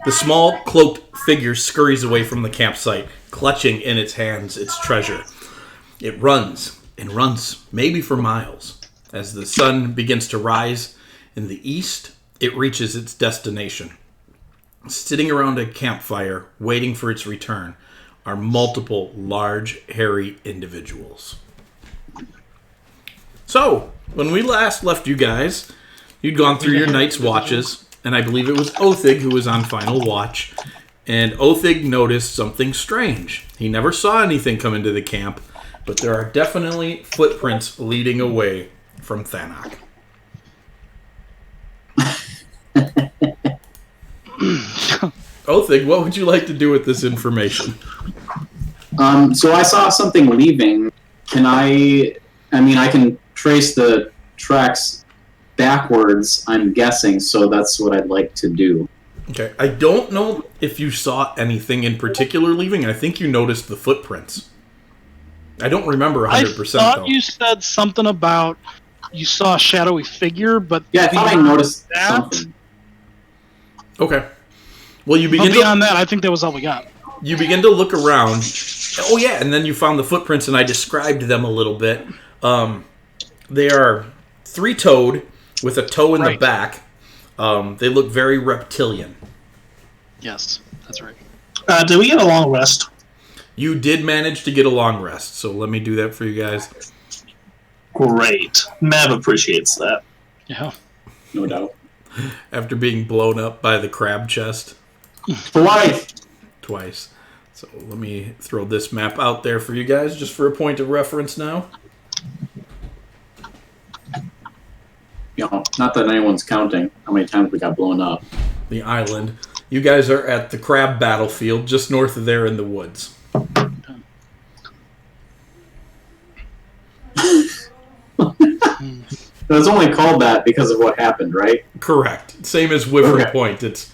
The small, cloaked figure scurries away from the campsite, clutching in its hands its treasure. It runs and runs, maybe for miles. As the sun begins to rise in the east, it reaches its destination. Sitting around a campfire, waiting for its return, are multiple large, hairy individuals. So, when we last left you guys, you'd gone through your night's watches, and I believe it was Othig who was on final watch, and Othig noticed something strange. He never saw anything come into the camp, but there are definitely footprints leading away from Thanok. Othig, what would you like to do with this information? So I saw something leaving. I can trace the tracks backwards, I'm guessing, so that's what I'd like to do. Okay, I don't know if you saw anything in particular leaving. I think you noticed the footprints. I don't remember 100%. I thought you said something about you saw a shadowy figure, but yeah, I thought I noticed something. Okay. Well, you begin beyond that, I think that was all we got. You begin to look around. Oh, yeah, and then you found the footprints, and I described them a little bit. They are three-toed with a toe in the back. They look very reptilian. Yes, that's right. Did we get a long rest? You did manage to get a long rest, so let me do that for you guys. Great. Mav appreciates that. Yeah. No doubt. After being blown up by the crab chest. Twice. So let me throw this map out there for you guys, just for a point of reference now. Not that anyone's counting how many times we got blown up. The island. You guys are at the crab battlefield, just north of there in the woods. It was only called that because of what happened, right? Correct. Same as Wyvern Point.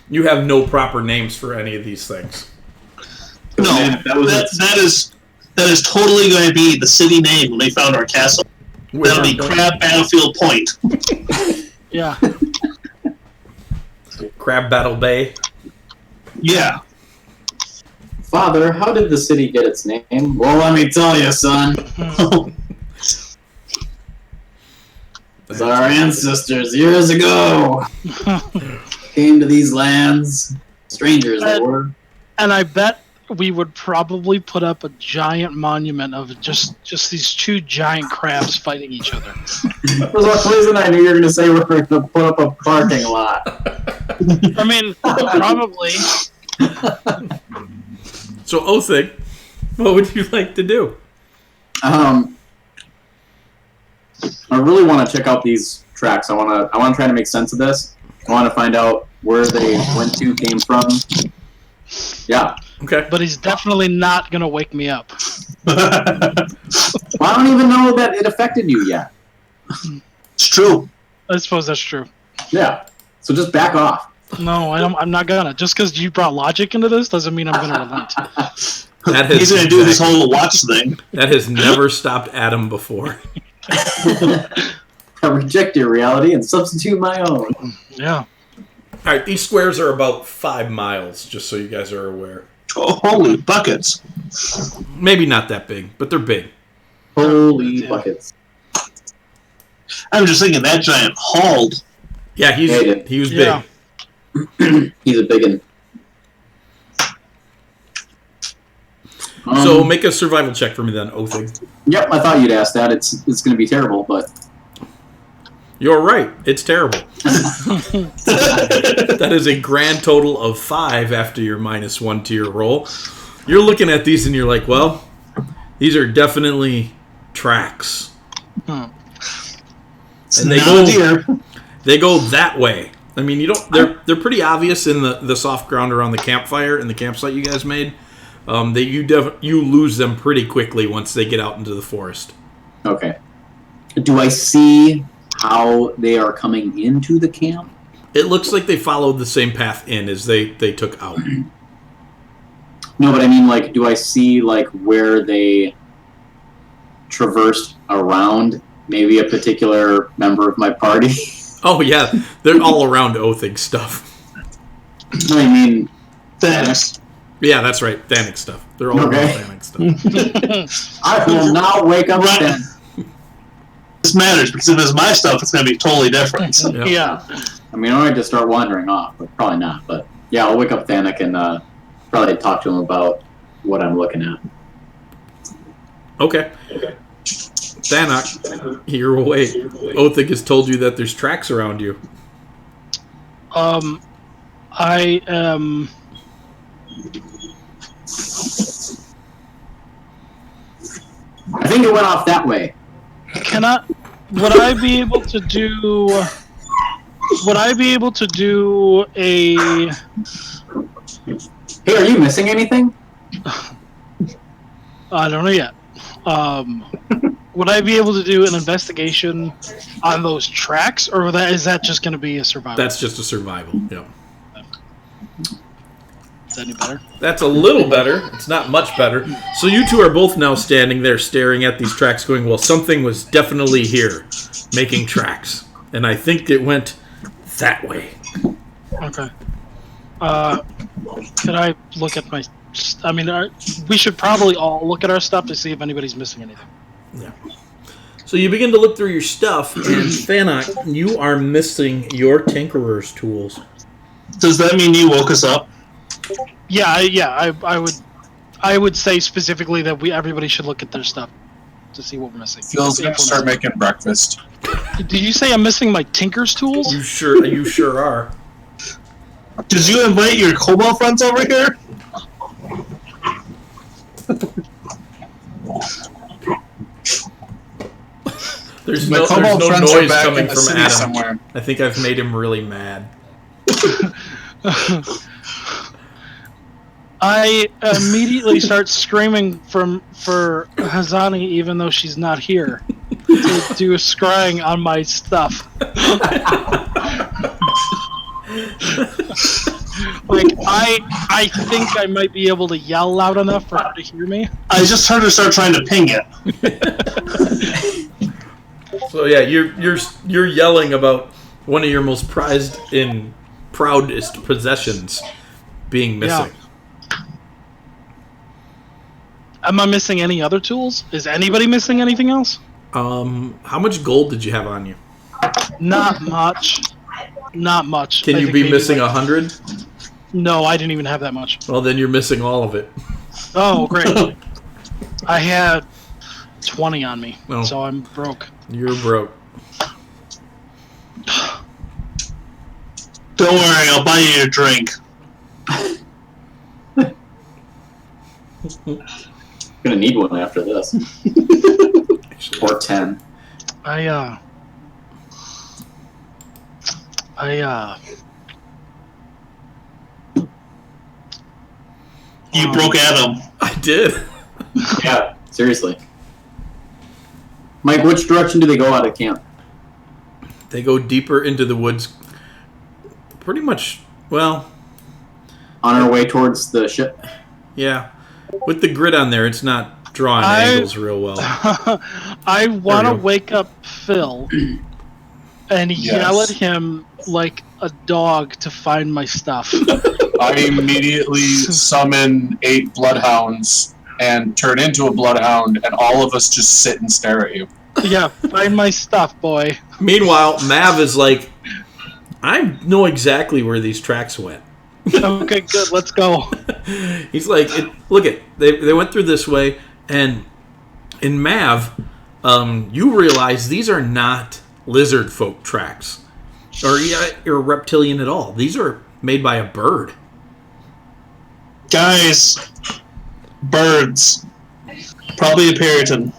You have no proper names for any of these things. No, that is totally going to be the city name when they found our castle. That'll be Crab Battlefield Point. Yeah. Crab Battle Bay. Yeah. Father, how did the city get its name? Well, let me tell you, son. Our ancestors years ago came to these lands, strangers they were. And I bet we would probably put up a giant monument of just these two giant crabs fighting each other. For some reason, I knew you were going to say we're going to put up a parking lot. I mean, probably. So, Othig, what would you like to do? I really want to check out these tracks. I want to try to make sense of this. I want to find out where they went to, came from. Yeah. Okay. But he's definitely not going to wake me up. Well, I don't even know that it affected you yet. It's true. I suppose that's true. Yeah. So just back off. No, I'm not gonna. Just because you brought logic into this doesn't mean I'm gonna relent. He's going to do this whole watch thing. That has never stopped Adam before. I reject your reality and substitute my own. Yeah. All right, these squares are about 5 miles, just so you guys are aware. Oh, holy buckets. Maybe not that big, but they're big. Holy buckets. I'm just thinking that giant hauled. Yeah, he was big. He's a biggin. So make a survival check for me then, Othig. Yep, I thought you'd ask that. It's going to be terrible, but... You're right. It's terrible. That is a grand total of 5 after your -1 to your roll. You're looking at these and you're like, well, these are definitely tracks. And they go that way. I mean, you don't. They're pretty obvious in the soft ground around the campfire and the campsite you guys made. You lose them pretty quickly once they get out into the forest. Okay. Do I see how they are coming into the camp? It looks like they followed the same path in as they took out. No, but I mean, like, do I see, like, where they traversed around maybe a particular member of my party? Oh, yeah. They're all around Othig stuff. No, you mean Thanks. Yeah, that's right. Thanik stuff. They're all Okay. Thanik stuff. I will now wake up Right. then. This matters because if it's my stuff, it's going to be totally different. Yeah. Yeah. I mean, I might just start wandering off, but probably not. But yeah, I'll wake up Thanik and probably talk to him about what I'm looking at. Okay. Thanak, you're awake. Othig has told you that there's tracks around you. I am. I think it went off that way. Would I be able to do? Would I be able to do a? Hey, are you missing anything? I don't know yet. Would I be able to do an investigation on those tracks, or is that just going to be a survival? That's just a survival. Yeah. Is that any better? That's a little better. It's not much better. So you two are both now standing there staring at these tracks going, well, something was definitely here making tracks. And I think it went that way. Okay. Can I look at my... I mean, we should probably all look at our stuff to see if anybody's missing anything. Yeah. So you begin to look through your stuff, and Thanak, you are missing your Tinkerer's tools. Does that mean you woke us up? I would say specifically that everybody should look at their stuff to see what we're missing. Phil's gonna start making breakfast. Did you say I'm missing my Tinker's tools? You sure are. Did you invite your Cobalt friends over here? There's My no Cobalt friends are noise back coming in the from city Adam. somewhere. I think I've made him really mad. I immediately start screaming for Hazani, even though she's not here, to do a scrying on my stuff. Like, I think I might be able to yell loud enough for her to hear me. I just heard her start trying to ping it. So yeah, you're yelling about one of your most prized and proudest possessions being missing. Yeah. Am I missing any other tools? Is anybody missing anything else? How much gold did you have on you? Not much. Not much. Can I you think be maybe missing like- 100? No, I didn't even have that much. Well, then you're missing all of it. Oh, great. I had 20 on me, Oh. so I'm broke. You're broke. Don't worry, I'll buy you a drink. Gonna need one after this. Or 10. You broke Adam. I did. Yeah, seriously. Mike, which direction do they go out of camp? They go deeper into the woods. Pretty much, well, On our way towards the ship? yeah. With the grid on there, it's not drawing angles real well. I want to There we go. wake up Phil and yell at him like a dog to find my stuff. I immediately summon 8 bloodhounds and turn into a bloodhound, and all of us just sit and stare at you. Yeah, find my stuff, boy. Meanwhile, Mav is like, I know exactly where these tracks went. Okay, good. Let's go. He's like, look it. They went through this way, and in Mav, you realize these are not lizard folk tracks, or reptilian at all. These are made by a bird. Guys, birds. Probably a Puritan.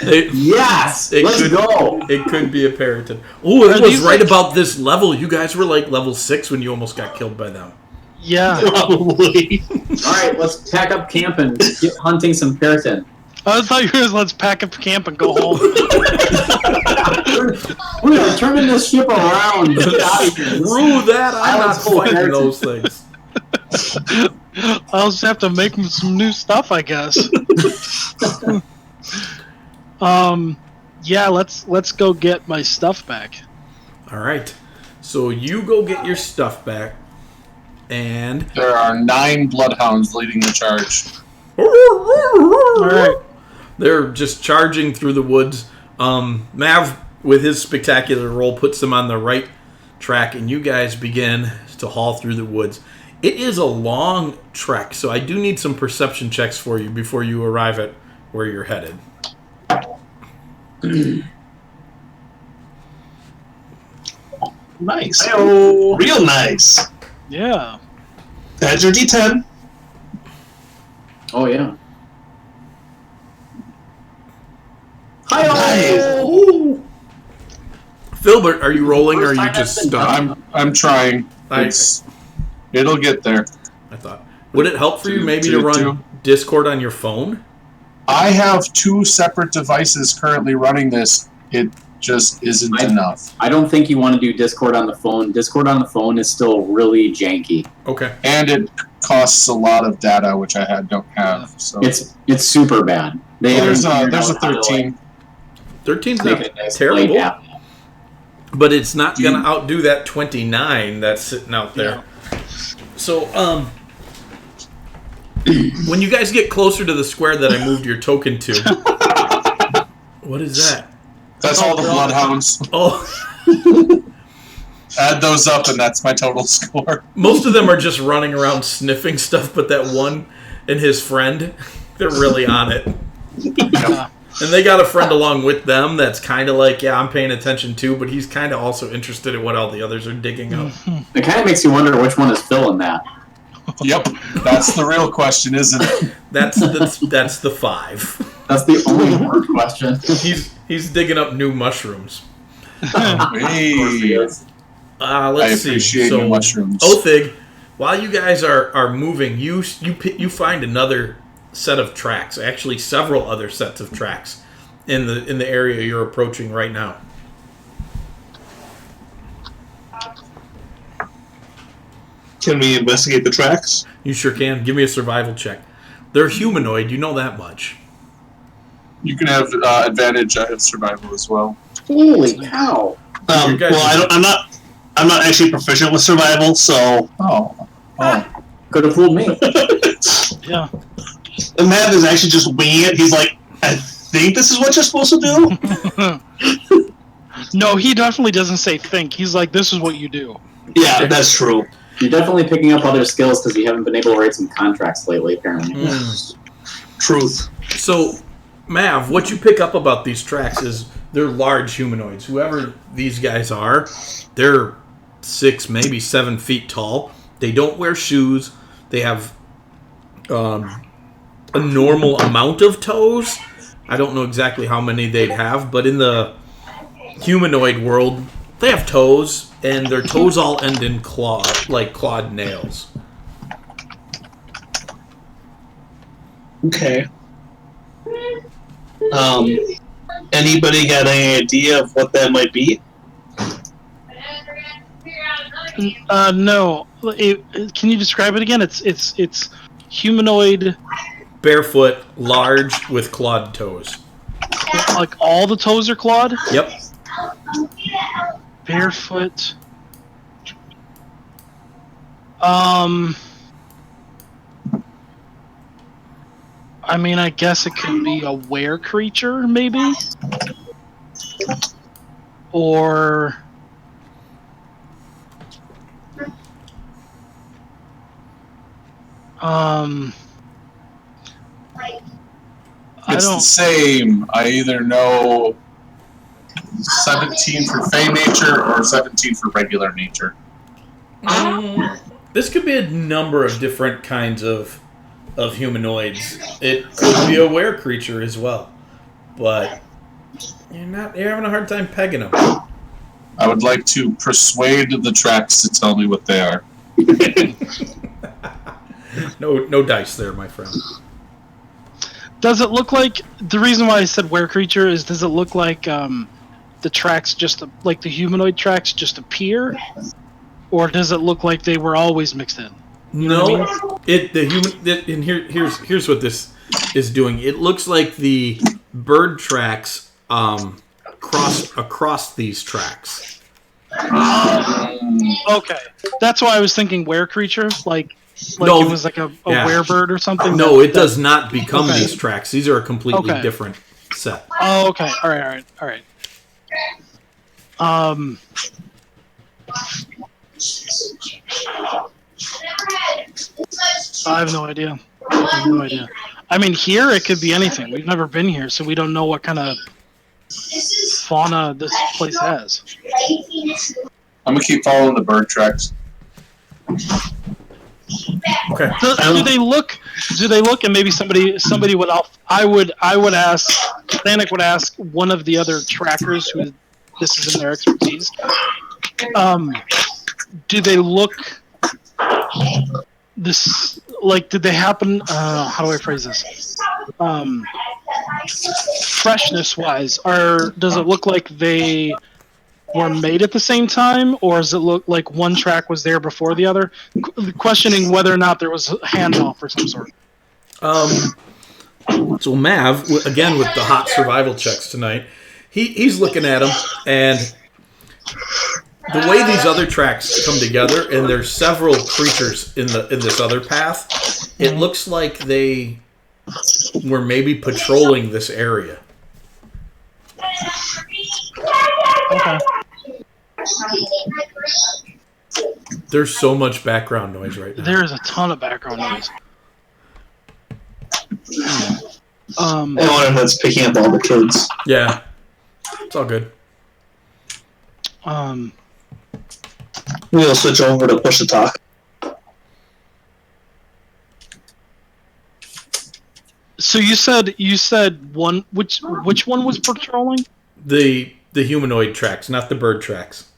Yes! Let's go! It could be a Periton. Oh, it Are was these right like- about this level. You guys were like level 6 when you almost got killed by them. Yeah. Probably. Alright, let's pack up camp and get hunting some Periton. I thought you were let's pack up camp and go home. We're turning this ship around. Get out of here. Screw that! I'm not Island's full of fighting Periton. those things. I'll just have to make some new stuff, I guess. Yeah, let's go get my stuff back. All right. So you go get your stuff back, and There are 9 bloodhounds leading the charge. All right. They're just charging through the woods. Mav, with his spectacular roll, puts them on the right track, and you guys begin to haul through the woods. It is a long trek, so I do need some perception checks for you before you arrive at where you're headed. Nice. Hi-oh. Real nice. Yeah. That's your D10. Oh yeah. Nice. Filbert, are you rolling or are you just stuck? I'm trying. It'll get there. I thought. Would it help for you maybe to run Discord on your phone? I have 2 separate devices currently running this. It just isn't enough. I don't think you want to do Discord on the phone. Discord on the phone is still really janky. Okay. And it costs a lot of data, which I don't have. So It's super bad. there's a 13. 13's Make not it nice terrible, light app. but it's not going to outdo that 29 that's sitting out there. Yeah. So, when you guys get closer to the square that I moved your token to, what is that? That's all the bloodhounds. Oh, Add those up, and that's my total score. most of them are just running around sniffing stuff, but that one and his friend, they're really on it. Yeah. And they got a friend along with them that's kind of like, yeah, I'm paying attention too, but he's kind of also interested in what all the others are digging up. It kind of makes you wonder which one is Phil in that. Yep, that's the real question, isn't it? That's the 5. That's the only hard question. He's digging up new mushrooms. Hey, Let's I see. appreciate So, the mushrooms. Othig, while you guys are moving, you find another set of tracks. Actually, several other sets of tracks in the area you're approaching right now. Can we investigate the tracks? You sure can. Give me a survival check. They're humanoid. You know that much. You can have advantage at survival as well. Holy cow! You guys Well, I'm not actually proficient with survival, so. Oh. Could have fooled me. Yeah. And Matt is actually just winging it. He's like, I think this is what you're supposed to do. No, he definitely doesn't say think. He's like, this is what you do. Yeah, that's true. You're definitely picking up other skills because you haven't been able to write some contracts lately, apparently. Truth. So, Mav, what you pick up about these tracks is they're large humanoids. Whoever these guys are, they're 6, maybe 7 feet tall. They don't wear shoes. They have a normal amount of toes. I don't know exactly how many they'd have, but in the humanoid world, they have toes, and their toes all end in clawed nails. Okay. Anybody got any idea of what that might be? No. Can you describe it again? It's humanoid. Barefoot, large, with clawed toes. Like all the toes are clawed. Yep. Barefoot. I mean, I guess it could be a were creature, maybe, or It's the same. I either know 17 for Fey nature or 17 for regular nature. This could be a number of different kinds of humanoids. It could be a were creature as well, but you're having a hard time pegging them. I would like to persuade the tracks to tell me what they are. No dice there, my friend. Does it look like, the reason why I said were creature is, does it look like the tracks just, like the humanoid tracks just appear? Or does it look like they were always mixed in? You know what I mean? Here's what this is doing. It looks like the bird tracks cross across these tracks. Okay, that's why I was thinking were creature, like No, it was like a werebird or something. No, it does not become these tracks. These are a completely different set. Oh, okay. All right. I have no idea. I mean, here it could be anything. We've never been here, so we don't know what kind of fauna this place has. I'm gonna keep following the bird tracks. Okay. Do they look? And maybe somebody would. I would ask. Thanik would ask one of the other trackers who this is in their expertise. Do they look? This did they happen? How do I phrase this? Freshness wise, does it look like they were made at the same time, or does it look like one track was there before the other? Questioning whether or not there was a handoff or some sort. So Mav, again with the hot survival checks tonight, he's looking at them, and the way these other tracks come together, and there's several creatures in this other path, it looks like they were maybe patrolling this area. Okay. There's so much background noise right now. There is a ton of background noise. I wonder if that's picking up all the kids. Yeah, it's all good. We'll switch over to push to talk. So you said one. Which one was patrolling? The humanoid tracks, not the bird tracks.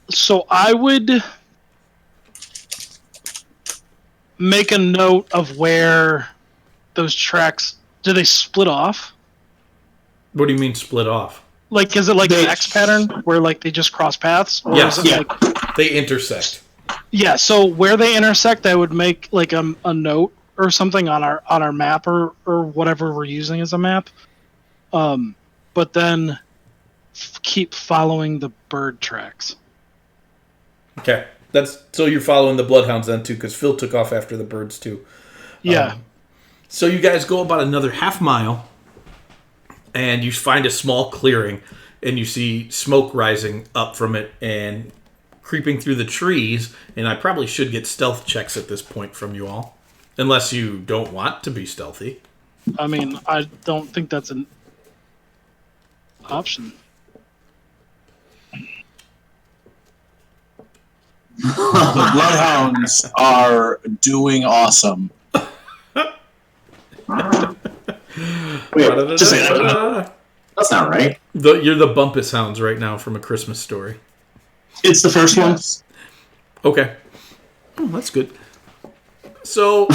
So I would make a note of where those tracks. Do they split off? What do you mean split off? Like, is it like an X pattern where like they just cross paths? Or Yes, is it they intersect. Yeah. So where they intersect, I would make like a note or something on our map or whatever we're using as a map. But then keep following the bird tracks. Okay, so you're following the bloodhounds then too, because Phil took off after the birds too. Yeah. So you guys go about another half mile, and you find a small clearing, and you see smoke rising up from it and creeping through the trees. And I probably should get stealth checks at this point from you all, unless you don't want to be stealthy. I mean, I don't think that's an option. The bloodhounds are doing awesome. Wait, just say that. That's not right. You're the Bumpus Hounds right now from A Christmas Story. It's the first one. Okay. Oh, that's good. So,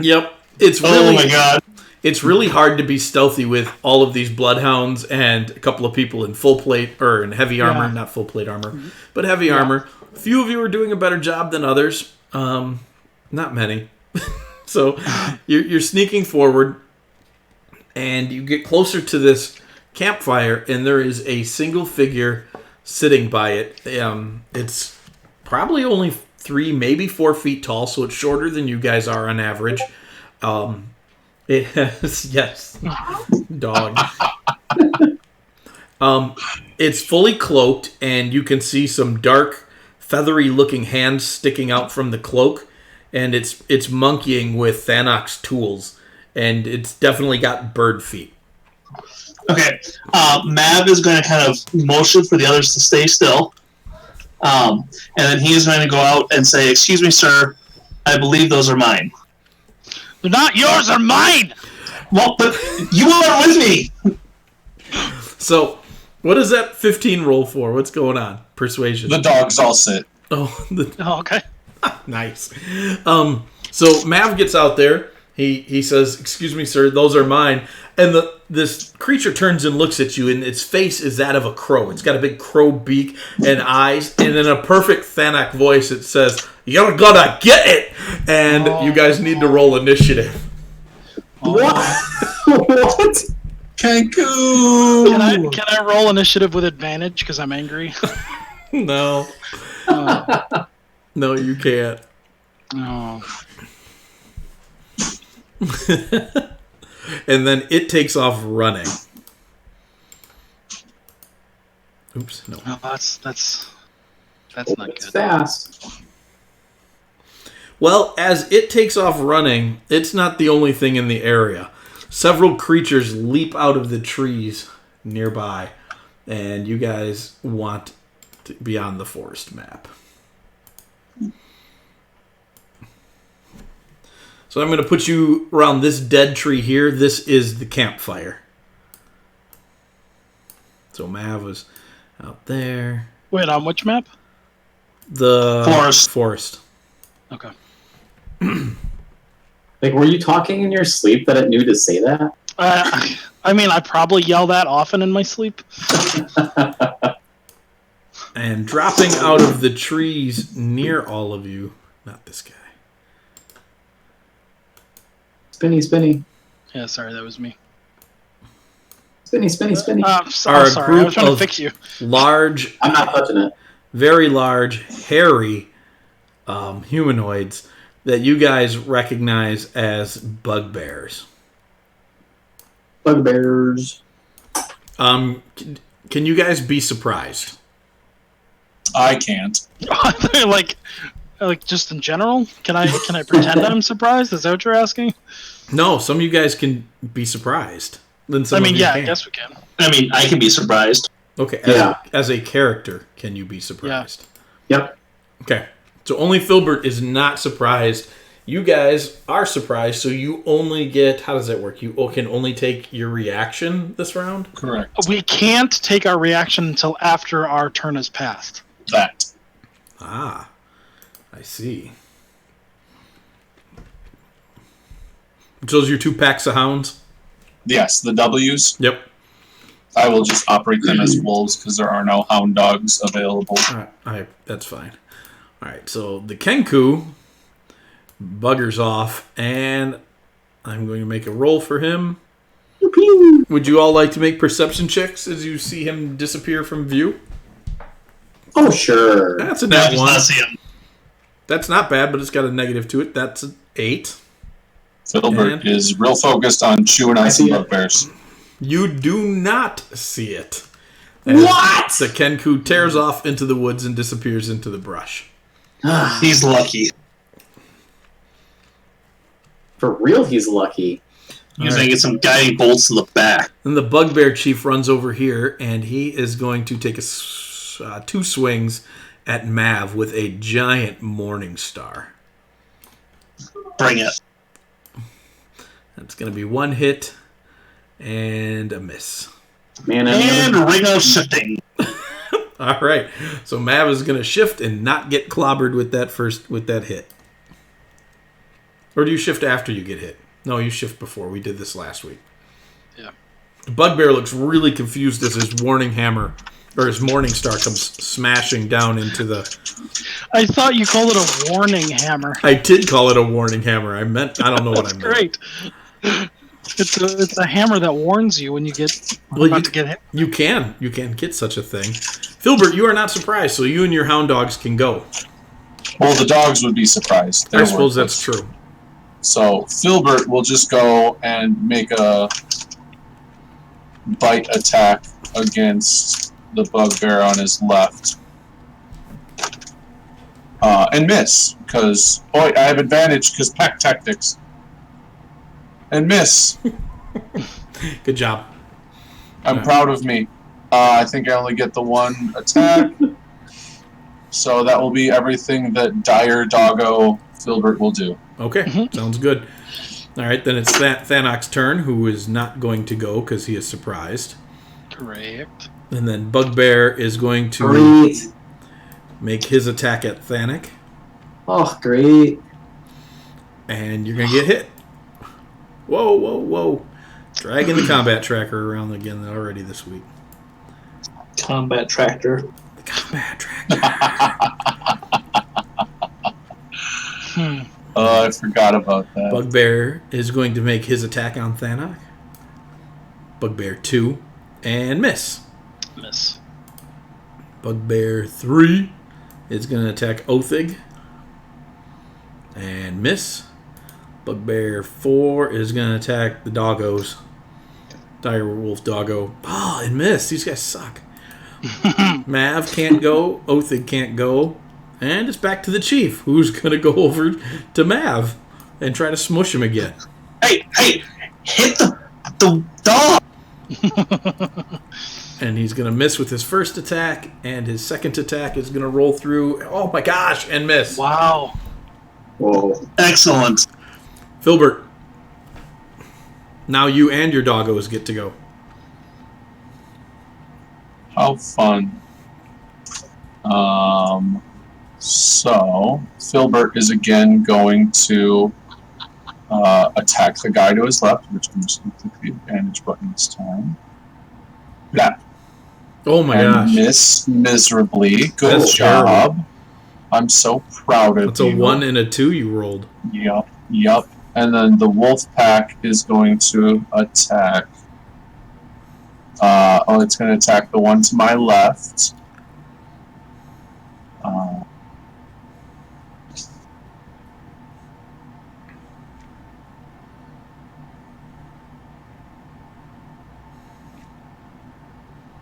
yep. It's really, oh my god. It's really hard to be stealthy with all of these bloodhounds and a couple of people in full plate, or in heavy armor, not full plate armor, but heavy armor. A few of you are doing a better job than others. Not many. So you're sneaking forward, and you get closer to this campfire, and there is a single figure sitting by it. It's probably only 3, maybe 4 feet tall, so it's shorter than you guys are on average. It has, yes, dog. It's fully cloaked, and you can see some dark, feathery-looking hands sticking out from the cloak, and it's monkeying with Thanok's tools, and it's definitely got bird feet. Okay, Mav is going to kind of motion for the others to stay still, and then he is going to go out and say, "Excuse me, sir, I believe those are mine." They're not yours, they're mine! Well, but you are with me! So, what does that 15 roll for? What's going on? Persuasion. The dogs all sit. Oh, okay. Nice. So Mav gets out there. He says, "Excuse me, sir, those are mine." And this creature turns and looks at you, and its face is that of a crow. It's got a big crow beak and eyes, and in a perfect Thanak voice, it says, "You're gonna get it!" And you guys need to roll initiative. What? What? Kenku! Can I roll initiative with advantage because I'm angry? No. No, you can't. Oh. And then it takes off running. Oops, no. No, that's not It's good. fast. Well, as it takes off running, it's not the only thing in the area. Several creatures leap out of the trees nearby, and you guys want to be on the forest map. So I'm going to put you around this dead tree here. This is the campfire. So Mav was out there. Wait, on which map? The forest. Okay. Like, were you talking in your sleep that it knew to say that? I mean, I probably yell that often in my sleep. And dropping out of the trees near all of you, not this guy. Spinny, spinny. Yeah, sorry, that was me. Spinny, spinny, spinny. I'm Are a sorry, I was group trying to of- fix you. Large, I'm not touching it. very large, hairy humanoids that you guys recognize as bugbears. Bugbears. Can you guys be surprised? I can't. like just in general? Can I pretend I'm surprised? Is that what you're asking? No, some of you guys can be surprised. Then some I mean, of you yeah, I can't. guess we can. I mean, I can be surprised. Okay, Yeah. as a character, can you be surprised? Yep. Okay, so only Filbert is not surprised. You guys are surprised, so you only get... How does that work? You can only take your reaction this round? Correct. We can't take our reaction until after our turn has passed. That. Ah, I see. So those are your 2 packs of hounds? Yes, the W's. Yep. I will just operate them as wolves because there are no hound dogs available. All right, that's fine. All right, so the Kenku buggers off, and I'm going to make a roll for him. Would you all like to make perception checks as you see him disappear from view? Oh, sure. That's a I net just 1. not see him. That's not bad, but it's got a negative to it. That's an 8. Filbert And- is real focused on chewing I on some see it. bugbears. You do not see it. What? The Kenku tears off into the woods and disappears into the brush. He's lucky. For real, he's lucky. He's All gonna get some guiding bolts in the back. Then the bugbear chief runs over here, and he is going to take 2 swings at Mav with a giant morning star. Bring it. That's going to be 1 hit and a miss. Man, And Ringo shifting. All right, so Mav is going to shift and not get clobbered with that hit. Or do you shift after you get hit? No, you shift before. We did this last week. Yeah. The bugbear looks really confused as his warning hammer or his morning star comes smashing down into the... I thought you called it a warning hammer. I did call it a warning hammer. I don't know what I That's meant. great. It's a hammer that warns you when you get Well, about to get hit. You can get such a thing. Filbert, you are not surprised, so you and your hound dogs can go. Well, the dogs would be surprised. I They're suppose worthless. that's true. So Filbert will just go and make a bite attack against the bugbear on his left. And miss, because I have advantage because pack tactics. And miss. Good job. I'm Yeah. proud of me. I think I only get the 1 attack. So that will be everything that Dire Doggo Filbert will do. Okay, sounds good. All right, then it's Thanok's turn, who is not going to go because he is surprised. Correct. And then Bugbear is going to Great. make his attack at Thanak, Oh, great. and you're going to get hit. Whoa, whoa, whoa. Dragging the combat tracker around again already this week. Combat tractor. The combat tracker. Oh, I forgot about that. Bugbear is going to make his attack on Thanak. Bugbear 2 and miss. Miss. Bugbear 3 is going to attack Othig and miss. Bugbear 4 is going to attack the doggos. Dire Wolf Doggo. Oh, and miss. These guys suck. Mav can't go. Othig can't go. And it's back to the Chief, who's going to go over to Mav and try to smush him again. Hey, hit the dog! And he's going to miss with his first attack, and his second attack is going to roll through. Oh my gosh, and miss. Wow. Whoa. Excellent. Filbert. Now you and your doggos get to go. How fun. So, Filbert is again going to attack the guy to his left, which I'm just going to click the advantage button this time. Yeah. Oh my and gosh. miss miserably. Good That's job. terrible. I'm so proud of That's you. a 1 and a 2 you rolled. Yep. And then the wolf pack is going to attack. It's going to attack the one to my left.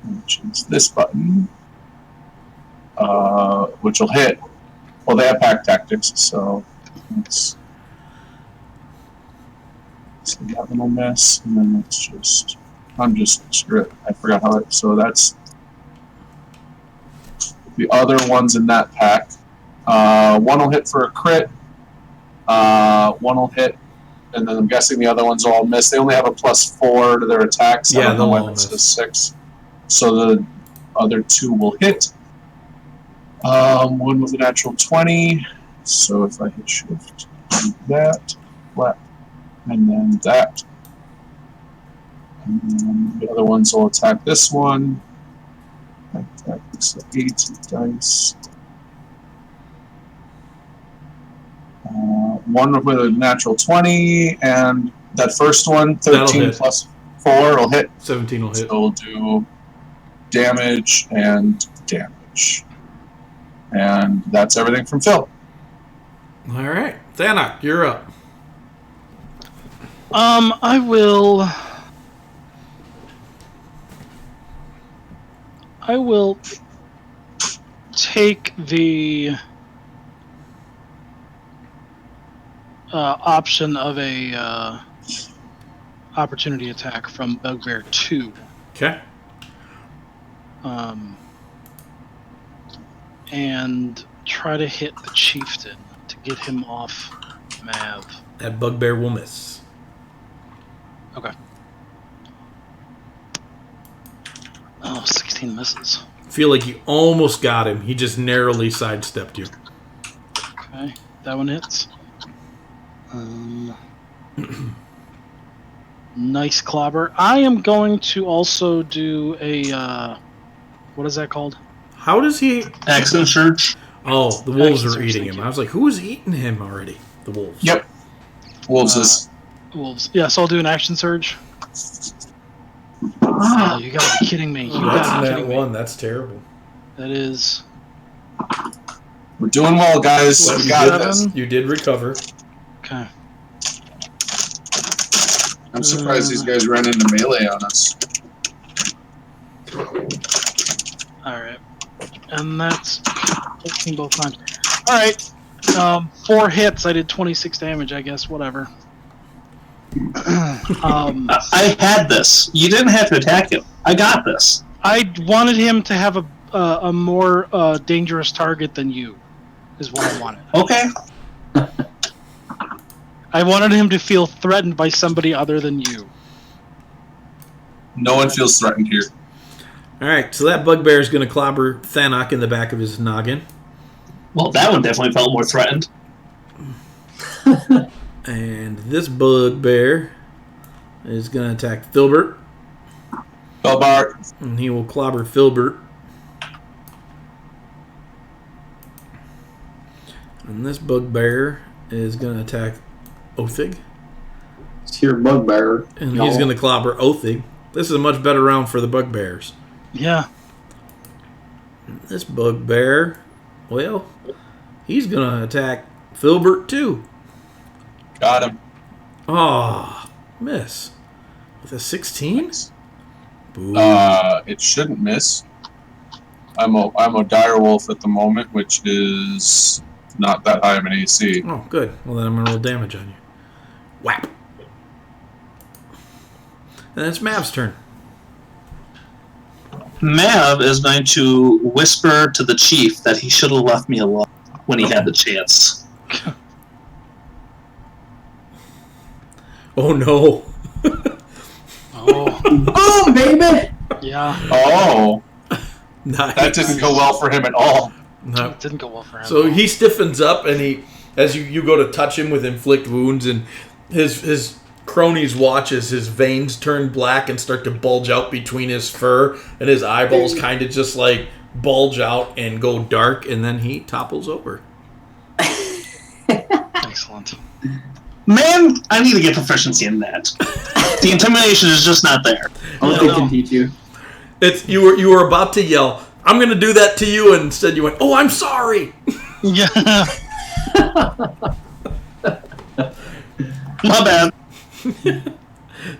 Which is this button. Which will hit. Well, they have pack tactics, so it's. So that one will miss, and then it's just. Screw it. I forgot how it. So that's. The other ones in that pack. One will hit for a crit. One will hit, and then I'm guessing the other ones will all miss. They only have a +4 to their attacks. Yeah, I don't know they'll why all it's miss. a 6. So the other 2 will hit. One was a natural 20. So if I hit shift, do that, flat, and then that. And then the other ones will attack this one. Attack this 8 dice. One with a natural 20, and that first one, 13 hit. plus 4 will hit. 17 will hit. So we'll do damage and damage. And that's everything from Phil. All right. Thanak, you're up. I will take the option of a opportunity attack from Bugbear 2. Okay. And try to hit the Chieftain to get him off Mav. That Bugbear will miss. Okay. Oh, 16 misses. Feel like you almost got him. He just narrowly sidestepped you. Okay, that one hits. Nice clobber. I am going to also do a, what is that called? How does he... Action search. Oh, the wolves Action are eating search, him. I was like, who is eating him already? The wolves. Yep. Wolves is. Wolves. Yeah, so I'll do an action surge. Oh, you gotta be kidding me. You That's gotta be that kidding me. one. That's terrible. That is... We're doing well, guys. What, We got seven? this. You did recover. Okay. I'm surprised these guys ran into melee on us. Alright. And that's 14 both times. Alright. 4 hits. I did 26 damage, I guess. Whatever. I had this. You didn't have to attack him. I got this. I wanted him to have a more dangerous target than you, is what I wanted. Okay. I wanted him to feel threatened by somebody other than you. No one feels threatened here. All right, so that Bugbear is going to clobber Thanak in the back of his noggin. Well, that one definitely felt more threatened. And this Bugbear is going to attack Filbert. Bart. And he will clobber Filbert. And this Bugbear is going to attack Othig. It's your bugbear. And he's going to clobber Othig. This is a much better round for the bugbears. Yeah. This bugbear, well, he's going to attack Filbert too. Got him. Oh, miss. With a 16? Boo. It shouldn't miss. I'm a direwolf at the moment, which is not that high of an AC. Oh, good. Well, then I'm going to roll damage on you. Whap. And it's Mav's turn. Mav is going to whisper to the chief that he should have left me alone when he had the chance. Oh, no. Oh. Boom, baby! Yeah. Oh, Nice. that didn't go well for him at all. No. It didn't go well for him. So he stiffens up, and he, as you go to touch him with inflict wounds, and his cronies watch as his veins turn black and start to bulge out between his fur, and his eyeballs kind of just like bulge out and go dark, and then he topples over. Excellent. Man, I need to get proficiency in that. The intimidation is just not there. Only can teach you. It's you were about to yell, "I'm going to do that to you," and instead you went, "Oh, I'm sorry." Yeah. My bad.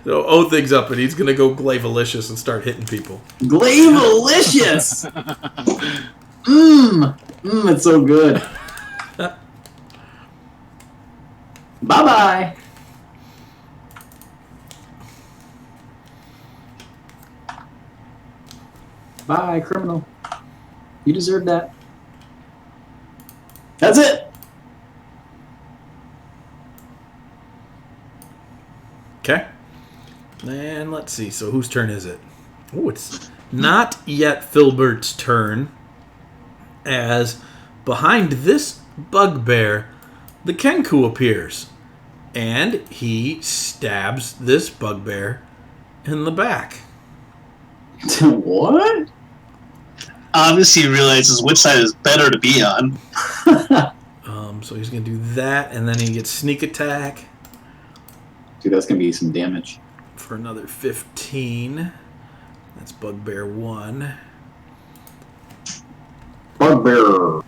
So Othig's up, and he's going to go Glavalicious and start hitting people. Glavalicious! It's so good. Bye-bye. Bye, criminal. You deserve that. That's it. Okay. And let's see. So whose turn is it? Oh, it's not yet Filbert's turn. As behind this bugbear, the Kenku appears. And he stabs this bugbear in the back. What? Obviously, he realizes which side is better to be on. So he's going to do that, and then he gets sneak attack Dude, that's gonna be some damage. for another 15. That's bugbear 1. Bugbear.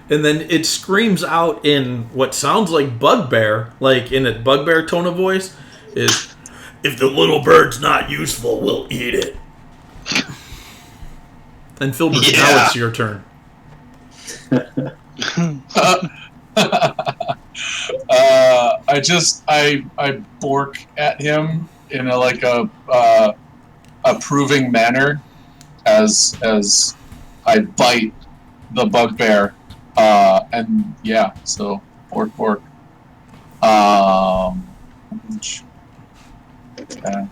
And then it screams out in what sounds like bugbear, like in a bugbear tone of voice, is, "If the little bird's not useful, we'll eat it." And Filbert, Yeah. now it's your turn. I bork at him in a approving manner as I bite the bugbear. And yeah, so bork. Yeah.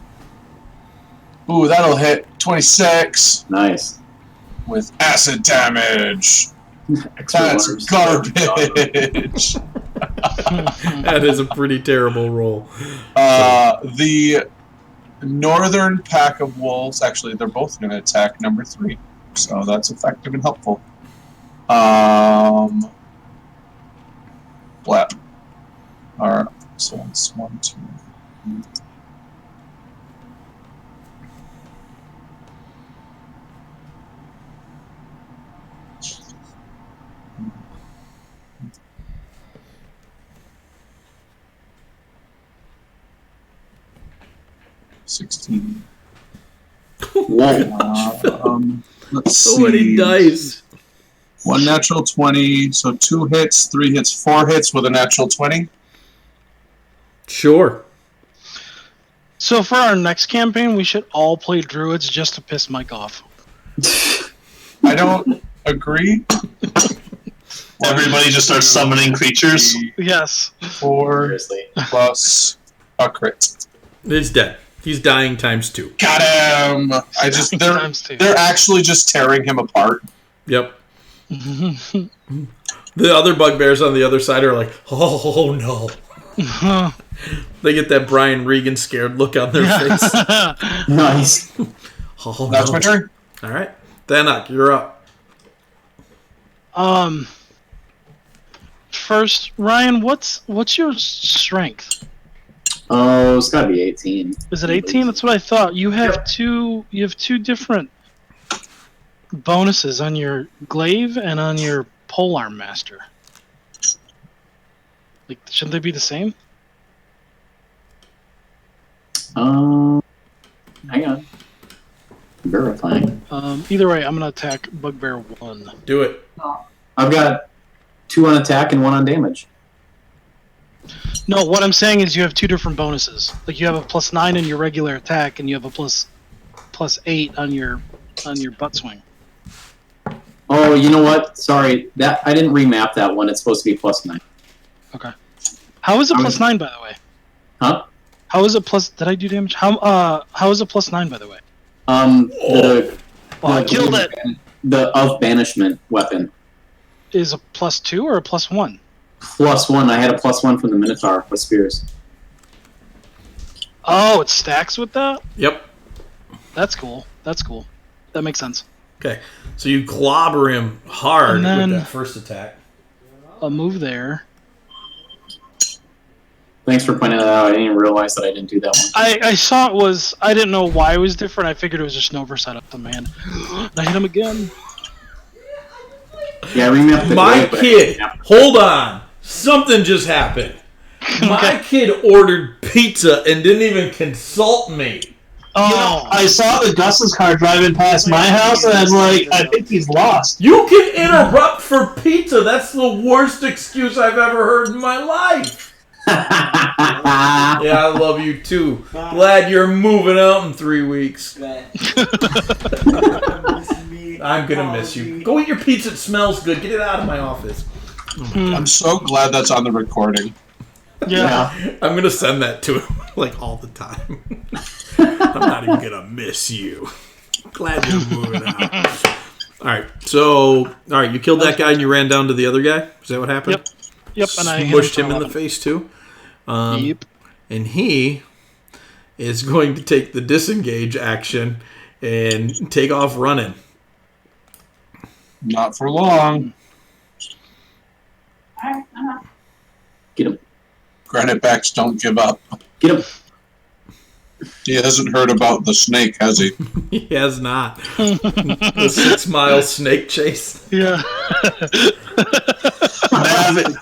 Ooh, that'll hit 26 Nice. with acid damage. Extra That's bars. garbage. That is a pretty terrible roll. The northern pack of wolves, actually, they're both going to attack number 3, so that's effective and helpful. Flap. Alright, so it's 1, 2, 3. $16. Whoa. Let's So see. many dice. 1 natural 20, so 2 hits, 3 hits, 4 hits with a natural 20. Sure. So for our next campaign, we should all play druids just to piss Mike off. I don't agree. Everybody just starts summoning creatures. Yes. 4 Seriously. plus a crit. It's dead. He's dying times 2. Got him! Times 2. They're actually just tearing him apart. Yep. The other bugbears on the other side are like, "Oh no." They get that Brian Regan scared look on their face. Nice. Oh, That's no. my turn. All right. Thanak, you're up. First, Ryan, what's your strength? Oh, it's gotta be 18. Is it 18? That's what I thought. You have two different bonuses on your glaive and on your polearm master. Like, shouldn't they be the same? Hang on. Verifying. Either way, I'm gonna attack Bugbear 1. Do it. I've got 2 on attack and 1 on damage. No, what I'm saying is you have 2 different bonuses. Like, you have a +9 in your regular attack, and you have a +8 on your butt swing. Oh, you know what? Sorry, that I didn't remap that one. It's supposed to be +9. Okay. How is it +9, by the way? Huh? How is it plus? Did I do damage? How is it +9, by the way? I killed it. The of banishment weapon. Is a +2 or a +1? +1. I had a +1 from the Minotaur with spears. Oh, it stacks with that? Yep. That's cool. That's cool. That makes sense. Okay. So you clobber him hard And then- with that first attack. A move there. Thanks for pointing that out. I didn't even realize that I didn't do that one. I saw it was. I didn't know why it was different. I figured it was just an oversight of the man. I hit him again. Yeah, I remapped the My glaive, but I kid, didn't remap- hold on. Something just happened. My kid ordered pizza and didn't even consult me. Oh, I saw the Gus's car driving past my house, and I was like, I think he's lost. You can interrupt for pizza. That's the worst excuse I've ever heard in my life. Yeah, I love you too. Glad you're moving out in 3 weeks. I'm gonna miss you. Go eat your pizza. It smells good. Get it out of my office. I'm so glad that's on the recording. yeah. I'm gonna send that to him like all the time. I'm not even gonna miss you. Glad you're moving out. All right, you killed that guy and you ran down to the other guy. Is that what happened? Yep. And I Smushed hit him in the 11. face too. Yep. And he is going to take the disengage action and take off running. Not for long. Get him. Granite backs don't give up. Get him. He hasn't heard about the snake, has he? He has not. The 6-mile snake chase. Yeah.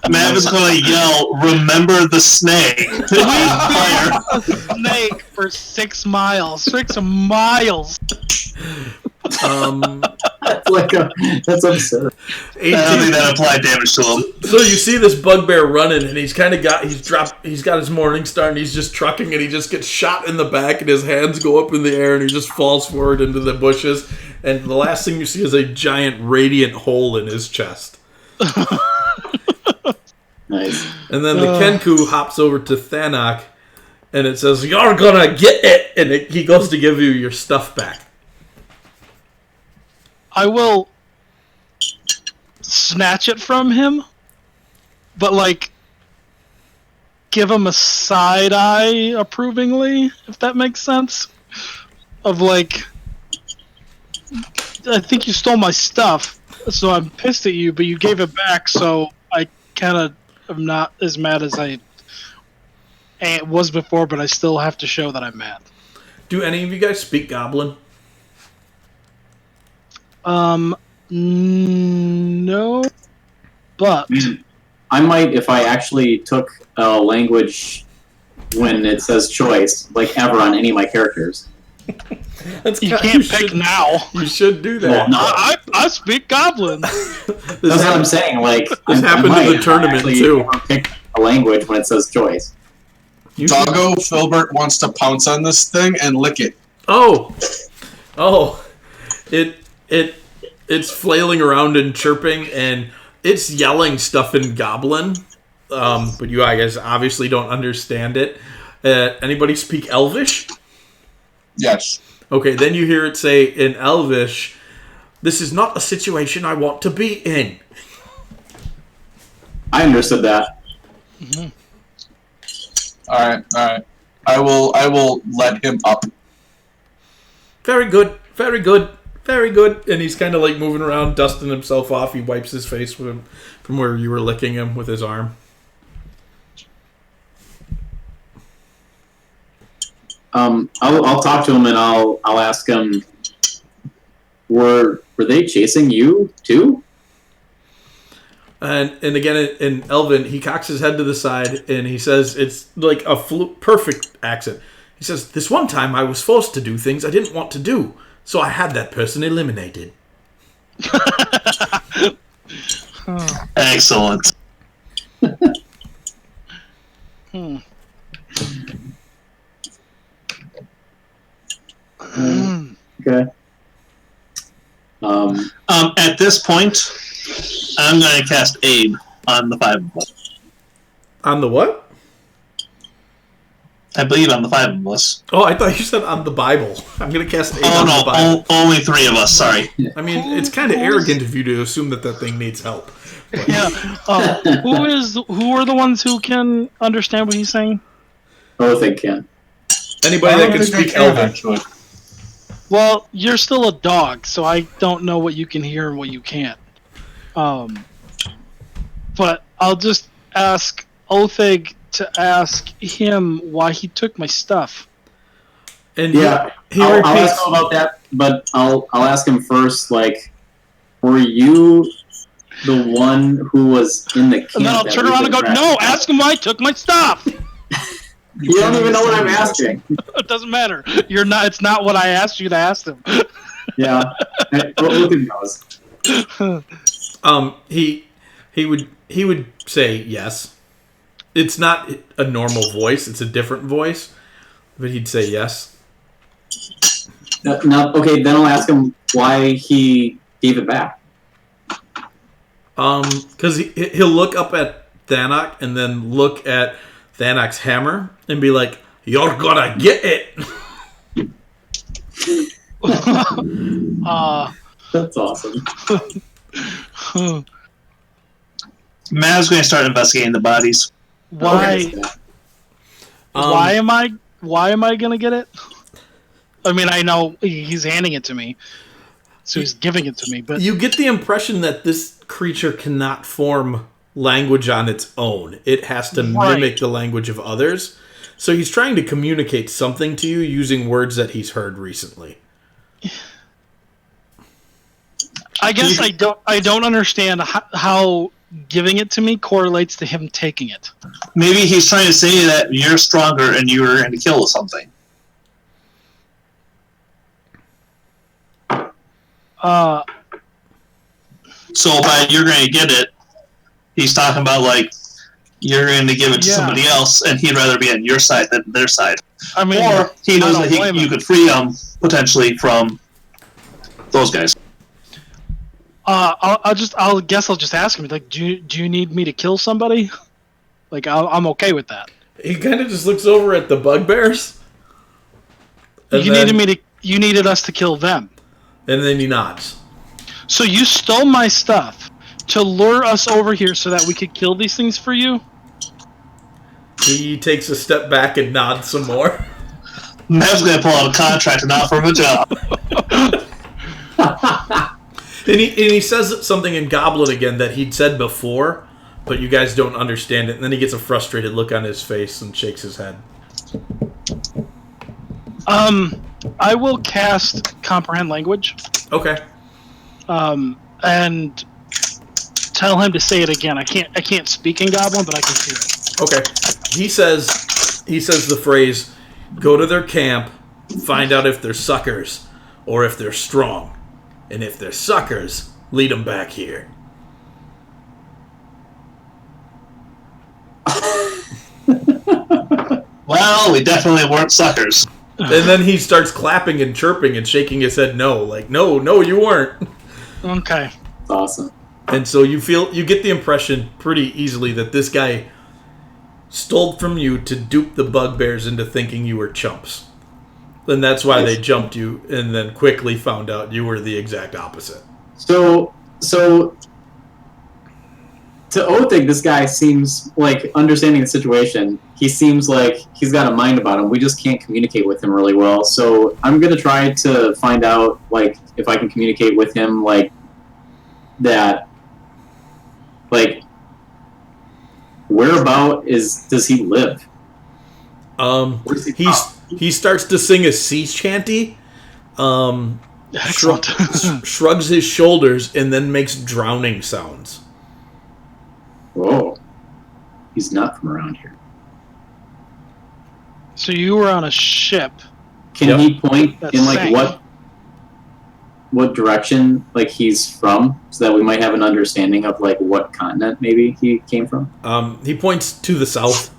Mav is going to yell, "Remember the snake!" Fire. Snake for 6 miles. 6 miles. That's absurd. I don't think that applied damage to him. So you see this bugbear running, and he's got his morning star, and he's just trucking, and he just gets shot in the back, and his hands go up in the air, and he just falls forward into the bushes. And the last thing you see is a giant radiant hole in his chest. Nice. And then the Kenku hops over to Thanak, and it says, "You're gonna get it!" And he goes to give you your stuff back. I will snatch it from him, but like give him a side eye approvingly, if that makes sense. Of like, I think you stole my stuff, so I'm pissed at you, but you gave it back, so I kind of am not as mad as I was before, but I still have to show that I'm mad. Do any of you guys speak Goblin? No, but I might if I actually took a language when it says choice, like ever on any of my characters. you can't pick now. You should do that. Well, I speak Goblin. That's what I'm saying. Like This happened I in the might tournament, actually too. ever pick a language when it says choice. Doggo Filbert wants to pounce on this thing and lick it. Oh, it's flailing around and chirping, and it's yelling stuff in Goblin. But you, I guess, obviously don't understand it. Anybody speak Elvish? Yes. Okay, then you hear it say in Elvish, "This is not a situation I want to be in." I understood that. Mm-hmm. All right. I will let him up. Very good, very good, very good. And he's kind of like moving around, dusting himself off. He wipes his face from where you were licking him with his arm. I'll talk to him and I'll ask him. Were they chasing you too? And again, in Elven, he cocks his head to the side and he says, it's like a perfect accent. He says, "This one time I was forced to do things I didn't want to do, so I had that person eliminated." Excellent. Okay. At this point, I'm going to cast Aid on the 5 of us. On the what? I believe on the 5 of us. Oh, I thought you said on the Bible. I'm going to cast 8 on the Bible. Only 3 of us, sorry. I mean, it's kind of arrogant of you to assume that thing needs help. But. Yeah. Who are the ones who can understand what he's saying? Oh, they can. Anybody that can speak Elven. Actually. Well, you're still a dog, so I don't know what you can hear and what you can't. But I'll just ask Otheg to ask him why he took my stuff. And yeah, I'll ask him about that, but I'll ask him first. Like, were you the one who was in the camp? And then I'll turn around and go, "No, ask him why he took my stuff." You don't even know what I'm asking. It doesn't matter. You're not. It's not what I asked you to ask him. Yeah, Otheg knows. He would say yes. It's not a normal voice; it's a different voice, but he'd say yes. Now, okay, then I'll ask him why he gave it back. Because he'll look up at Thanak and then look at Thanak's hammer and be like, "You're gonna get it." That's awesome. Mav's going to start investigating the bodies. Why? Why am I gonna get it? I mean, I know he's handing it to me, so he's giving it to me. But you get the impression that this creature cannot form language on its own. It has to mimic the language of others. So he's trying to communicate something to you using words that he's heard recently. I guess I don't understand how giving it to me correlates to him taking it. Maybe he's trying to say that you're stronger and you're going to kill something. So by you're going to get it, he's talking about like you're going to give it to somebody else, and he'd rather be on your side than their side. I mean, or he knows that you could free him potentially from those guys. I'll just ask him, like, do you need me to kill somebody? Like, I'm okay with that. He kind of just looks over at the bugbears. You needed us to kill them. And then he nods. So you stole my stuff to lure us over here so that we could kill these things for you? He takes a step back and nods some more. Mav's going to pull out a contract and offer him a job. And he says something in Goblin again that he'd said before, but you guys don't understand it. And then he gets a frustrated look on his face and shakes his head. I will cast Comprehend Language. Okay. And tell him to say it again. I can't speak in Goblin, but I can hear it. Okay. He says the phrase, "Go to their camp, find out if they're suckers or if they're strong. And if they're suckers, lead them back here." Well, we definitely weren't suckers. And then he starts clapping and chirping and shaking his head no. Like, no, you weren't. Okay. Awesome. And so you get the impression pretty easily that this guy stole from you to dupe the bugbears into thinking you were chumps. And that's why they jumped you and then quickly found out you were the exact opposite. So to Otheg, this guy seems like, understanding the situation, he seems like he's got a mind about him. We just can't communicate with him really well. So I'm going to try to find out, like, if I can communicate with him, like, that, like, whereabout does he live? He's he starts to sing a sea chanty. Excellent. Shrugs his shoulders and then makes drowning sounds. Whoa. He's not from around here. So you were on a ship. Can he point That's in like sank. what direction like he's from, so that we might have an understanding of like what continent maybe he came from? He points to the south.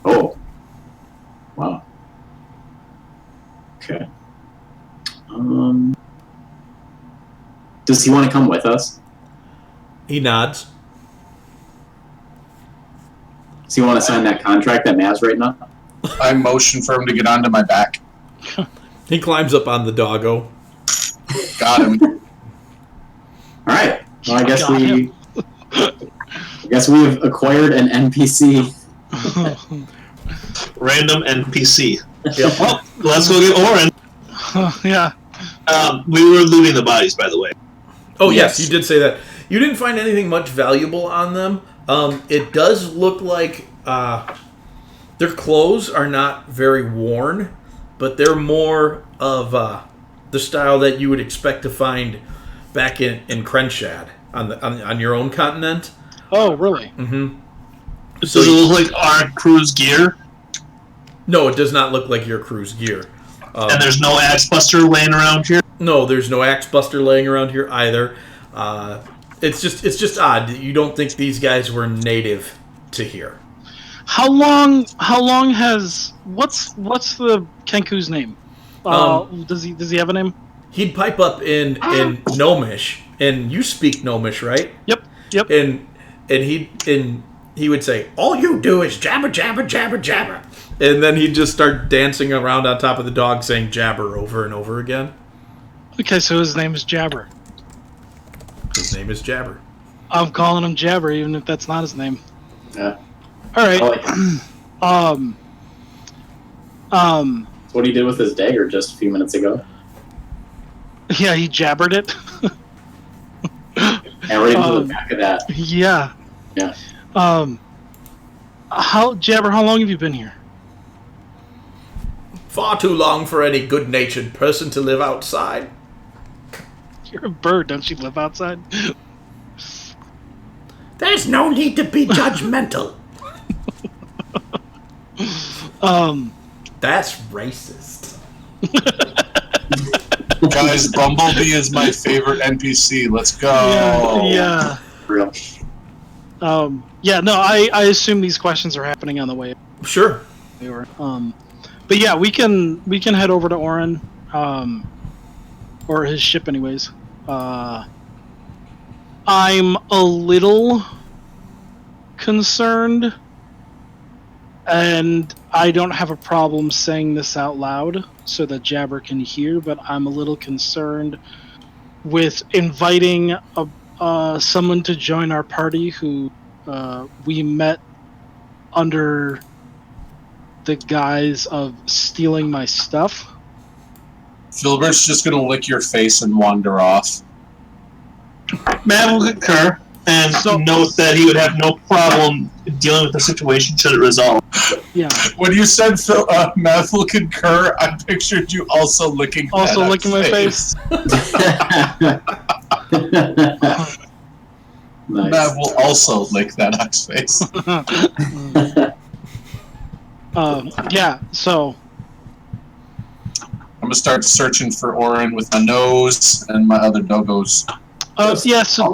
Oh. Wow. Okay. Does he want to come with us? He nods. Does he want to sign that contract that Mav's writing up? I motion for him to get onto my back. He climbs up on the doggo. Got him. All right. Well, I guess Got we've acquired an NPC. Random NPC. Yep. Well, let's go get Oren. Yeah. We were looting the bodies, by the way. Oh, yes, you did say that. You didn't find anything much valuable on them. It does look like their clothes are not very worn, but they're more of the style that you would expect to find back in Krenshad on your own continent. Oh, really? Mm-hmm. So does it look like our crew's gear? No, it does not look like your crew's gear. And there's no Axe Buster laying around here? No, there's no Axe Buster laying around here either. It's just odd. You don't think these guys were native to here. How long has what's the Kenku's name? Does he have a name? He'd pipe up in Gnomish, and you speak Gnomish, right? Yep. And he would say, "All you do is jabber, jabber, jabber, jabber," and then he'd just start dancing around on top of the dog, saying "jabber" over and over again. Okay, so his name is Jabber. His name is Jabber. I'm calling him Jabber, even if that's not his name. Yeah. All right. I like it. That's what he did with his dagger just a few minutes ago. Yeah, he jabbered it. And right into the back of that. Yeah. Yeah. Jabber, how long have you been here? Far too long for any good-natured person to live outside. You're a bird, don't you live outside? There's no need to be judgmental. That's racist. Guys, Bumblebee is my favorite NPC. Let's go. Yeah. Real. Yeah, no, I assume these questions are happening on the way. Sure. They were. But yeah, we can head over to Oren, or his ship, anyways. I'm a little concerned, and I don't have a problem saying this out loud so that Jabber can hear, but I'm a little concerned with inviting someone to join our party who we met under the guise of stealing my stuff. Filbert's just gonna lick your face and wander off. Matt will concur and note that he would have no problem dealing with the situation should it resolve. Yeah. When you said Matt will concur, I pictured you also licking Also licking my face. Nice. Matt will also lick that ox face. Yeah, so I'm gonna start searching for Oren with my nose and my other doggos. yeah, so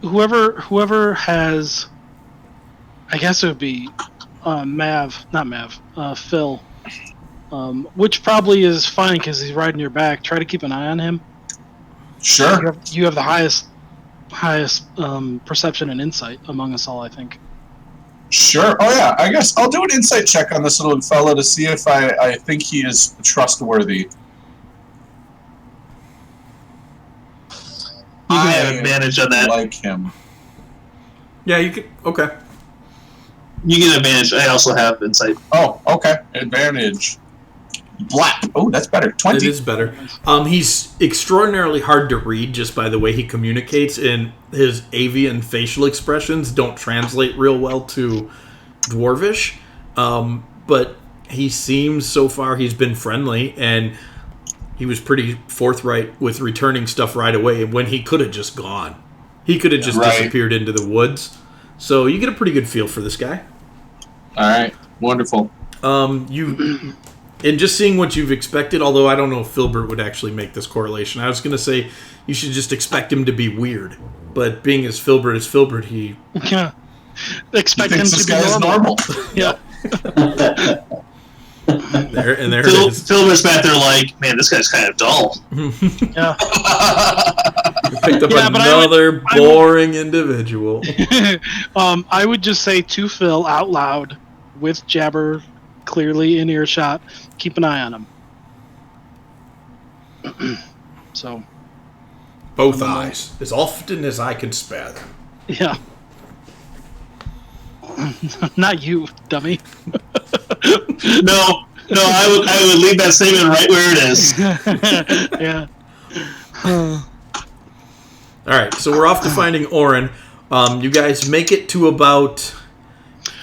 whoever has, I guess it would be Phil, which probably is fine because he's riding your back. Try to keep an eye on him. Sure. You have the highest perception and insight among us all, I think. Sure. Oh yeah, I guess I'll do an insight check on this little fella to see if I think he is trustworthy. You can have advantage on that. Like him. Yeah, you could. Okay. You get advantage. I also have insight. Oh, okay. Advantage. Black. Oh, that's better. 20. It is better. He's extraordinarily hard to read just by the way he communicates, and his avian facial expressions don't translate real well to Dwarvish. but he seems so far he's been friendly, and he was pretty forthright with returning stuff right away when he could have just gone. He could have just disappeared into the woods. So you get a pretty good feel for this guy. All right, wonderful. And just seeing what you've expected, although I don't know if Filbert would actually make this correlation. I was going to say you should just expect him to be weird. But being as Filbert, he... Yeah. Expect him this to guy be is normal. normal. Yeah. there it is. Filbert's back there like, man, this guy's kind of dull. Yeah. You picked up another boring individual. I would just say to Phil out loud, with Jabber clearly in earshot, keep an eye on him. So. Both eyes, as often as I can spare them. Yeah. Not you, dummy. No, I would leave that statement right where it is. Yeah. All right, so we're off to finding Orin. You guys make it to about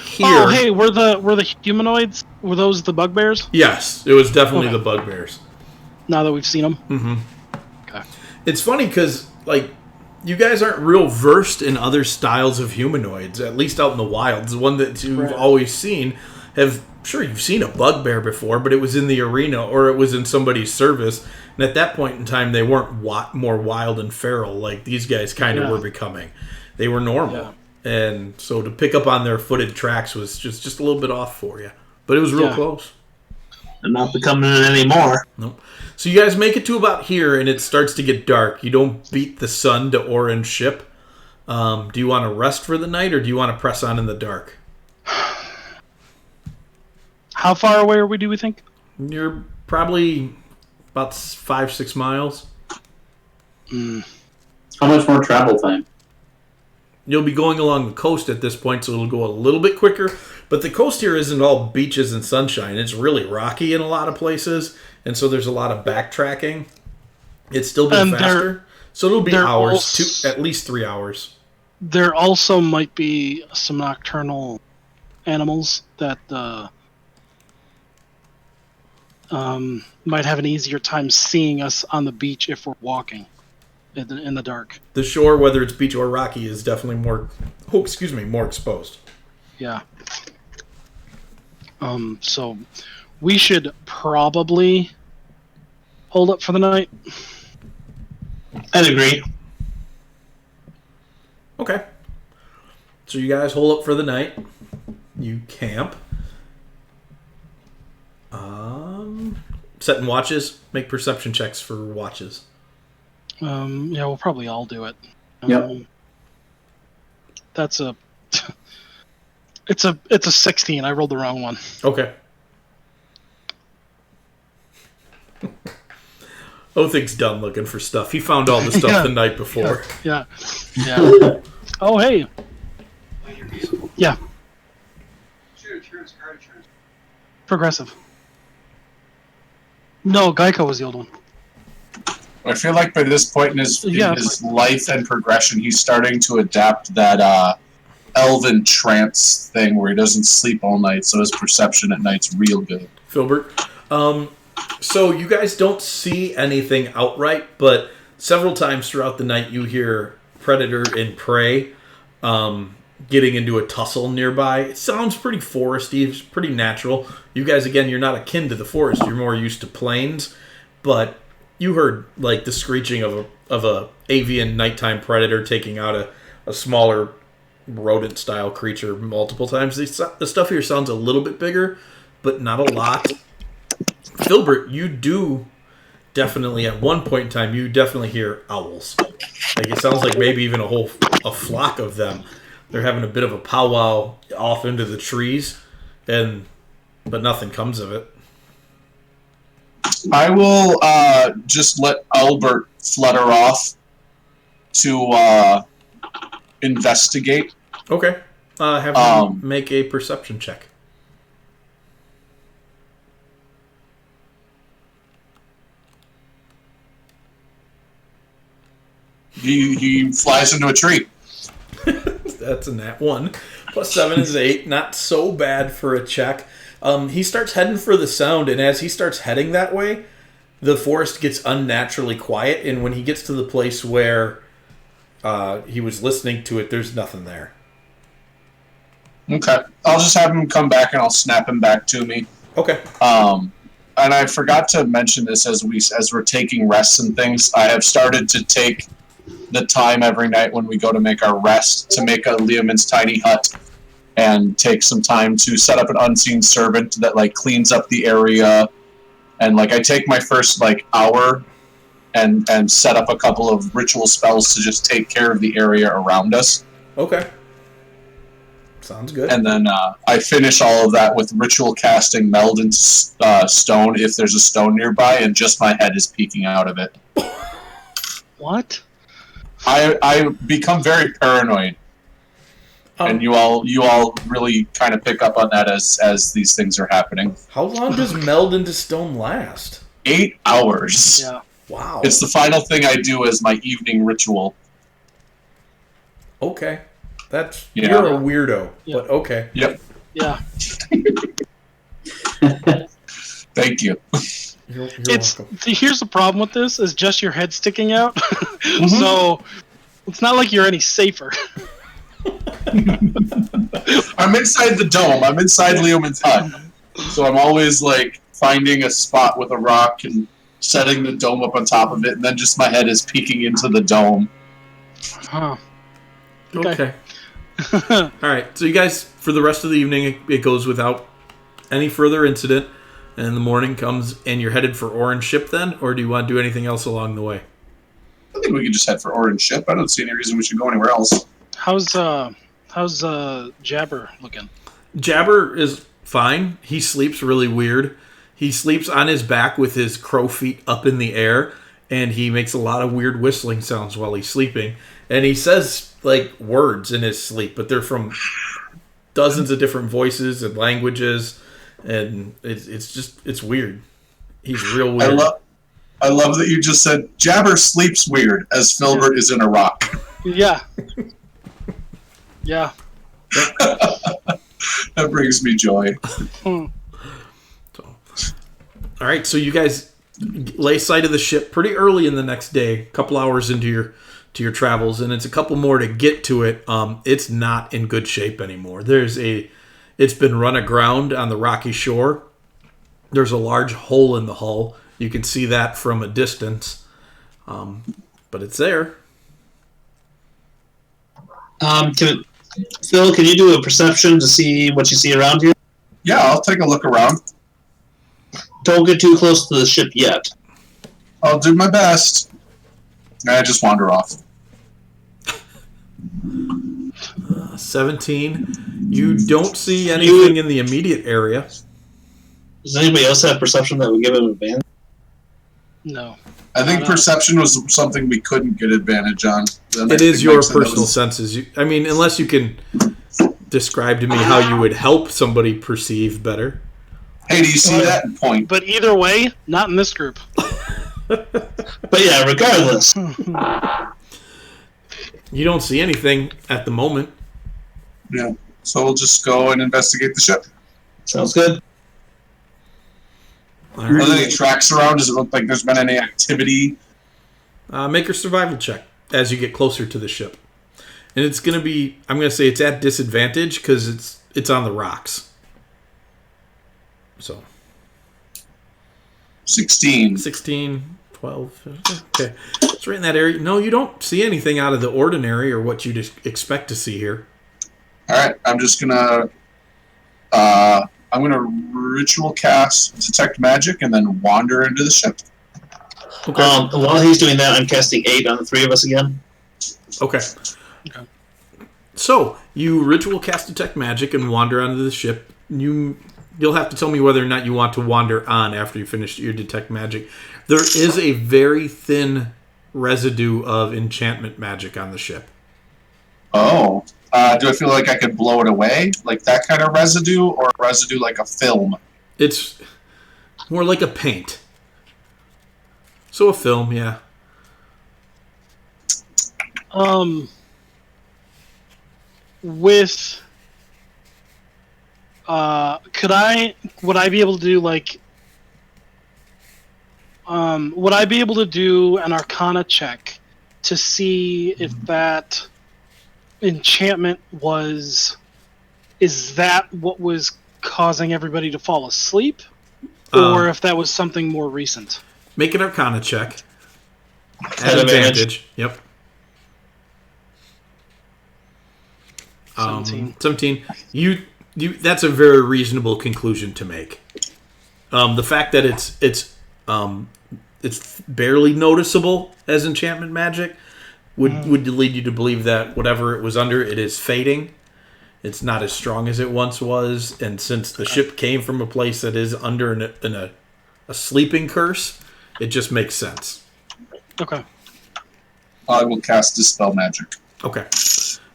here. Oh, hey, were the humanoids? Were those the bugbears? Yes, it was definitely the bugbears. Now that we've seen them. Mm-hmm. Okay. It's funny because you guys aren't real versed in other styles of humanoids, at least out in the wilds. The one that you've always seen, sure you've seen a bugbear before, but it was in the arena or it was in somebody's service. And at that point in time, they weren't more wild and feral like these guys kind of were becoming. They were normal. Yeah. And so to pick up on their footed tracks was just a little bit off for you. But it was real close. And not becoming it anymore. Nope. So you guys make it to about here, and it starts to get dark. You don't beat the sun to Orin's ship. Do you want to rest for the night, or do you want to press on in the dark? How far away are we, do we think? You're probably about 5-6 miles. How much more travel time? You'll be going along the coast at this point, so it'll go a little bit quicker. But the coast here isn't all beaches and sunshine. It's really rocky in a lot of places, and so there's a lot of backtracking. It's still been faster, so it'll be hours, at least 3 hours. There also might be some nocturnal animals that might have an easier time seeing us on the beach if we're walking in the dark. The shore, whether it's beach or rocky, is definitely more exposed. Yeah. So we should probably hold up for the night. I'd agree. Okay. So you guys hold up for the night. You camp. Setting watches. Make perception checks for watches. Yeah, we'll probably all do it. Yep. That's a... It's a 16. I rolled the wrong one. Okay. Othig's done looking for stuff. He found all the stuff the night before. Yeah. Oh, hey. Yeah. Progressive. No, Geico was the old one. I feel like by this point in his life and progression, he's starting to adapt that elven trance thing where he doesn't sleep all night, so his perception at night's real good. Filbert. So you guys don't see anything outright, but several times throughout the night you hear predator and prey getting into a tussle nearby. It sounds pretty foresty. It's pretty natural. You guys, again, you're not akin to the forest. You're more used to plains, but you heard like the screeching of a avian nighttime predator taking out a smaller rodent-style creature multiple times. The stuff here sounds a little bit bigger, but not a lot. Filbert, you do definitely, at one point in time, you definitely hear owls. Like it sounds like maybe even a flock of them. They're having a bit of a powwow off into the trees, but nothing comes of it. I will just let Albert flutter off to investigate. Okay. Have him make a perception check. He flies into a tree. That's a nat 1. +7 is 8. Not so bad for a check. He starts heading for the sound, and as he starts heading that way, the forest gets unnaturally quiet, and when he gets to the place where he was listening to it, there's nothing there. Okay. I'll just have him come back and I'll snap him back to me. Okay. And I forgot to mention this as we're taking rests and things. I have started to take the time every night when we go to make our rest to make a Leoman's tiny hut and take some time to set up an unseen servant that like cleans up the area. And like I take my first like hour and set up a couple of ritual spells to just take care of the area around us. Okay. Sounds good. And then I finish all of that with ritual casting meld into stone if there's a stone nearby, and just my head is peeking out of it. What? I become very paranoid, and you all really kind of pick up on that as these things are happening. How long does meld into stone last? 8 hours. Yeah. Wow. It's the final thing I do as my evening ritual. Okay. You're Yeah. a weirdo, but okay. Yep. Yeah. Thank you. You're It's welcome. here's the problem with this is just your head sticking out. So it's not like you're any safer. I'm inside the dome. I'm inside Leoman's hut. So I'm always like finding a spot with a rock and setting the dome up on top of it, and then just my head is peeking into the dome. Huh. Okay. All right. So you guys, for the rest of the evening, it goes without any further incident, and the morning comes, and you're headed for Orange Ship then, or do you want to do anything else along the way? I think we could just head for Orange Ship. I don't see any reason we should go anywhere else. How's Jabber looking? Jabber is fine. He sleeps really weird. He sleeps on his back with his crow feet up in the air, and he makes a lot of weird whistling sounds while he's sleeping. And he says like words in his sleep, but they're from dozens of different voices and languages, and it's weird. He's real weird. I love that you just said Jabber sleeps weird as Filbert is in a rock. Yeah. Yeah. That brings me joy. All right, so you guys lay sight of the ship pretty early in the next day, a couple hours into your travels, and it's a couple more to get to it. It's not in good shape anymore. It's been run aground on the rocky shore. There's a large hole in the hull. You can see that from a distance, but it's there. Phil, can you do a perception to see what you see around here? Yeah, I'll take a look around. Don't get too close to the ship yet. I'll do my best. I just wander off. 17. You don't see anything in the immediate area. Does anybody else have perception that would give him advantage? No. I think perception was something we couldn't get advantage on. It is your personal senses. Unless you can describe to me how you would help somebody perceive better. Hey, do you see that point? But either way, not in this group. But yeah, regardless. You don't see anything at the moment. Yeah. So we'll just go and investigate the ship. Sounds good. All Are there right. any tracks around? Does it look like there's been any activity? Make a survival check as you get closer to the ship. And it's going to be, I'm going to say it's at disadvantage because it's on the rocks. So 16. 16, 12. Okay. It's right in that area. No, you don't see anything out of the ordinary or what you'd expect to see here. All right. I'm just gonna ritual cast detect magic and then wander into the ship. Okay. While he's doing that, I'm casting 8 on the 3 of us again. Okay. So you ritual cast detect magic and wander onto the ship. You'll have to tell me whether or not you want to wander on after you finish your detect magic. There is a very thin residue of enchantment magic on the ship. Oh. Do I feel like I could blow it away? Like that kind of residue, or residue like a film? It's more like a paint. So a film, yeah. With Would I be able to do like? Would I be able to do an Arcana check to see if that enchantment is that what was causing everybody to fall asleep, or if that was something more recent? Make an Arcana check. At advantage. Yep. 17. 17. You. That's a very reasonable conclusion to make. The fact that it's barely noticeable as enchantment magic would lead you to believe that whatever it was under, it is fading. It's not as strong as it once was, and since the ship came from a place that is under a sleeping curse, it just makes sense. Okay. I will cast Dispel Magic. Okay.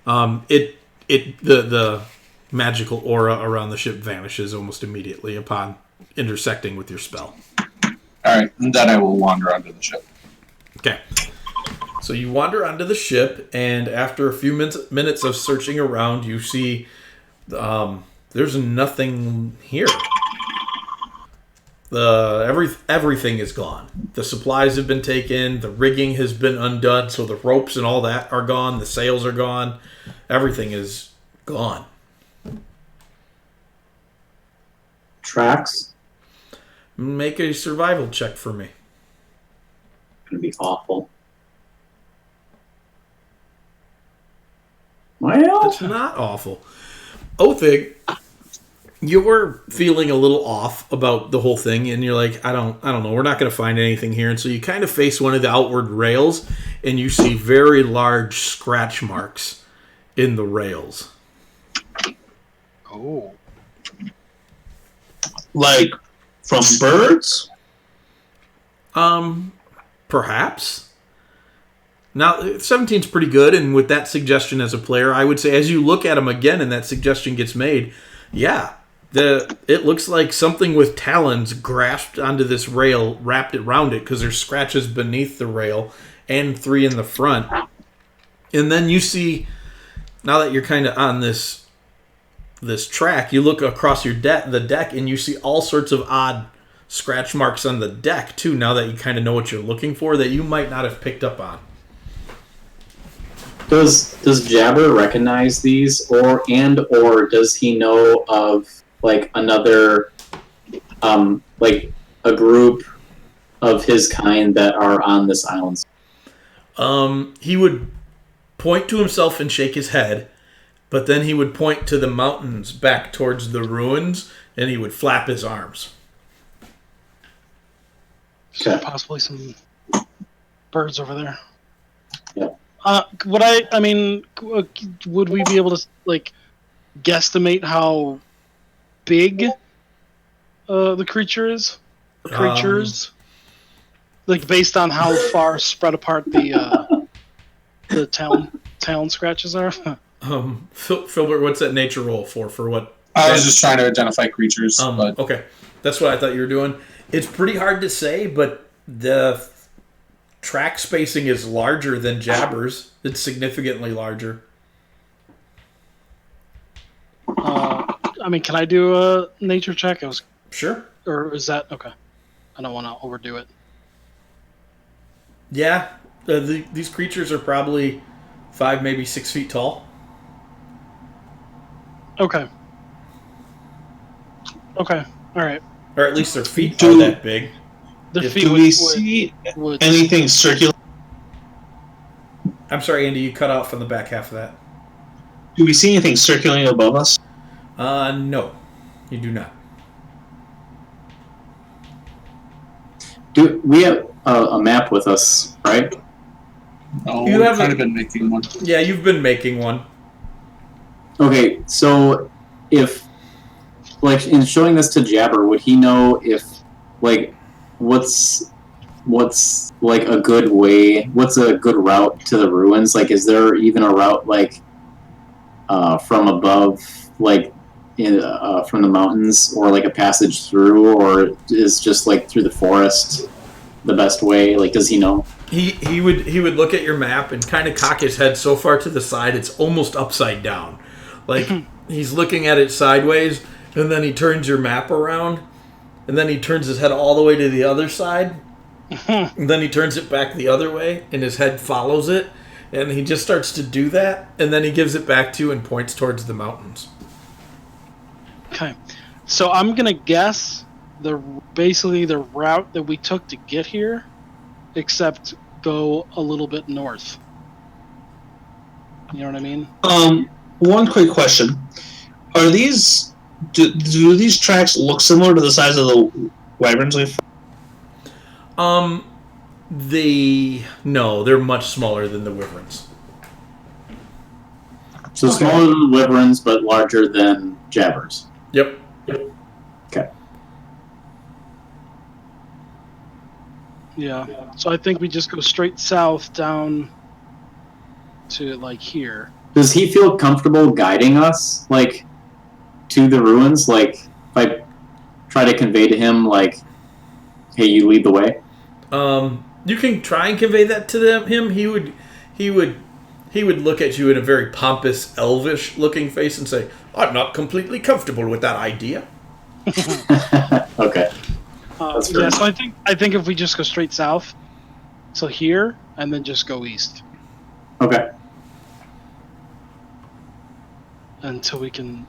The magical aura around the ship vanishes almost immediately upon intersecting with your spell. Alright, and then I will wander onto the ship. Okay. So you wander onto the ship, and after a few minutes of searching around, you see there's nothing here. Everything is gone. The supplies have been taken, the rigging has been undone, so the ropes and all that are gone, the sails are gone, everything is gone. Tracks? Make a survival check for me. Gonna be awful. Well, It's not awful. Othig, you're feeling a little off about the whole thing, and you're like, I don't know, we're not going to find anything here. And so you kind of face one of the outward rails, and you see very large scratch marks in the rails. Oh. Like from birds? Perhaps. Now, 17's pretty good, and with that suggestion as a player, I would say as you look at them again and that suggestion gets made, yeah, it looks like something with talons grasped onto this rail, wrapped it around it, because there's scratches beneath the rail and 3 in the front. And then you see, now that you're kind of on this track, you look across the deck, and you see all sorts of odd scratch marks on the deck, too, now that you kind of know what you're looking for, that you might not have picked up on. Does Jabber recognize these, or does he know of like another, like a group of his kind that are on this island? He would point to himself and shake his head, but then he would point to the mountains back towards the ruins, and he would flap his arms. So possibly some birds over there. Yeah. Would we be able to like guesstimate how big the creature is? The creatures, like based on how far spread apart the talon scratches are. Filbert, what's that nature roll for what? I was just trying to identify creatures. But Okay, that's what I thought you were doing. It's pretty hard to say, but the track spacing is larger than Jabber's. It's significantly larger. Can I do a nature check? Sure. Or is that okay? I don't want to overdo it. Yeah, these creatures are probably 5, maybe 6 feet tall. Okay. Okay. All right. Or at least their feet are that big. Their If- feet Do we see would anything circular? I'm sorry, Andy, you cut out from the back half of that. Do we see anything circulating above us? No, you do not. Do we have a map with us, right? oh, You we've have kind a- of been making one. Yeah, you've been making one. Okay, so if, like, in showing this to Jabber, would he know if, like, what's like a good way? What's a good route to the ruins? Like, is there even a route like from above, like from the mountains, or like a passage through, or is just like through the forest the best way? Like, does he know? He would look at your map and kind of cock his head so far to the side it's almost upside down. Like he's looking at it sideways, And then he turns your map around, and then he turns his head all the way to the other side, and then he turns it back the other way, and his head follows it, and he just starts to do that, and then he gives it back to you and points towards the mountains. Okay. So I'm going to guess basically the route that we took to get here, except go a little bit north. You know what I mean? One quick question: Are these do these tracks look similar to the size of the wyverns we've? No, they're much smaller than the wyverns. So smaller than the wyverns, but larger than jabbers. Yep. Okay. Yeah. So I think we just go straight south down to like here. Does he feel comfortable guiding us, like, to the ruins? Like, if I try to convey to him, like, hey, you lead the way? You can try and convey that to him. He would look at you in a very pompous, elvish-looking face and say, "I'm not completely comfortable with that idea." Okay. So I think if we just go straight south, so here, and then just go east Okay. until we can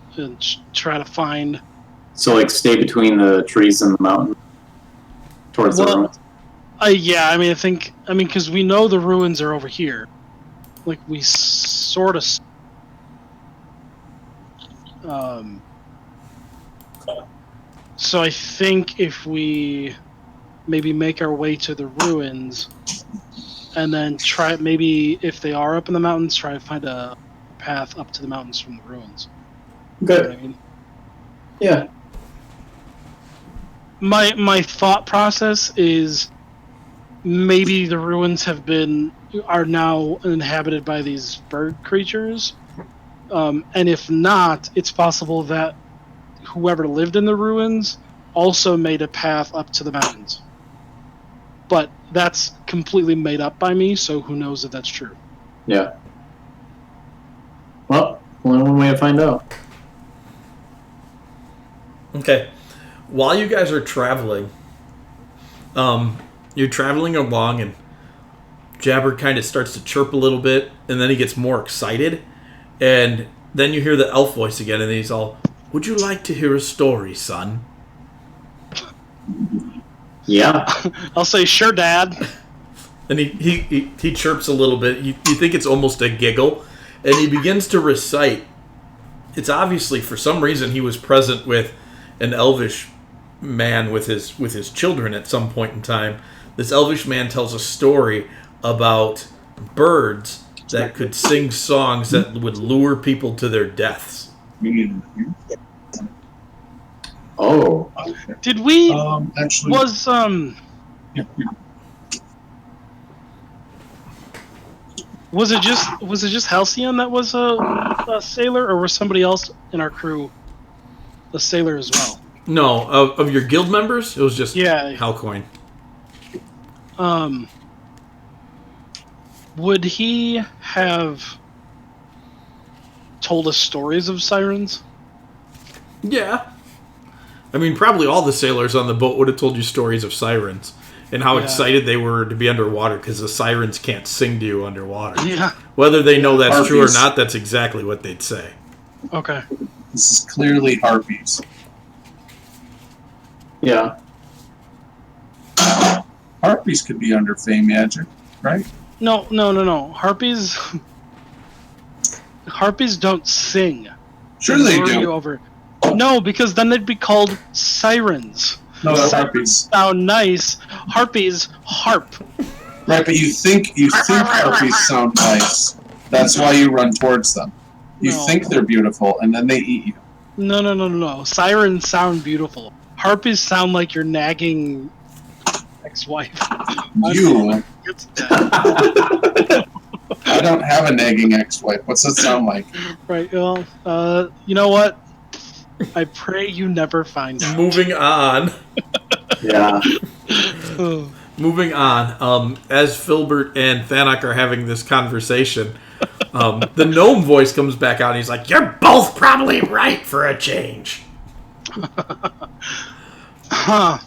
try to find. So, like, stay between the trees and the mountain towards the ruins? Yeah, I mean, because we know the ruins are over here. Like, we sort of. So I think if we maybe make our way to the ruins, and then maybe if they are up in the mountains, try to find a path up to the mountains from the ruins. Okay. You know what I mean? Yeah. My thought process is maybe the ruins are now inhabited by these bird creatures, and if not, it's possible that whoever lived in the ruins also made a path up to the mountains. But that's completely made up by me, so who knows if that's true. Yeah. Well, only one way to find out. Okay. While you guys are traveling, you're traveling along, and Jabber kind of starts to chirp a little bit, and then he gets more excited, and then you hear the elf voice again, and he's all, "Would you like to hear a story, son?" Yeah. I'll say, "Sure, Dad." And he chirps a little bit. You think it's almost a giggle, and he begins to recite. It's obviously, for some reason, he was present with an elvish man with his children at some point in time. This elvish man tells a story about birds that could sing songs that would lure people to their deaths. Oh. Did we? Actually, Was it just Halcyon that was a sailor, or was somebody else in our crew a sailor as well? No, of your guild members, it was just Halcoin. Would he have told us stories of sirens? Yeah. I mean, probably all the sailors on the boat would have told you stories of sirens and how excited they were to be underwater because the sirens can't sing to you underwater. Yeah. Whether they know that's Harpies. true or not, that's exactly what they'd say. Okay. this is clearly harpies. Yeah. Harpies could be under Fey magic, right? No. Harpies don't sing. Sure they lure you do. over. No, because then they'd be called sirens. No, they're Sirens harpies. sound nice. Harpies, harp. Right, but you think harpies sound nice. That's why you run towards them. You No. think they're beautiful, and then they eat you. No. Sirens sound beautiful. Harpies sound like your nagging ex-wife. You. It's that. I don't have a nagging ex-wife. What's that sound like? Right, well, you know what? I pray you never find out. Moving on. Yeah. Moving on. As Filbert and Thanak are having this conversation, the gnome voice comes back out and he's like, "You're both probably right for a change." Huh.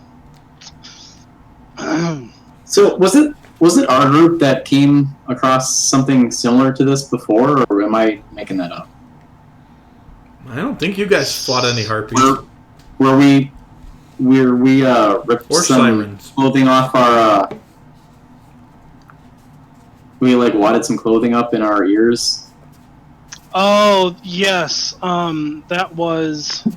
So was it our group that came across something similar to this before, or am I making that up? I don't think you guys fought any harpies. Where we ripped Or some sirens. clothing off our. We wadded some clothing up in our ears. Oh, yes. That was...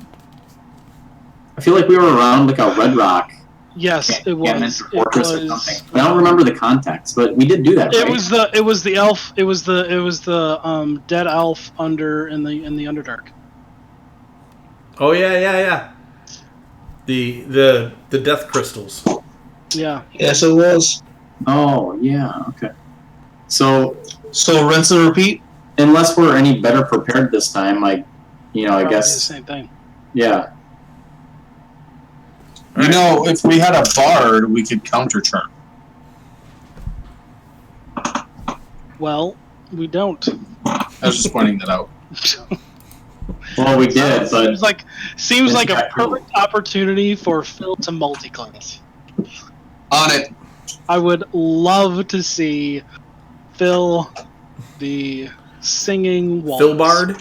I feel like we were around a Red Rock. Yes, it was. Fortress or something. I don't remember the context, but we did do that. It right? was the elf. It was the dead elf in the Underdark. Oh yeah. The death crystals. Yeah. Yes, it was. Oh yeah. Okay. So rinse and repeat. unless we're any better prepared this time, I Probably guess the same thing. yeah. You know, if we had a bard, we could counter charm. Well, we don't. I was just pointing that out. Well, we did, but Seems like a Yeah, cool. perfect opportunity for Phil to multi-class. On it. I would love to see Phil, the singing waltz. Phil Bard.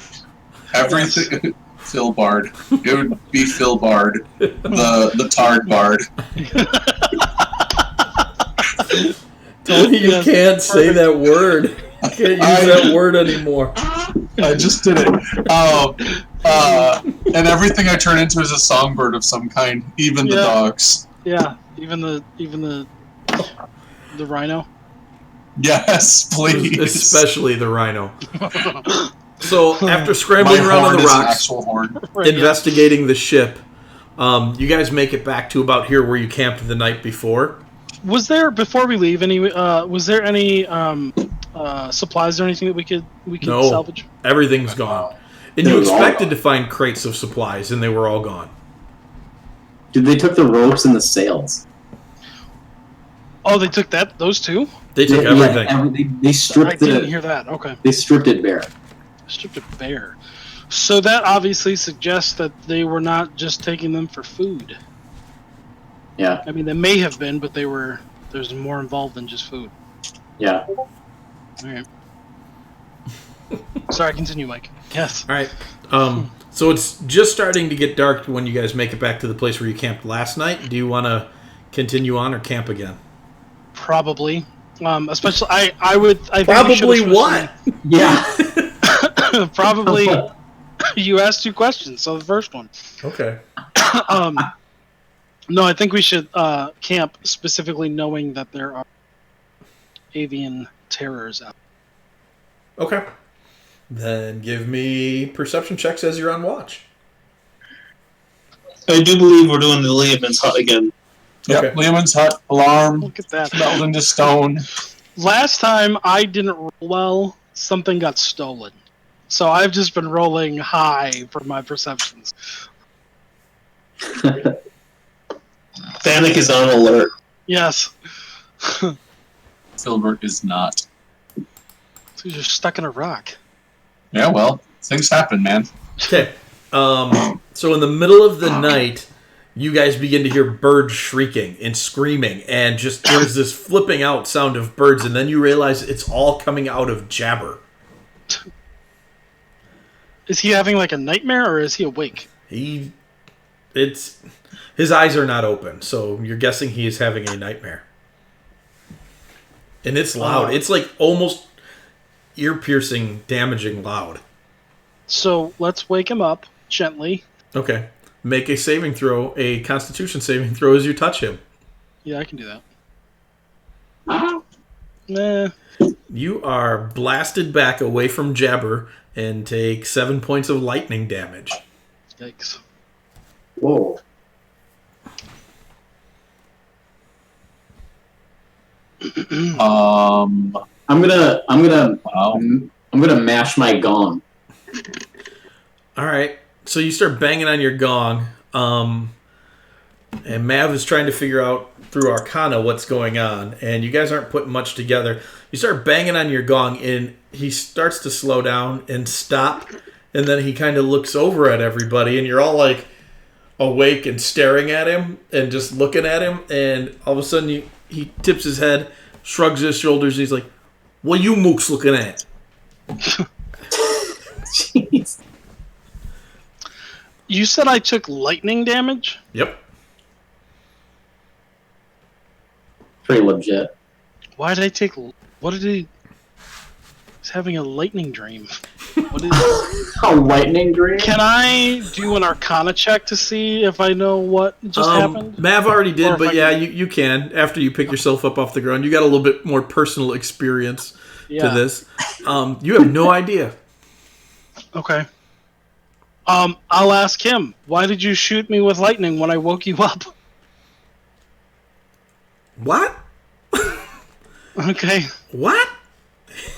Everything. Phil Bard. It would be Phil Bard. The Tard Bard. Tony, you Yes, can't say perfect. that word. You can't use that word anymore. I just did it. And everything I turn into is a songbird of some kind, even the Yeah. dogs. Yeah, even the rhino. Yes, please. Especially the rhino. So after My scrambling around on horn the is an rocks, actual horn. Right, yeah. investigating the ship, you guys make it back to about here where you camped the night before. Was there, before we leave, any? Was there any supplies or anything that we could No. salvage? Everything's gone. And It you was all expected gone. to find crates of supplies, and they were all gone. Dude, they took the ropes and the sails. Oh, they took those two? They took everything. They I stripped didn't it. hear that. Okay, They stripped it bare. stripped it bare. So that obviously suggests that they were not just taking them for food. Yeah, I mean, they may have been, but there's more involved than just food. yeah. All right. Sorry, continue, Mike. Yes. All right. So it's just starting to get dark when you guys make it back to the place where you camped last night. Do you want to continue on or camp again? Probably. Especially, I think we should Probably have what? Yeah. Probably. You asked two questions, so the first one. Okay. No, I think we should camp specifically knowing that there are avian terrors out. Okay. Then give me perception checks as you're on watch. I do believe we're doing the Liamon's hut again. Yep, Okay. Lehman's hut, alarm, Look at that. melded into stone. Last time I didn't roll well, something got stolen. So I've just been rolling high for my perceptions. Panic is on alert. Yes. Filbert is not. So you're stuck in a rock. Yeah, well, things happen, man. Okay. So in the middle of the night, you guys begin to hear birds shrieking and screaming, and just there's this flipping out sound of birds, and then you realize it's all coming out of Jabber. Is he having like a nightmare or is he awake? His eyes are not open, so you're guessing he is having a nightmare. And it's loud. It's like almost ear-piercing, damaging loud. So let's wake him up gently. Okay. Make a saving throw, a Constitution saving throw as you touch him. Yeah, I can do that. Nah. You are blasted back away from Jabber and take 7 points of lightning damage. Yikes. Whoa. Um, I'm gonna wow. mash my gong. All right. So you start banging on your gong, and Mav is trying to figure out through Arcana what's going on, and you guys aren't putting much together. You start banging on your gong, and he starts to slow down and stop, and then he kind of looks over at everybody, and you're all like, awake and staring at him and just looking at him, and all of a sudden he tips his head, shrugs his shoulders, and he's like, "What you mooks looking at?" Jeez. You said I took lightning damage? Yep. Pretty legit. Why did I take... What did he... He's having a lightning dream. What is... A lightning dream? Can I do an Arcana check to see if I know what just happened? Mav already did, Or if but I yeah, can- you can. After you pick yourself up off the ground, you got a little bit more personal experience to this. You have no idea. Okay. I'll ask him. Why did you shoot me with lightning when I woke you up? What? Okay. What?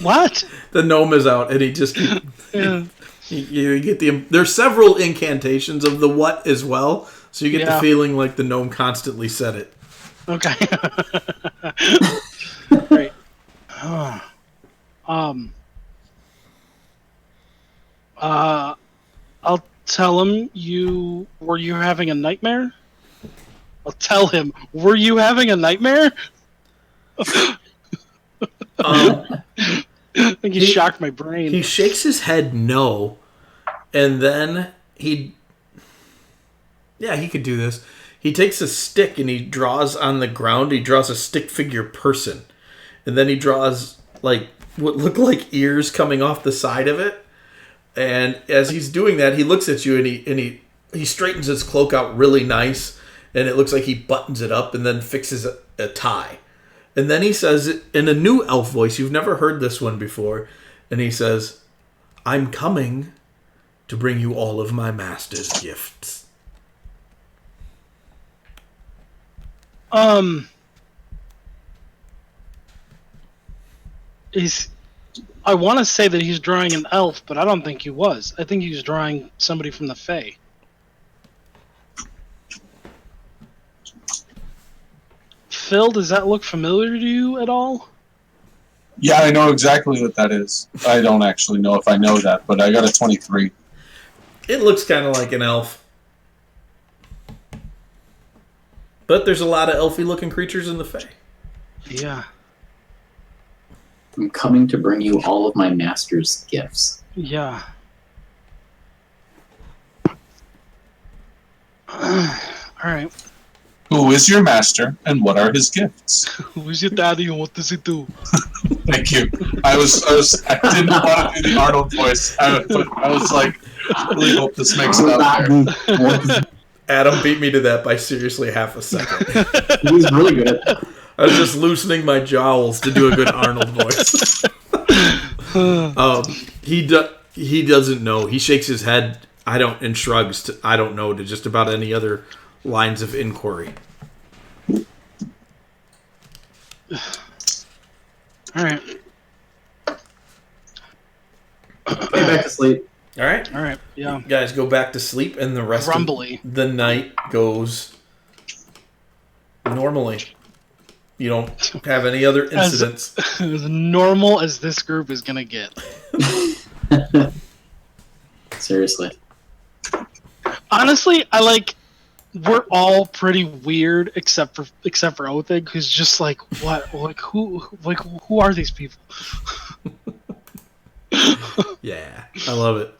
What? The gnome is out, and he just... Yeah. You get the... There's several incantations of the what as well, so you get the feeling like the gnome constantly said it. Okay. Great. I'll tell him were you having a nightmare? I'll tell him, were you having a nightmare? I think he shocked my brain. He shakes his head no, and then he could do this. He takes a stick and he draws on the ground. He draws a stick figure person, and then he draws like what look like ears coming off the side of it. And as he's doing that, he looks at you and he straightens his cloak out really nice, and it looks like he buttons it up and then fixes a tie. And then he says in a new elf voice, you've never heard this one before, and he says, "I'm coming to bring you all of my master's gifts." I want to say that he's drawing an elf, but I don't think he was. I think he was drawing somebody from the Fae. Phil, does that look familiar to you at all? Yeah, I know exactly what that is. I don't actually know if I know that, but I got a 23. It looks kind of like an elf. But there's a lot of elfy-looking creatures in the Fae. Yeah. I'm coming to bring you all of my master's gifts. Yeah. Alright. Who is your master, and what are his gifts? Who's your daddy and what does he do? Thank you. I didn't want to do the Arnold voice. I was like, I really hope this makes it out there. Adam beat me to that by seriously half a second. He's really good at that. I was just loosening my jowls to do a good Arnold voice. He doesn't know. He shakes his head. And shrugs. I don't know to just about any other lines of inquiry. All right. Get back to sleep. All right. All right. Yeah. You guys go back to sleep, and the rest Grumbly. of the night goes normally. You don't have any other incidents. As normal as this group is gonna get. Seriously. Honestly, we're all pretty weird except for Othig, who's just like, what? Who are these people? Yeah, I love it.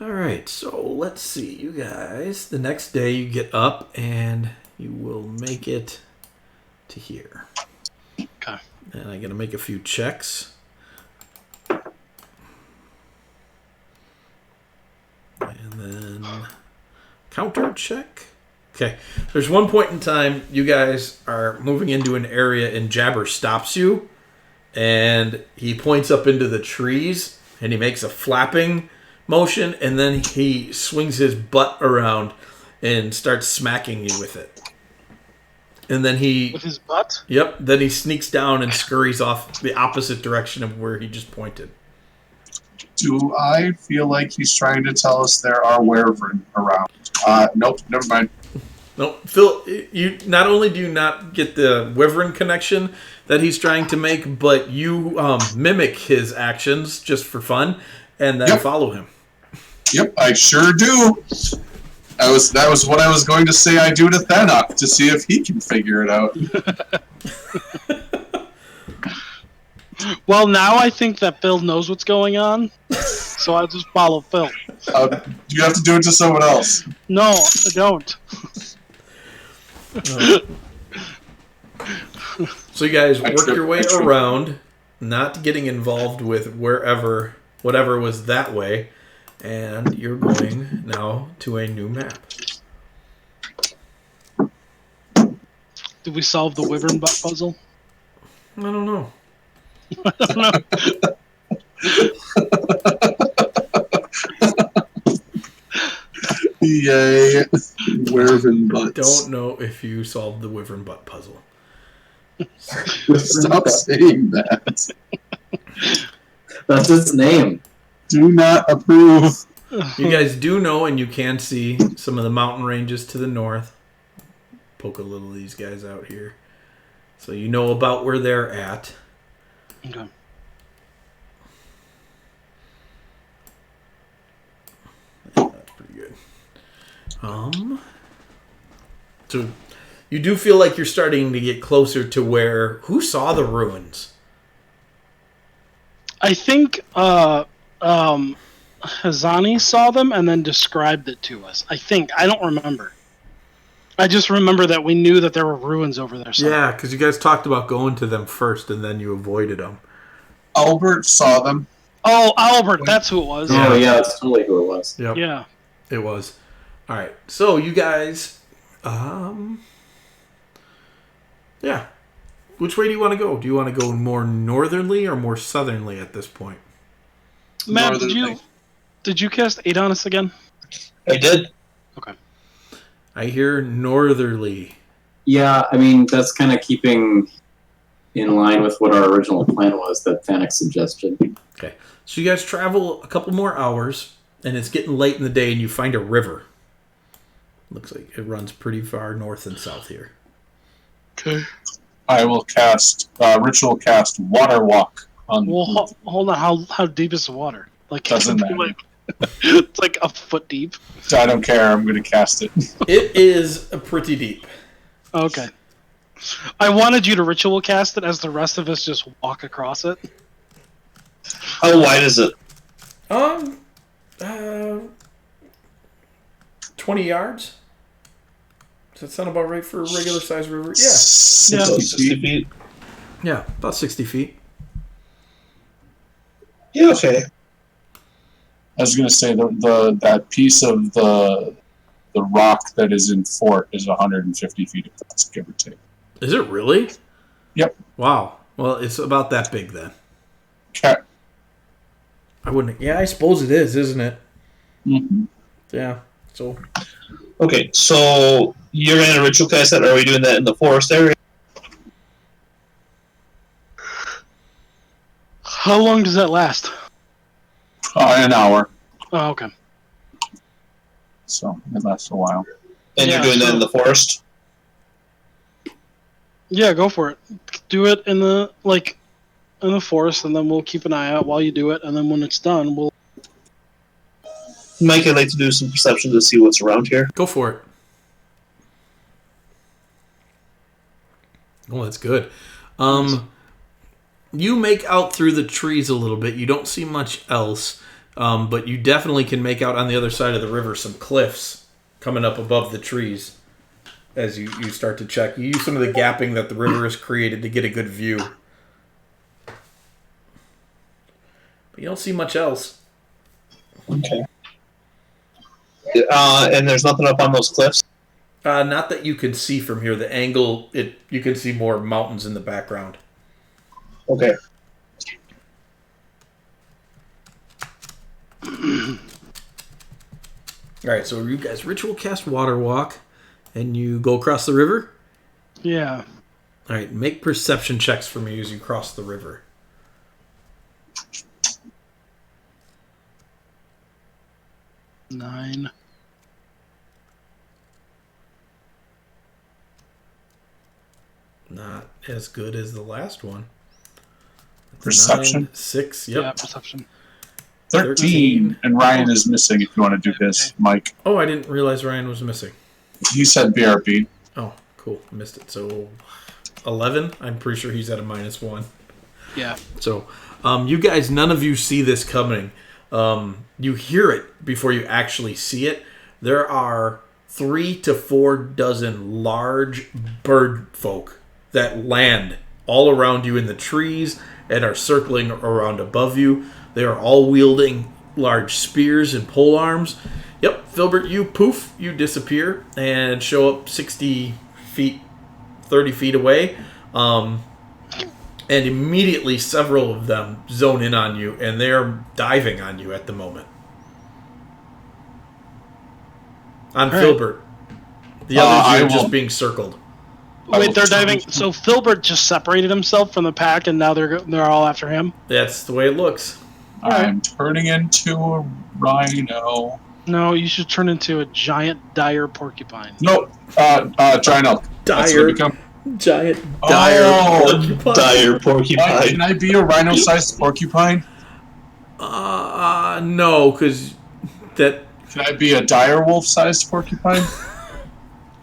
All right, so let's see, you guys. The next day, you get up and you will make it to here. Okay. And I'm gonna make a few checks. And then counter check. Okay. There's one point in time you guys are moving into an area and Jabber stops you and he points up into the trees and he makes a flapping motion and then he swings his butt around and starts smacking you with it. And then With his butt? Yep. Then he sneaks down and scurries off the opposite direction of where he just pointed. Do I feel like he's trying to tell us there are wyvern around? Nope, never mind. Nope. Phil, you not only do you not get the wyvern connection that he's trying to make, but you mimic his actions just for fun and then follow him. Yep, I sure do. That was what I was going to say I do to Thanak to see if he can figure it out. Well, now I think that Phil knows what's going on, so I'll just follow Phil. You have to do it to someone else. No, I don't. So you guys work your way around, not getting involved with whatever was that way, and you're going now to a new map. Did we solve the wyvern butt puzzle? I don't know. I don't know. Yay. Wyvern butts. Don't know if you solved the wyvern butt puzzle. Stop saying that. That's its name. Do not approve. You guys do know, and you can see some of the mountain ranges to the north. Poke a little of these guys out here. So you know about where they're at. Okay. That's pretty good. So you do feel like you're starting to get closer to where... Who saw the ruins? I think Hazani saw them and then described it to us. I think. I don't remember. I just remember that we knew that there were ruins over there somewhere. Yeah, because you guys talked about going to them first, and then you avoided them. Albert saw them. Oh, Albert, that's who it was. Oh, yeah, that's totally who it was. Yep. Yeah. It was. All right. So you guys, yeah. Which way do you want to go? Do you want to go more northerly or more southerly at this point? Matt, did you cast 8 on us again? I did. Okay. I hear northerly. Yeah, I mean, that's kind of keeping in line with what our original plan was that Thanik suggested. Okay. So you guys travel a couple more hours, and it's getting late in the day, and you find a river. Looks like it runs pretty far north and south here. Okay. I will cast ritual cast water walk on. Well, hold on. How deep is the water? Like, Doesn't matter. like, it's like a foot deep. I don't care. I'm going to cast it. It is pretty deep. Okay. I wanted you to ritual cast it as the rest of us just walk across it. How wide is it? 20 yards. Does that sound about right for a regular sized river? Yeah. 60 feet. Yeah, about 60 feet. Yeah, okay. I was going to say that piece of the rock that is in fort is 150 feet across, give or take. Is it really? Yep. Wow. Well, it's about that big then. Okay. I wouldn't. Yeah, I suppose it is, isn't it? Mm-hmm. Yeah. So. Okay, so you're going to ritual cast that? Are we doing that in the forest area? How long does that last? An hour. Oh, okay. So it lasts a while. And Yeah, you're doing that in the forest? Yeah, go for it. Do it in the forest, and then we'll keep an eye out while you do it, and then when it's done, we'll... Mike, I'd like to do some perception to see what's around here. Go for it. Oh, that's good. You make out through the trees a little bit. You don't see much else, but you definitely can make out on the other side of the river some cliffs coming up above the trees as you start to check. You use some of the gapping that the river has created to get a good view. But you don't see much else. Okay. And there's nothing up on those cliffs? Not that you can see from here. The angle, you can see more mountains in the background. Okay. Alright, so you guys ritual cast water walk, and you go across the river? Yeah. Alright, make perception checks for me as you cross the river. Nine. Not as good as the last one. That's a Perception? 9, 6, yep. Yeah, perception. 13, and Ryan is missing if you want to do his, Mike. Oh, I didn't realize Ryan was missing. He said BRB. Oh, cool. Missed it. So 11. I'm pretty sure he's at a -1. Yeah. So you guys, none of you see this coming. You hear it before you actually see it. There are 3 to 4 dozen large bird folk that land all around you in the trees and are circling around above you. They are all wielding large spears and pole arms. Yep, Filbert, you poof, you disappear and show up 60 feet, 30 feet away. And immediately several of them zone in on you, and they're diving on you at the moment. On Filbert. The others are just being circled. Wait, they're diving. So Filbert just separated himself from the pack, and now they're all after him? That's the way it looks. I'm turning into a rhino. No, you should turn into a giant dire porcupine. No, giant elk. That's what I become. Giant dire porcupine. Dire porcupine. Can I be a rhino-sized porcupine? No, because that... Can I be a dire wolf-sized porcupine?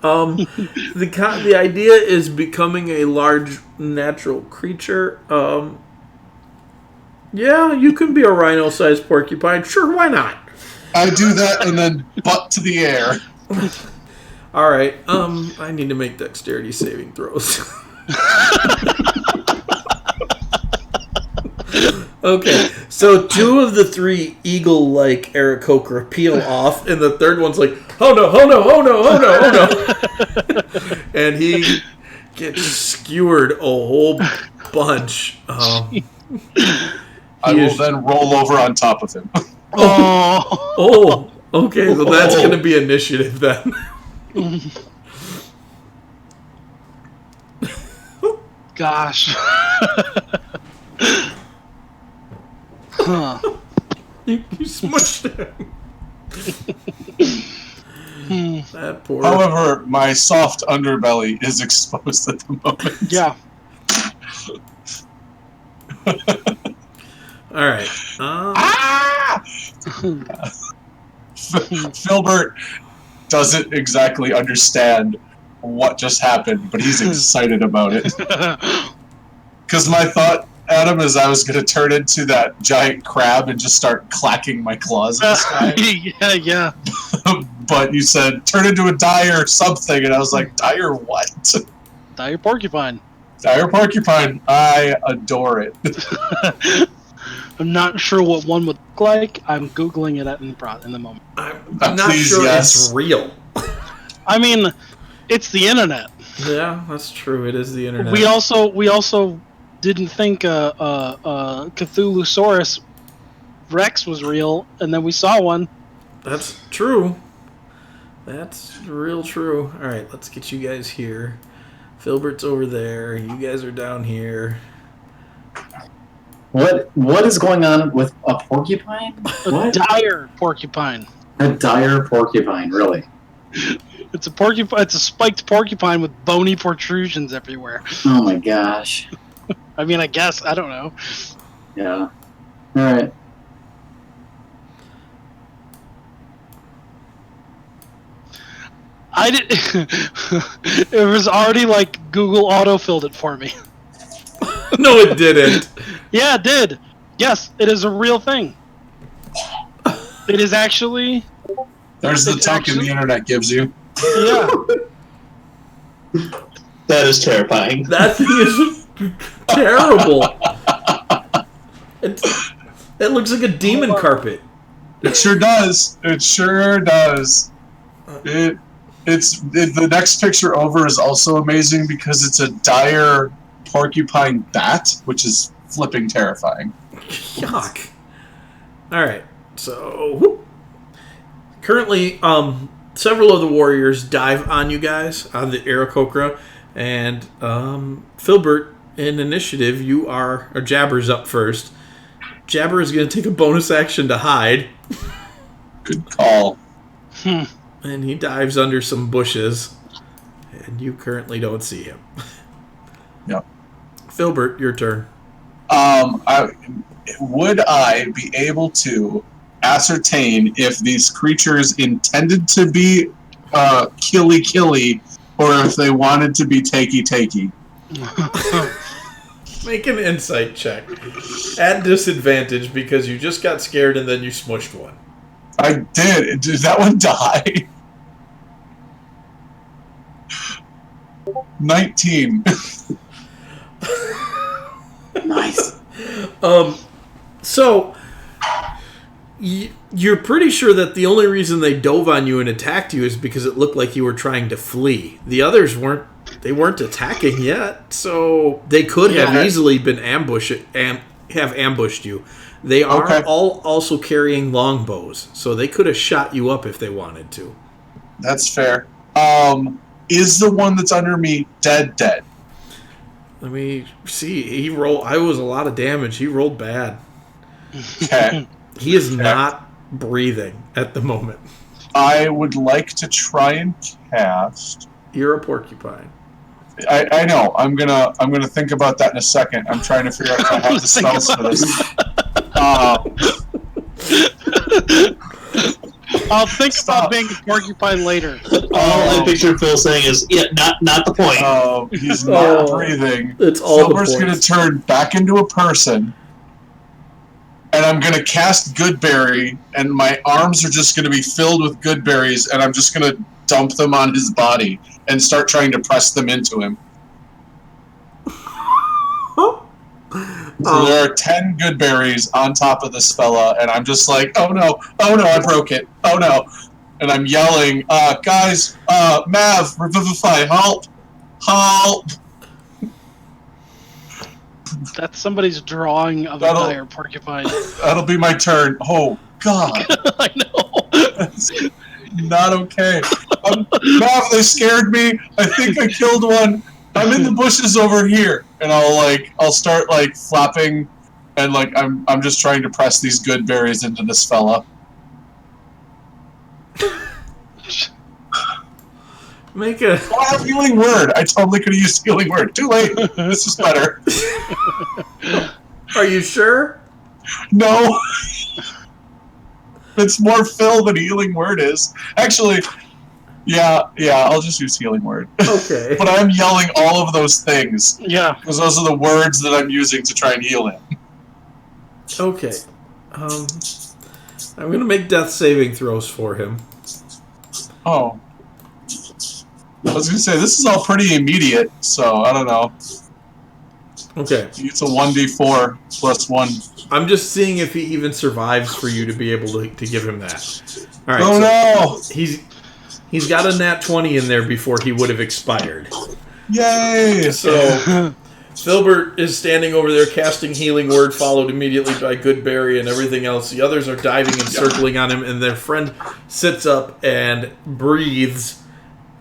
The idea is becoming a large natural creature. Yeah, you can be a rhino-sized porcupine. Sure, why not? I do that and then butt to the air. All right. I need to make dexterity saving throws. Okay, so 2 of the 3 eagle-like Aarakocra peel off, and the third one's like, oh no, oh no, oh no, oh no, oh no. And he gets skewered a whole bunch. I will then roll over on top of him. Oh, okay, so that's going to be initiative then. Gosh. Huh. You smushed him. That poor... However, my soft underbelly is exposed at the moment. Yeah. All right. Filbert doesn't exactly understand what just happened, but he's excited about it. Because my thought, Adam, is I was going to turn into that giant crab and just start clacking my claws in the sky. Yeah. But you said, turn into a dire something, and I was like, dire what? Dire porcupine. Dire porcupine. I adore it. I'm not sure what one would look like. I'm Googling it in the moment. I'm not sure it's real. I mean, it's the internet. Yeah, that's true. It is the internet. We also didn't think Cthulhusaurus Rex was real, and then we saw one. That's true. That's real true. All right, let's get you guys here. Filbert's over there. You guys are down here. What is going on with a porcupine? A dire porcupine. A dire porcupine, really? It's a porcupine. It's a spiked porcupine with bony protrusions everywhere. Oh my gosh. I mean, I guess I don't know. Yeah. All right. I did. It was already like Google auto-filled it for me. No, it didn't. Yeah, it did. Yes, it is a real thing. It is actually. There's the token the internet gives you. Yeah. That is terrifying. That thing is terrible. It looks like a demon carpet. It sure does. It sure does. The next picture over is also amazing because it's a dire porcupine bat, which is flipping terrifying. Yuck. Alright, so currently, several of the warriors dive on you guys, on the Aarakocra, and Filbert, in initiative, Jabber's up first. Jabber is going to take a bonus action to hide. Good call. And he dives under some bushes, and you currently don't see him. Yep. Filbert, your turn. Would I be able to ascertain if these creatures intended to be killy, or if they wanted to be takey? Make an insight check. At disadvantage because you just got scared and then you smushed one. I did. Did that one die? 19. Nice. So you're pretty sure that the only reason they dove on you and attacked you is because it looked like you were trying to flee. The others weren't attacking yet, so they could have easily been ambushed you. They are all also carrying longbows, so they could have shot you up if they wanted to. That's fair. Is the one that's under me dead? Let me see. He rolled. I was a lot of damage. He rolled bad. Okay. He is not breathing at the moment. I would like to try and cast. You're a porcupine. I know. I'm gonna think about that in a second. I'm trying to figure out if I have the spells for this. I'll think about being a porcupine later. All I picture Phil saying is, "Yeah, not the point." He's not breathing. It's all Silver's gonna turn back into a person, and I'm gonna cast Goodberry, and my arms are just gonna be filled with good berries, and I'm just gonna dump them on his body and start trying to press them into him. So there are 10 good berries on top of this fella, and I'm just like, oh no, I broke it, oh no. And I'm yelling, guys, Mav, revivify, help! That's somebody's drawing of a dire porcupine. That'll be my turn. Oh, God. I know. That's not okay. Mav, they scared me. I think I killed one. I'm in the bushes over here. And I'll start flapping, and I'm just trying to press these good berries into this fella. Make a. Oh, I have healing word. I totally could have used healing word. Too late. This is better. Are you sure? No. It's more Phil than healing word is. Actually, yeah, I'll just use healing word. Okay. But I'm yelling all of those things. Yeah. Because those are the words that I'm using to try and heal him. Okay. I'm going to make death saving throws for him. Oh. I was going to say, this is all pretty immediate, so I don't know. Okay. It's a 1d4 plus 1. I'm just seeing if he even survives for you to be able to give him that. All right. Oh no! He's got a nat 20 in there before he would have expired. Yay! So Filbert is standing over there casting healing word, followed immediately by Goodberry and everything else. The others are diving and circling on him, and their friend sits up and breathes,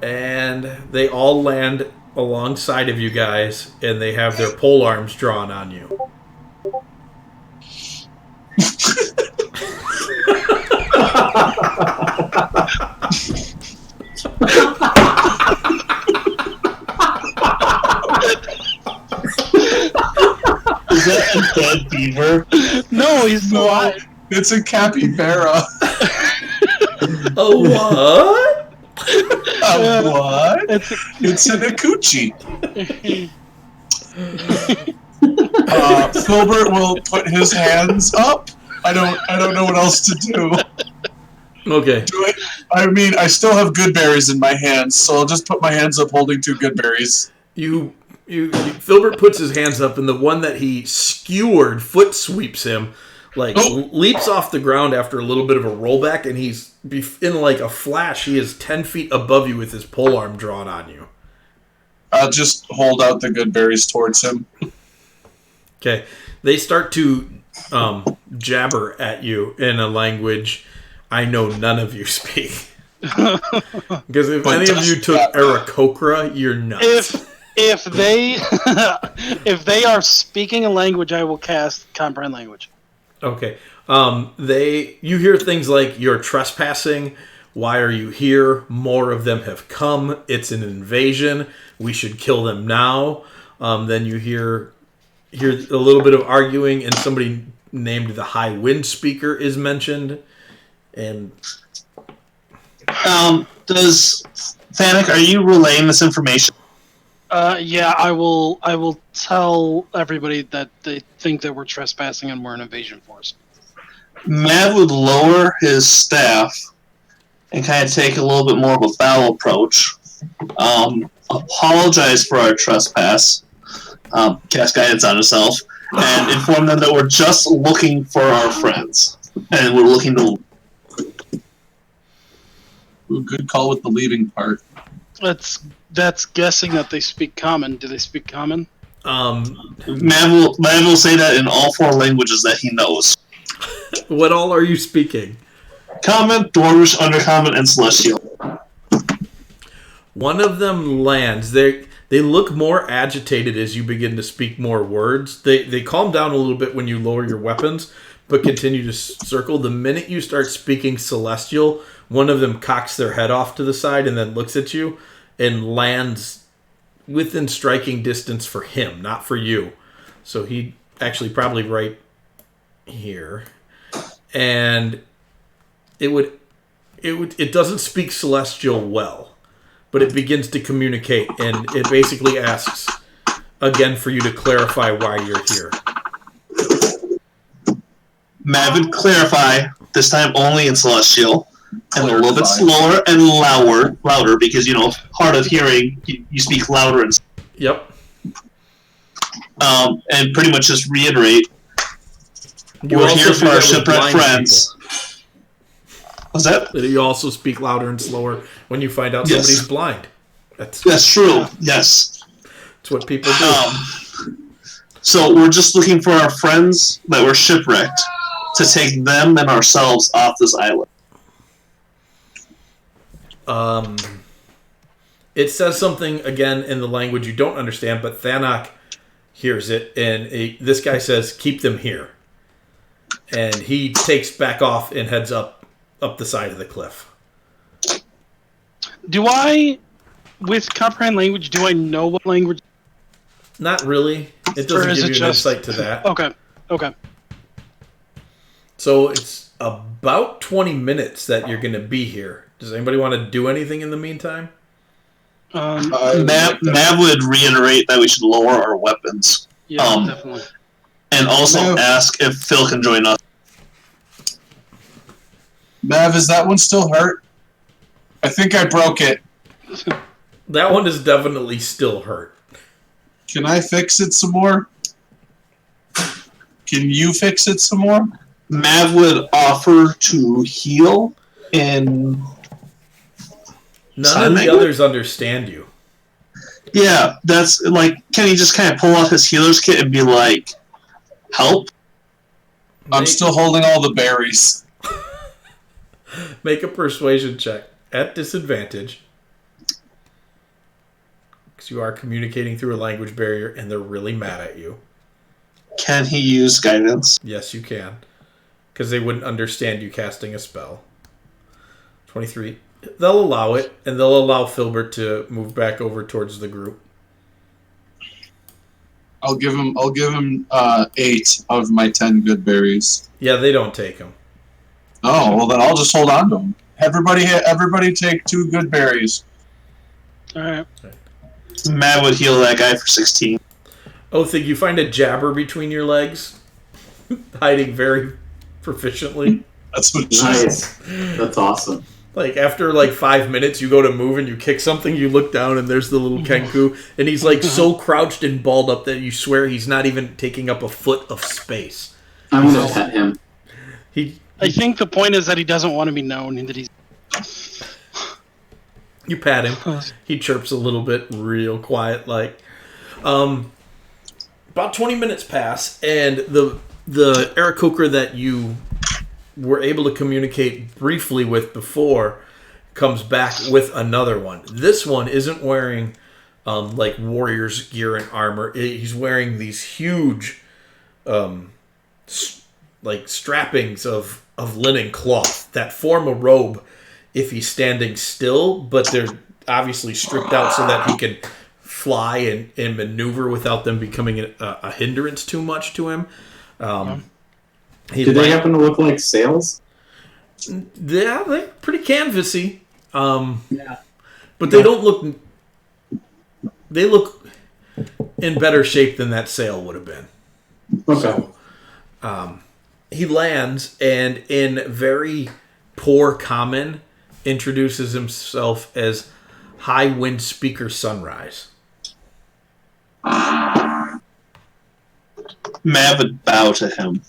and they all land alongside of you guys, and they have their pole arms drawn on you. Is that a dead beaver? No, he's alive. It's a capybara. A what? A what? It's an akuchi. Filbert will put his hands up. I don't know what else to do. Okay. I mean, I still have good berries in my hands, so I'll just put my hands up holding 2 good berries. Filbert puts his hands up, and the one that he skewered foot sweeps him, leaps off the ground after a little bit of a rollback, and he's in a flash. He is 10 feet above you with his pole arm drawn on you. I'll just hold out the good berries towards him. Okay. They start to jabber at you in a language I know none of you speak. Because if any of you took Aarakocra, you're nuts. If they are speaking a language, I will cast comprehend language. Okay. You hear things like, "You're trespassing. Why are you here? More of them have come. It's an invasion. We should kill them now." Then you hear hear a little bit of arguing, and somebody named the High Wind Speaker is mentioned. And does Thanik, are you relaying this information? Yeah, I will. I will tell everybody that they think that we're trespassing and we're an invasion force. Mav would lower his staff and kind of take a little bit more of a foul approach. Apologize for our trespass. Cast guidance on himself and inform them that we're just looking for our friends and we're looking to. Ooh, good call with the leaving part. That's guessing that they speak common. Do they speak common? Mav will say that in all 4 languages that he knows. what all are you speaking? Common, Dwarvish, Undercommon, and Celestial. One of them lands. They look more agitated as you begin to speak more words. They calm down a little bit when you lower your weapons, but continue to circle. The minute you start speaking Celestial, one of them cocks their head off to the side and then looks at you and lands within striking distance for him, not for you. So he actually probably right here. And it doesn't speak Celestial well, but it begins to communicate, and it basically asks again for you to clarify why you're here. Mav would clarify, this time only in Celestial, and a little bit slower and louder, because, hard of hearing, you speak louder. Yep. And pretty much just reiterate, You we're also here do for that our with shipwrecked blind friends. What's that? people. You also speak louder and slower when you find out Yes. somebody's blind. That's true, yes. what people do. So we're just looking for our friends that were shipwrecked to take them and ourselves off this island. It says something, again, in the language you don't understand, but Thanak hears it, and this guy says, keep them here. And he takes back off and heads up the side of the cliff. Do I, with comprehend language, do I know what language? Not really. It Or doesn't is give it you an just- insight to that. Okay. So it's about 20 minutes that you're going to be here. Does anybody want to do anything in the meantime? Mav would reiterate that we should lower our weapons. Yeah, definitely. And also Mav. ask if Phil can join us. Mav, is that one still hurt? I think I broke it. That one is definitely still hurt. Can I fix it some more? Can you fix it some more? Mav would offer to heal in... None Sign of the language? others understand you. Yeah, that's like, can he just kind of pull out his healer's kit and be like, help? I'm still holding all the berries. Make a persuasion check at disadvantage. Because you are communicating through a language barrier and they're really mad at you. Can he use guidance? Yes, you can. Because they wouldn't understand you casting a spell. 23. They'll allow it, and they'll allow Filbert to move back over towards the group. I'll give him 8 of my 10 good berries. Yeah, they don't take them. Oh, well then I'll just hold on to them. Everybody take 2 good berries. All right. Mav would heal that guy for 16. Othig, you find a jabber between your legs, hiding very proficiently. That's what she Nice. That's awesome. Like, after, 5 minutes, you go to move and you kick something, you look down and there's the little Kenku, and he's, so crouched and balled up that you swear he's not even taking up a foot of space. I'm gonna pet him. I think the point is that he doesn't want to be known and that he's. You pat him. He chirps a little bit, real quiet, like. About 20 minutes pass, and the Aarakocra that you were able to communicate briefly with before comes back with another one. This one isn't wearing warrior's gear and armor. He's wearing these huge strappings of linen cloth that form a robe if he's standing still, but they're obviously stripped out so that he can fly and maneuver without them becoming a hindrance too much to him. Do they happen to look like sails? Yeah, they're pretty canvassy. Yeah. But they don't look... They look in better shape than that sail would have been. Okay. So, he lands and in very poor common introduces himself as High Wind Speaker Sunrise. Mav would bow to him.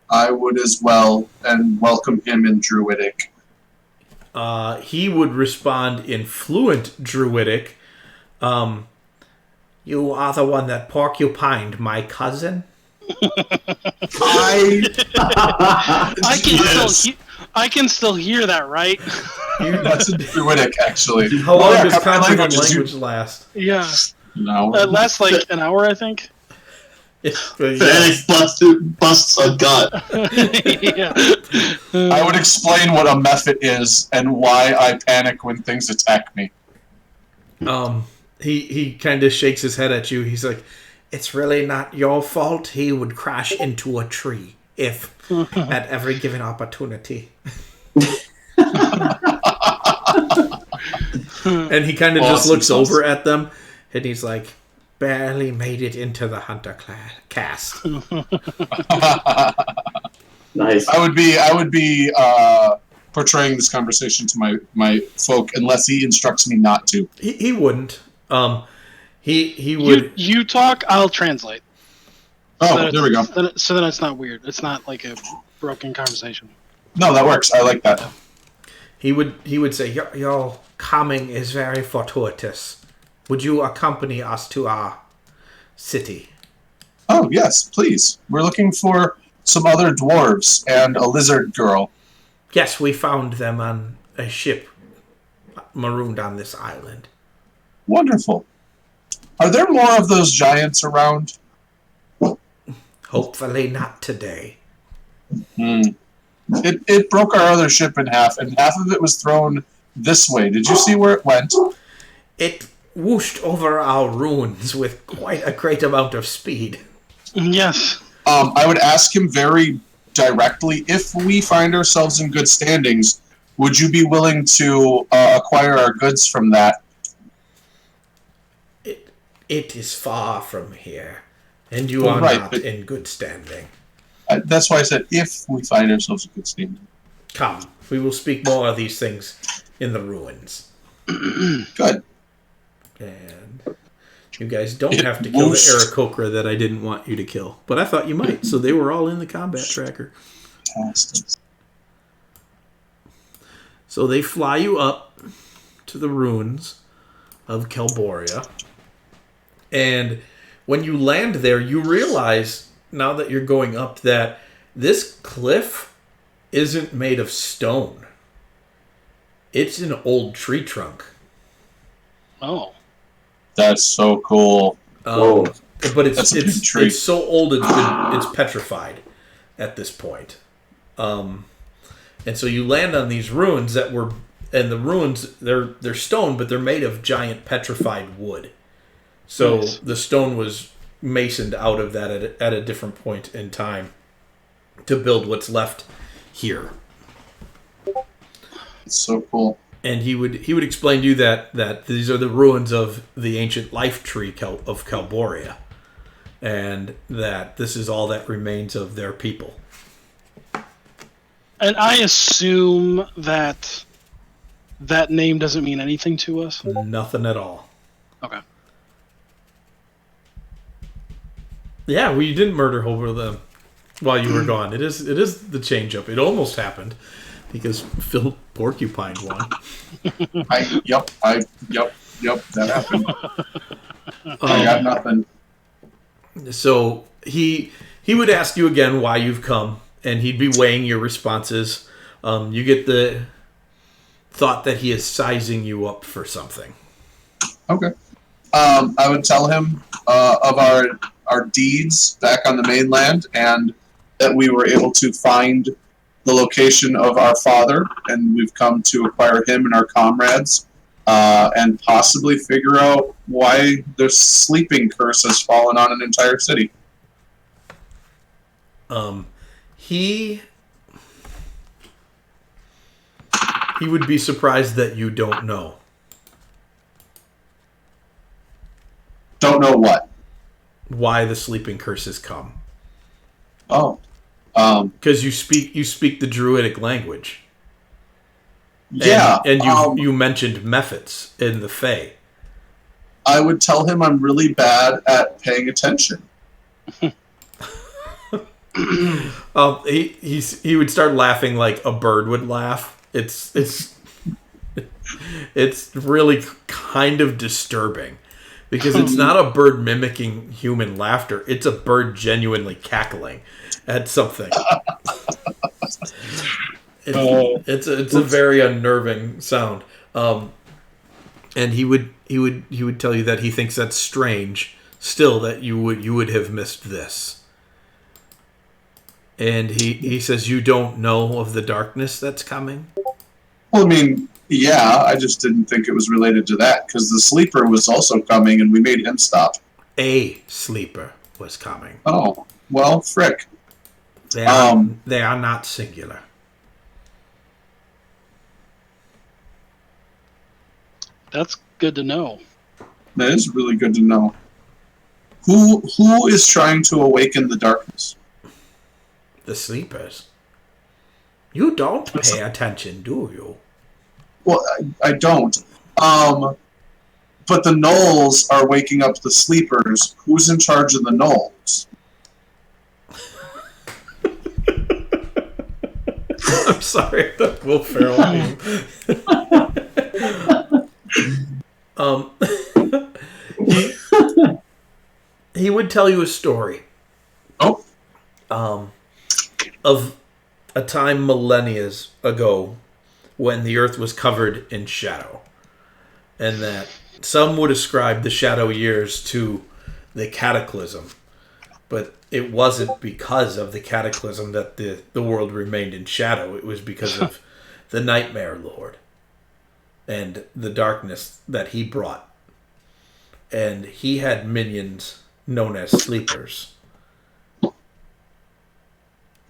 I would as well, and welcome him in Druidic. He would respond in fluent Druidic. You are the one that porcupined my cousin? I can still hear that, right? That's a Druidic, actually. How long does Common comprehension language language last? Yeah. No. It lasts like an hour, I think. Fanny busts a gut. Yeah. I would explain what a method is and why I panic when things attack me. He kind of shakes his head at you. He's like, it's really not your fault. He would crash into a tree if at every given opportunity. And he kind of just looks over at them and he's like, barely made it into the hunter cast. Nice. I would be portraying this conversation to my folk unless he instructs me not to. He wouldn't. He would. You talk, I'll translate. Oh, there we go. So then it's not weird. It's not like a broken conversation. No, that works. I like that. He would say, your coming is very fortuitous. Would you accompany us to our city? Oh, yes, please. We're looking for some other dwarves and a lizard girl. Yes, we found them on a ship marooned on this island. Wonderful. Are there more of those giants around? Hopefully not today. It broke our other ship in half, and half of it was thrown this way. Did you see where it went? It whooshed over our ruins with quite a great amount of speed. Yes. I would ask him very directly, if we find ourselves in good standings, would you be willing to acquire our goods from that? It is far from here, and you are not in good standing. That's why I said, if we find ourselves in good standing. Come, we will speak more of these things in the ruins. Good. And you guys don't have to kill the Aarakocra that I didn't want you to kill. But I thought you might, so they were all in the combat tracker. Fantastic. So they fly you up to the ruins of Kelboria. And when you land there, you realize, now that you're going up, that this cliff isn't made of stone. It's an old tree trunk. Oh. That's so cool. But it's so old it's petrified at this point. And so you land on these ruins and the ruins they're stone, but they're made of giant petrified wood. So Nice. the stone was masoned out of that at a different point in time to build what's left here. It's so cool. And he would explain to you that these are the ruins of the ancient life tree of Kelboria, and that this is all that remains of their people. And I assume that name doesn't mean anything to us. Nothing at all. Okay. Yeah, we didn't murder over them while you were gone. It is the change up. It almost happened because Phil porcupined one. Yep, that happened. I got nothing. So he would ask you again why you've come, and he'd be weighing your responses. You get the thought that he is sizing you up for something. Okay. I would tell him of our deeds back on the mainland, and that we were able to find the location of our father, and we've come to acquire him and our comrades. and possibly figure out why the sleeping curse has fallen on an entire city. He would be surprised that you don't know. Don't know what. Why the sleeping curses come. Oh. Because you speak the druidic language. Yeah. And you mentioned methods in the Fae. I would tell him I'm really bad at paying attention. He would start laughing like a bird would laugh. It's really kind of disturbing because it's not a bird mimicking human laughter. It's a bird genuinely cackling at something. It's a very unnerving sound. And he would tell you that he thinks that's strange still that you would have missed this. And he says you don't know of the darkness that's coming? Well, I mean, yeah, I just didn't think it was related to that, because the sleeper was also coming, and we made him stop. A sleeper was coming. Oh, well, frick. They are not singular. That's good to know. That is really good to know. Who is trying to awaken the darkness? The sleepers. You don't pay attention, do you? Well, I don't. But the gnolls are waking up the sleepers. Who's in charge of the gnolls? I'm sorry, the Will Ferrell meme. He would tell you a story. Oh. Of a time millennia ago when the earth was covered in shadow. And that some would ascribe the shadow years to the cataclysm. But it wasn't because of the cataclysm that the world remained in shadow. It was because of the Nightmare Lord and the darkness that he brought. And he had minions known as sleepers.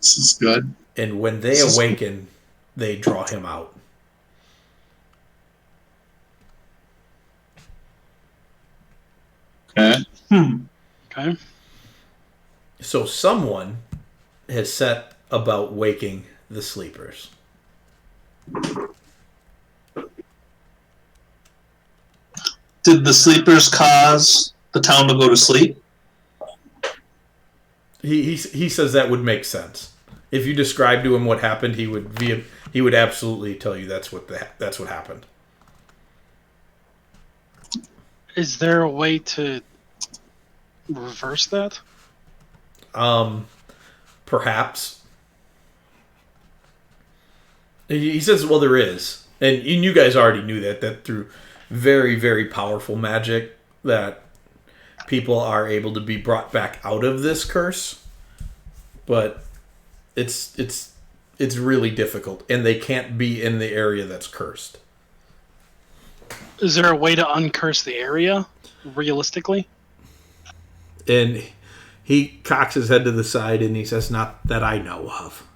This is good. And when they awaken, they draw him out. Okay. Okay. So someone has set about waking the sleepers. Did the sleepers cause the town to go to sleep? He says that would make sense. If you describe to him what happened, he would absolutely tell you that's what happened. Is there a way to reverse that? Perhaps. He says, well, there is. And you guys already knew that through very, very powerful magic that people are able to be brought back out of this curse. But it's really difficult, and they can't be in the area that's cursed. Is there a way to uncurse the area, realistically? And he cocks his head to the side and he says, not that I know of.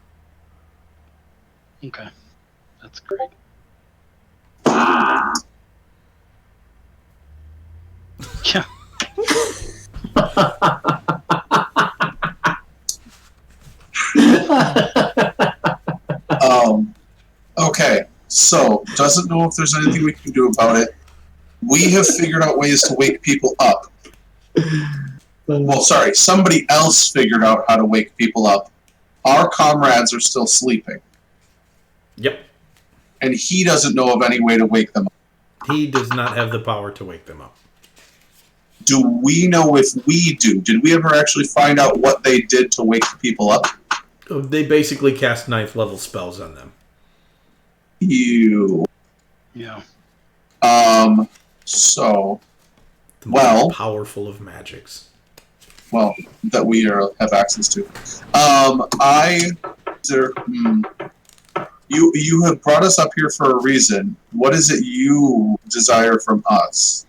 Okay. That's great. Yeah. Okay, so doesn't know if there's anything we can do about it. We have figured out ways to wake people up. Well, sorry, somebody else figured out how to wake people up. Our comrades are still sleeping. Yep. And he doesn't know of any way to wake them up. He does not have the power to wake them up. Do we know if we do? Did we ever actually find out what they did to wake the people up? They basically cast 9th level spells on them. Ew. Yeah. So, The most well, powerful of magics. well, that we have access to. You have brought us up here for a reason. What is it you desire from us?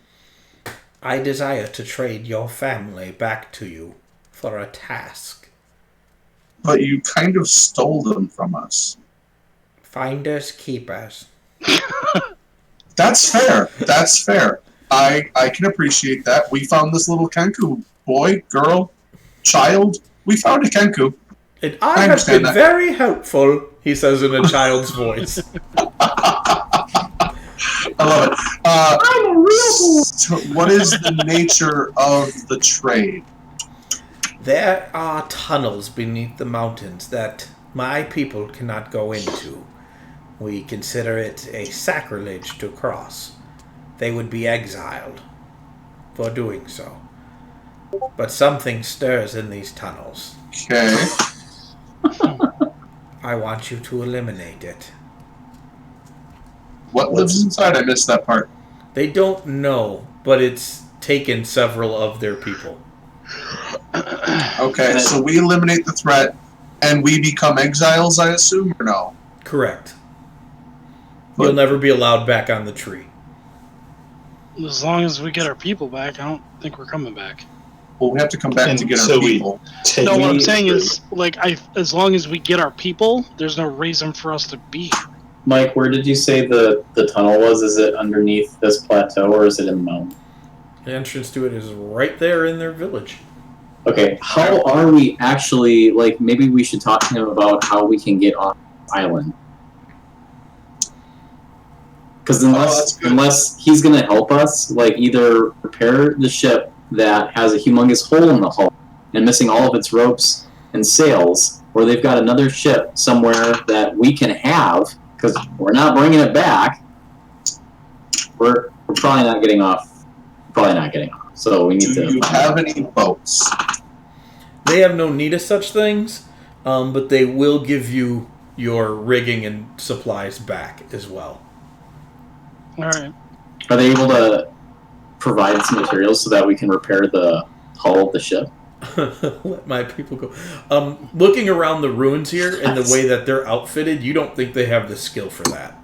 I desire to trade your family back to you for a task. But you kind of stole them from us. Finders keepers. That's fair. That's fair. I can appreciate that. We found this little Kenku boy, girl, child. We found a Kenku. And I I have understand been that. very helpful, he says in a child's voice. I love it. I'm a real boy. So what is the nature of the trade? There are tunnels beneath the mountains that my people cannot go into. We consider it a sacrilege to cross. They would be exiled for doing so. But something stirs in these tunnels. Okay. I want you to eliminate it. What lives inside? I missed that part. They don't know, but it's taken several of their people. Okay, so we eliminate the threat, and we become exiles, I assume, or no? Correct. But- You'll never be allowed back on the tree. As long as we get our people back, I don't think we're coming back. Well, we have to come back And to get so our we- people. No, what I'm saying is, like, as long as we get our people, there's no reason for us to be here. Mike, where did you say the tunnel was? Is it underneath this plateau or is it in the mountain? The entrance to it is right there in their village. Okay, how are we actually, like, maybe we should talk to him about how we can get off the island. Because that's good. unless he's going to help us, like, either repair the ship that has a humongous hole in the hull and missing all of its ropes and sails, or they've got another ship somewhere that we can have, because we're not bringing it back, we're probably not getting off. So we need Do to... you have any boats? They have no need of such things, but they will give you your rigging and supplies back as well. All right. Are they able to provide some materials so that we can repair the hull of the ship? Let my people go. Looking around the ruins here and the way that they're outfitted, you don't think they have the skill for that.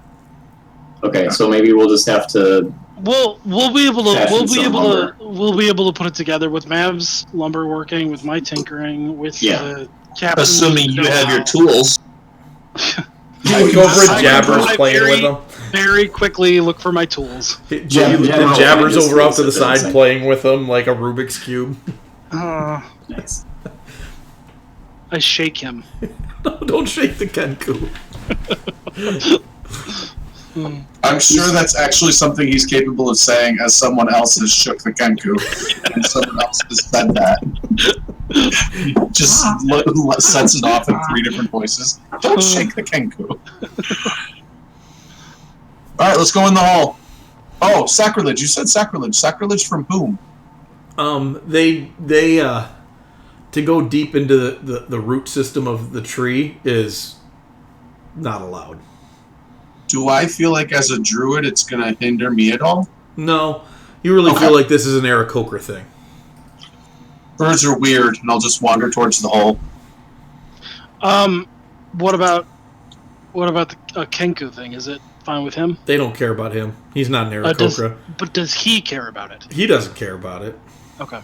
Okay, so maybe we'll just have to... We'll be able to Fashion some lumber. we'll be able to put it together with Mav's lumber working, with my tinkering, with the captain. Assuming you have your tools. You look over at I Jabbers I playing very- with them. Very quickly look for my tools. Jabbers just over off to the looks at them side and playing with them like a Rubik's Cube. Nice. I shake him. Don't shake the Kenku. I'm sure that's actually something he's capable of saying as someone else has shook the Kenku. And someone else has said that. He just sets it off in 3 different voices. Don't shake the Kenku. Alright, let's go in the hall. Oh, sacrilege. You said sacrilege. Sacrilege from whom? They to go deep into the root system of the tree is not allowed. Do I feel like as a druid it's going to hinder me at all? No, you really Okay. feel like this is an Aarakocra thing. Birds are weird, and I'll just wander towards the hole. What about the Kenku thing? Is it fine with him? They don't care about him. He's not an Does Aarakocra. he care about it? He doesn't care about it. Okay.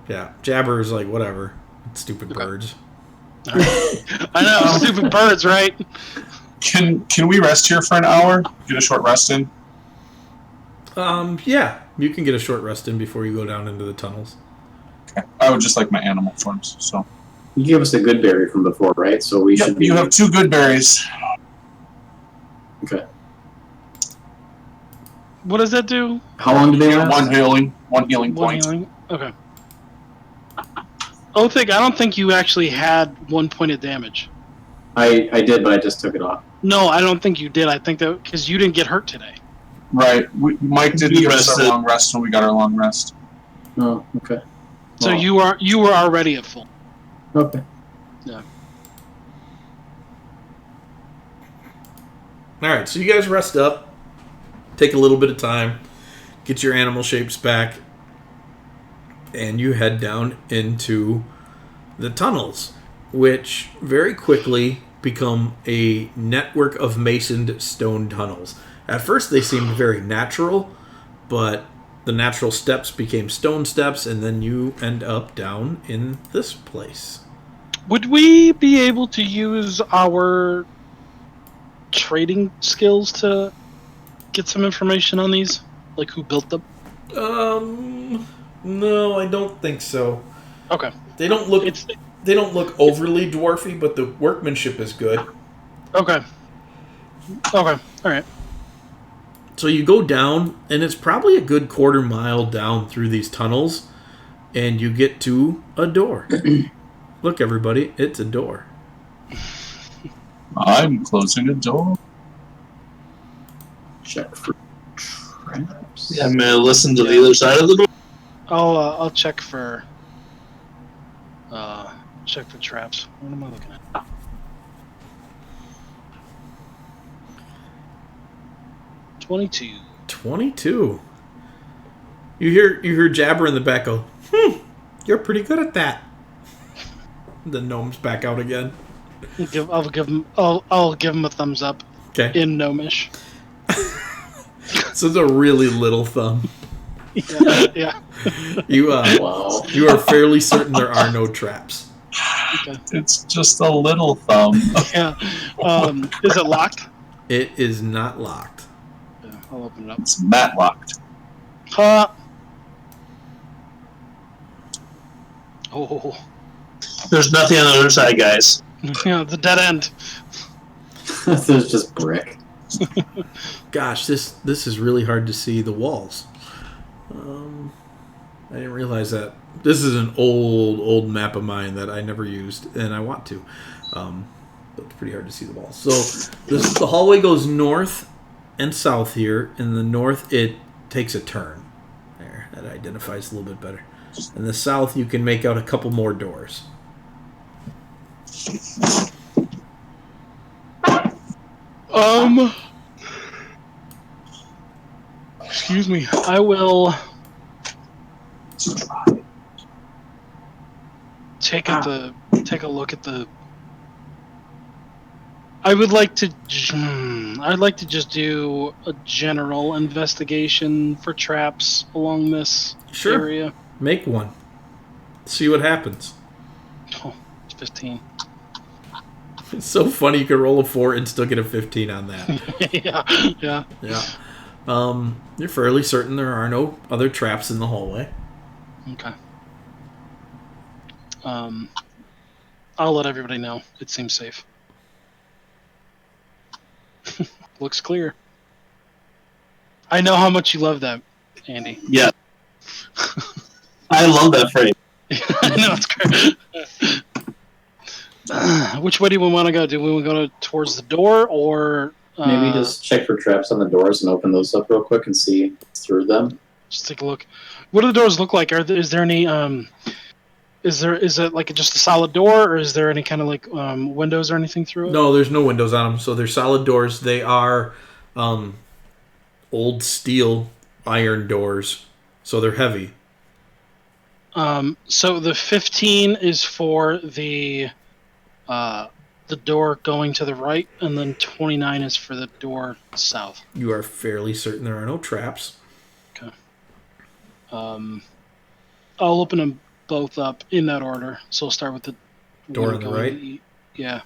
Yeah, Jabber is like, whatever. Stupid Okay. birds. All right. I know, stupid birds, right? Can we rest here for an hour? Get a short rest in? Yeah, you can get a short rest in before you go down into the tunnels. Okay. I would just like my animal forms, so. You gave us a good berry from before, right? So we Yep, should be... you have 2 good berries. Okay. What does that do? How long do they last? One healing One point. healing? Okay. Othig, I don't think you actually had 1 point of damage. I did, but I just took it off. No, I don't think you did. I think that because you didn't get hurt today. Right. Mike did You give us rested. our long rest when we got our long rest. Oh, okay. So Well, you were already at full. Okay. Alright, so you guys rest up. Take a little bit of time. Get your animal shapes back. And you head down into the tunnels, which very quickly become a network of masoned stone tunnels. At first, they seemed very natural, but the natural steps became stone steps, and then you end up down in this place. Would we be able to use our trading skills to get some information on these? Like who built them? No, I don't think so. Okay. They don't look overly dwarfy, but the workmanship is good. Okay. All right. So you go down, and it's probably a good quarter mile down through these tunnels, and you get to a door. Look, everybody, it's a door. I'm closing a door. Check for traps. Yeah, I'm gonna listen to the other side of the door. I'll check for traps. What am I looking at? 22. 22. You hear Jabber in the back go, you're pretty good at that. The gnome's back out again. I'll give him a thumbs up. Okay. In gnomish. So it's a really little thumb. Yeah. You Wow. you are fairly certain there are no traps. Okay. It's just a little thumb. Yeah. Is it locked? It is not locked. Yeah, I'll open it up. It's matlocked. Oh. There's nothing on the other side, guys. Yeah, the dead end. This is just brick. Gosh, this is really hard to see the walls. I didn't realize that. This is an old map of mine that I never used, and I want to. But it's pretty hard to see the walls. So the hallway goes north and south here. In the north, it takes a turn. There, that identifies a little bit better. In the south, you can make out a couple more doors. Excuse me. I will take a look at the. I'd like to just do a general investigation for traps along this area. Make one. See what happens. Oh, it's 15. It's so funny you can roll a 4 and still get a 15 on that. Yeah. You're fairly certain there are no other traps in the hallway. Okay. I'll let everybody know. It seems safe. Looks clear. I know how much you love that, Andy. Yeah. I love that phrase. I know, it's great. Which way do we want to go? Do we want to go towards the door, or Maybe just check for traps on the doors and open those up real quick and see through them. just take a look? What do the doors look like? Is there any is it like just a solid door, or is there any kind of like windows or anything through it? No, there's no windows on them, so they're solid doors. They are old steel iron doors, so they're heavy. So the 15 is for the door going to the right, and then 29 is for the door south. You are fairly certain there are no traps. Okay. I'll open them both up in that order. So I'll start with the Door one on the going right? to the yeah.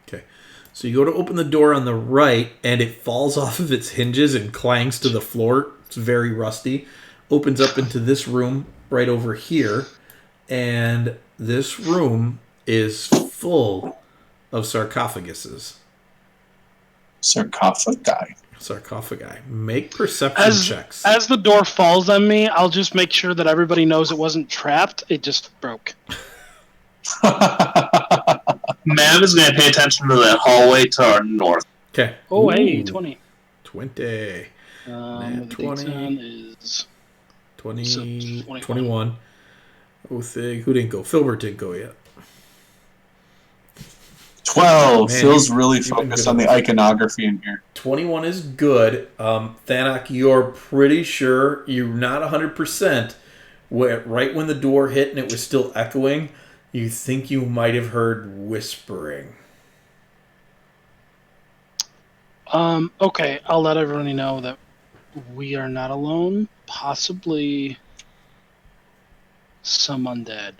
Okay. So you go to open the door on the right, and it falls off of its hinges and clangs to the floor. It's very rusty. Opens up into this room right over here, and this room is full of sarcophaguses. Sarcophagi. Sarcophagi. Make perception checks. As the door falls on me, I'll just make sure that everybody knows it wasn't trapped. It just broke. Mav is going to pay attention to that hallway to our north. Okay. Oh, hey, Ooh, 20. 20. The 20. D10 is 20. So, 21. Othig. Who didn't go? Filbert didn't go yet. 12. Man, Phil's really you've been focused good on the iconography in here. 21 is good. Thanak, you're pretty sure, you're not 100%, right when the door hit and it was still echoing, you think you might have heard whispering. Okay, I'll let everybody know that we are not alone. Possibly some undead.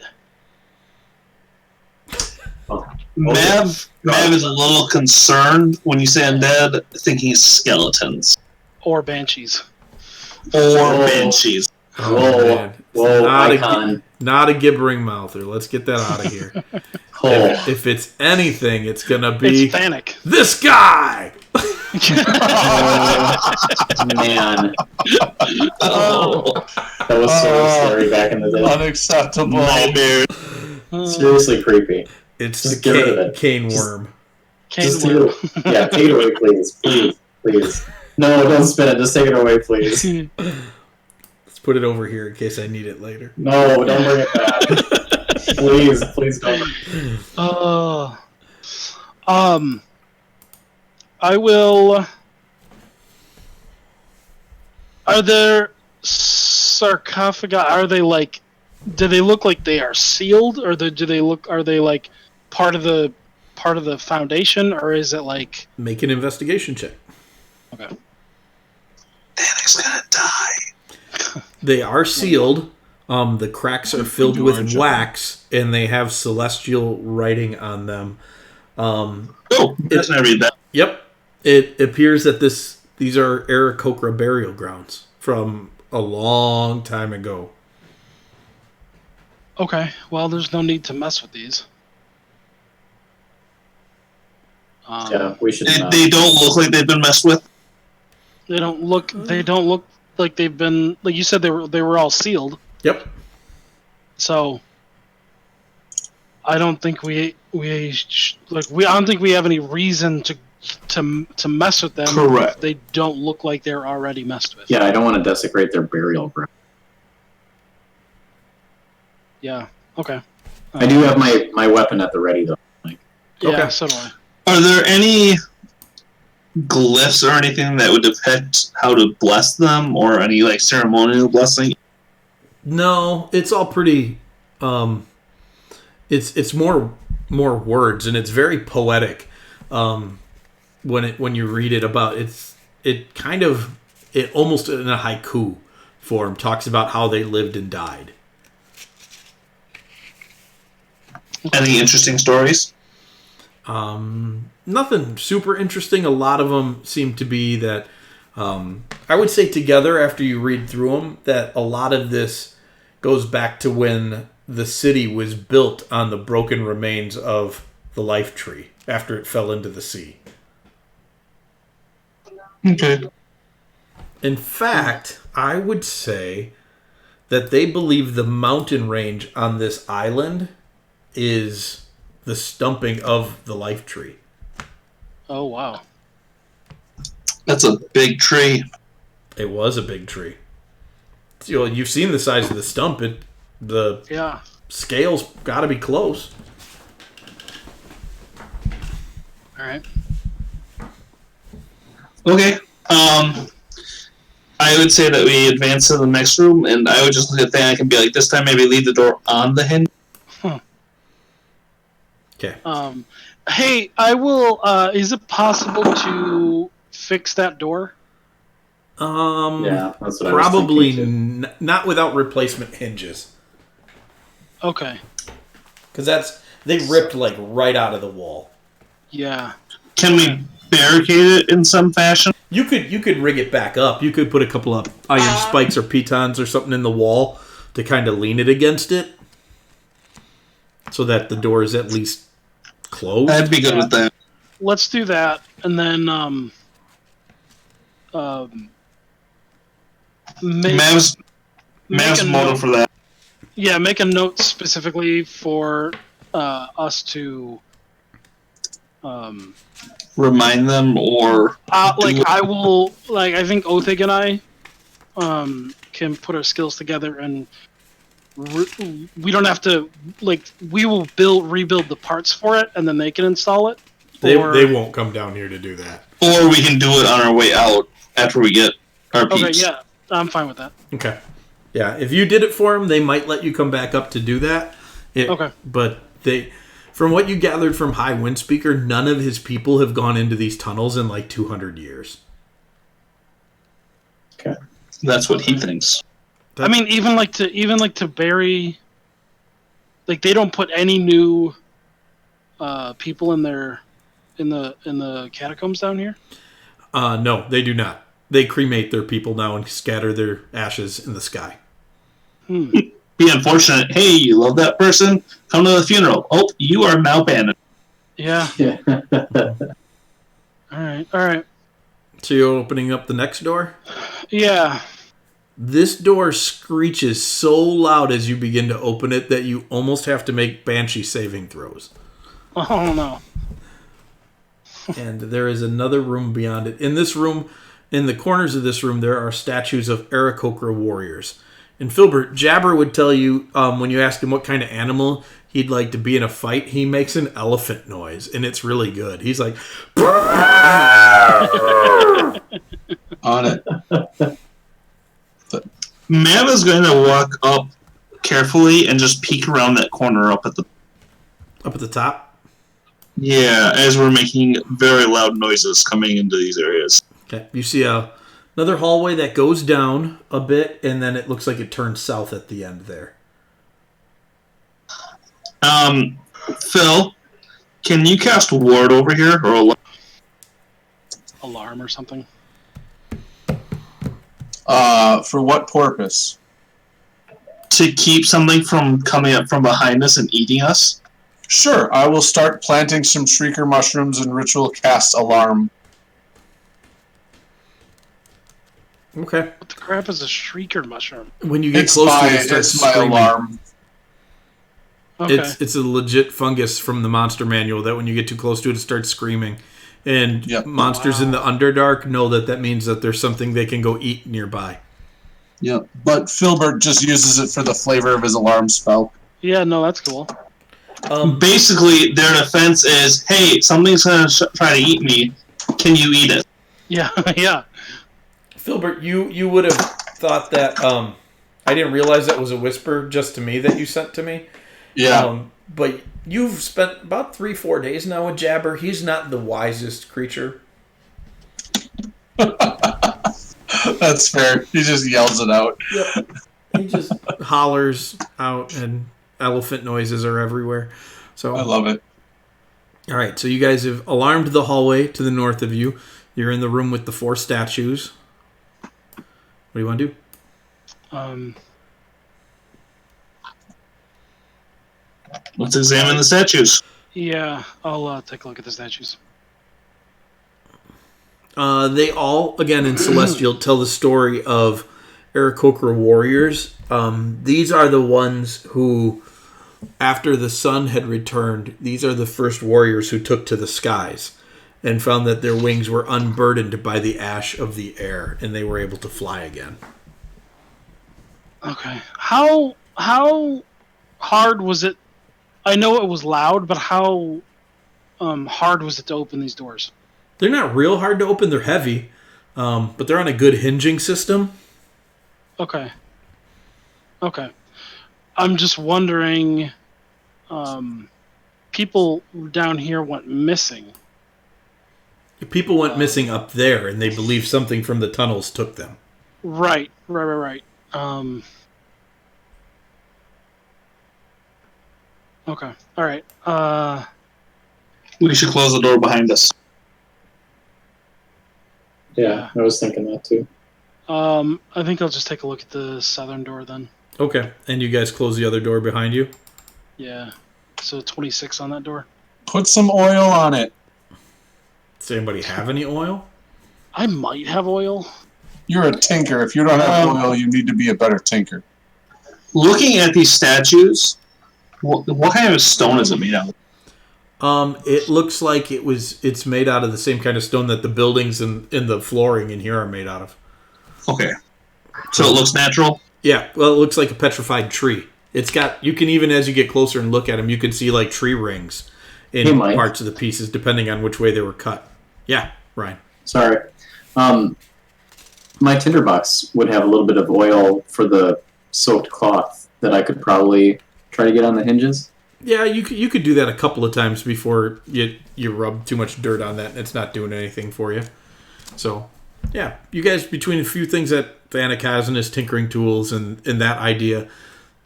Mav is a little concerned when you say undead, thinking skeletons Or banshees. or banshees. Whoa. Man. Whoa, Not icon. not a gibbering mouther. Let's get that out of here. Oh. If it's anything, it's gonna be It's Fanic. this guy. Man, Oh, that was so scary back in the day. Unacceptable. nightmare. Seriously creepy. It's Just the get rid of it. cane Just- worm. Just take it. Yeah, take it away, please. Please. No, don't spin it. Just take it away, please. Let's put it over here in case I need it later. No, don't bring it back. Please don't. I will. Are there sarcophagi? Are they like? Do they look like they are sealed, or do they look? Are they like part of the foundation, or is it like? Make an investigation check. Okay. Danik's gonna die. They are sealed. The cracks are filled with George. wax, and they have celestial writing on them. Oh, doesn't I read that? Yep. It appears that these are Aarakocra burial grounds from a long time ago. Okay. Well, there's no need to mess with these. Yeah, we should. They don't look like they've been messed with. They don't look. They don't look like they've been. Like you said, they were all sealed. Yep. So I don't think I don't think we have any reason to mess with them. Correct. If they don't look like they're already messed with. Yeah, I don't want to desecrate their burial ground. Yeah. Okay. I do have my weapon at the ready, though. Yeah. Okay. So do I. Are there any glyphs or anything that would depict how to bless them, or any like ceremonial blessing? No, it's all pretty. It's more words, and it's very poetic. When you read it about it almost in a haiku form talks about how they lived and died. Any interesting stories? Nothing super interesting. A lot of them seem to be that I would say together after you read through them that a lot of this goes back to when the city was built on the broken remains of the life tree after it fell into the sea. Okay. In fact, I would say that they believe the mountain range on this island is the stumping of the life tree. Oh wow. That's a big tree. It was a big tree. You've seen the size of the stump. The Yeah. scale's got to be close. All right. Okay. I would say that we advance to the next room, and I would just look at Thanik and be like, this time maybe leave the door on the hinge. Okay. Hey, I will. Is it possible to fix that door? Yeah, that's what Probably I was thinking, not without replacement hinges, Okay. because they ripped like right out of the wall. Yeah. Can we barricade it in some fashion? You could rig it back up. You could put a couple of iron spikes or pitons or something in the wall to kind of lean it against it, so that the door is at least closed. I'd be good with that. Let's do that, and then Mav's a motive note. for that. Yeah, make a note specifically for us to. Remind them, or I will. Like, I think Othig and I can put our skills together, and we don't have to. Like, we will rebuild the parts for it, and then they can install it. They won't come down here to do that. or we can do it on our way out after we get our peeps. Okay, yeah, I'm fine with that. Okay. Yeah, if you did it for them, they might let you come back up to do that. Okay. But From what you gathered from High Windspeaker, none of his people have gone into these tunnels in like 200 years. Okay. That's what he thinks. I mean, even to bury, like they don't put any new people in the catacombs down here. No, they do not. They cremate their people now and scatter their ashes in the sky. Be unfortunate. Hey, you love that person? Come to the funeral. Oh, you are now banned. Yeah. Yeah. All right. So you're opening up the next door? Yeah. This door screeches so loud as you begin to open it that you almost have to make Banshee saving throws. Oh no. And there is another room beyond it. In this room, in the corners of this room, there are statues of Aarakocra warriors. And Filbert, Jabber would tell you, when you ask him what kind of animal he'd like to be in a fight, he makes an elephant noise, and it's really good. He's like... On it. Mav is going to walk up carefully and just peek around that corner up at the top? Yeah, as we're making very loud noises coming into these areas. Okay. You see another hallway that goes down a bit, and then it looks like it turns south at the end there. Phil, can you cast Ward over here? Or Alarm or something? For what purpose? to keep something from coming up from behind us and eating us? Sure, I will start planting some shrieker mushrooms and ritual cast alarm. Okay. What the crap is a shrieker mushroom? When you get close to it, it starts it's my screaming. alarm. Okay. It's a legit fungus from the monster manual that when you get too close to it, it starts screaming. And Yep. monsters in the Underdark know that means that there's something they can go eat nearby. Yeah, but Filbert just uses it for the flavor of his alarm spell. Yeah, no, that's cool. Basically, their defense is, hey, something's going to try to eat me. Can you eat it? Yeah, yeah. Filbert, you would have thought that I didn't realize that was a whisper just to me that you sent to me. Yeah. But you've spent about 3-4 days now with Jabber. He's not the wisest creature. That's fair. He just yells it out. Yep. He just hollers out, and elephant noises are everywhere. So I love it. all right, so you guys have alarmed the hallway to the north of you. You're in the room with the 4 statues. What do you want to do? Let's examine the statues. Yeah, I'll take a look at the statues. They all, again in Celestial, tell the story of Aarakocra warriors. These are the ones who, after the sun had returned, these are the first warriors who took to the skies and found that their wings were unburdened by the ash of the air, and they were able to fly again. Okay. How hard was it? I know it was loud, but how hard was it to open these doors? They're not real hard to open. They're heavy, but they're on a good hinging system. Okay. I'm just wondering, people down here went missing. People went missing up there, and they believe something from the tunnels took them. Right. Okay. All right. We should close the door behind us. Yeah, I was thinking that too. I think I'll just take a look at the southern door then. Okay, and you guys close the other door behind you? Yeah. So 26 on that door. Put some oil on it. Does anybody have any oil? I might have oil. You're a tinker. If you don't have oil, you need to be a better tinker. Looking at these statues, what kind of stone is it made out of? It looks like it's made out of the same kind of stone that the buildings and the flooring in here are made out of. Okay. So it looks natural? Yeah, well, it looks like a petrified tree. It's got, you can even, as you get closer and look at them, you can see like tree rings in parts of the pieces, depending on which way they were cut. Yeah, Ryan. Sorry. My tinderbox would have a little bit of oil for the soaked cloth that I could probably try to get on the hinges. Yeah, you could do that a couple of times before you rub too much dirt on that and it's not doing anything for you. So, yeah, you guys, between a few things that Vanek has in his tinkering tools and that idea,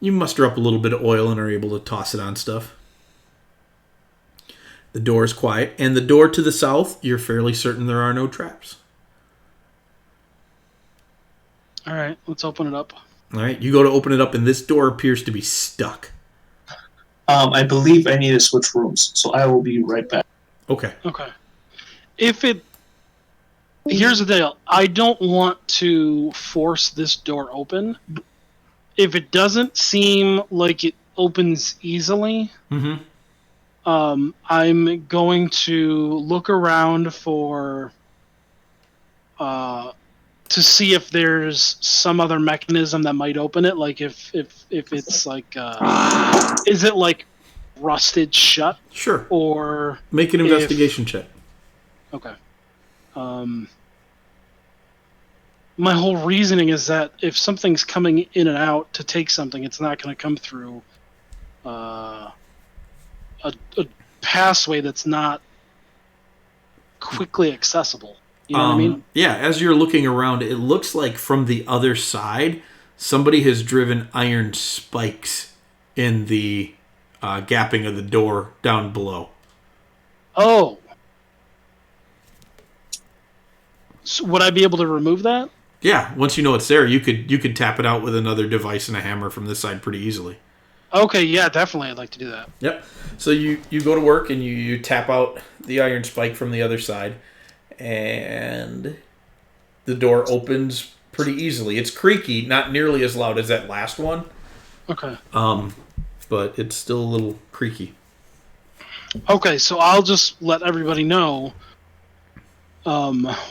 you muster up a little bit of oil and are able to toss it on stuff. The door is quiet, and the door to the south, you're fairly certain there are no traps. All right, let's open it up. All right, you go to open it up, and this door appears to be stuck. I believe I need to switch rooms, so I will be right back. Okay. Okay. Here's the deal. I don't want to force this door open. If it doesn't seem like it opens easily, Mm-hmm. I'm going to look around for to see if there's some other mechanism that might open it. Like if it's like is it like rusted shut? Sure. Or make an investigation check. Okay. My whole reasoning is that if something's coming in and out to take something, it's not going to come through a passway that's not quickly accessible. You know what I mean? Yeah, as you're looking around, it looks like from the other side, somebody has driven iron spikes in the gapping of the door down below. Oh. So would I be able to remove that? Yeah, once you know it's there, you could tap it out with another device and a hammer from this side pretty easily. Okay, yeah, definitely. I'd like to do that. Yep. So you go to work and you tap out the iron spike from the other side, and the door opens pretty easily. It's creaky, not nearly as loud as that last one. Okay. But it's still a little creaky. Okay, so I'll just let everybody know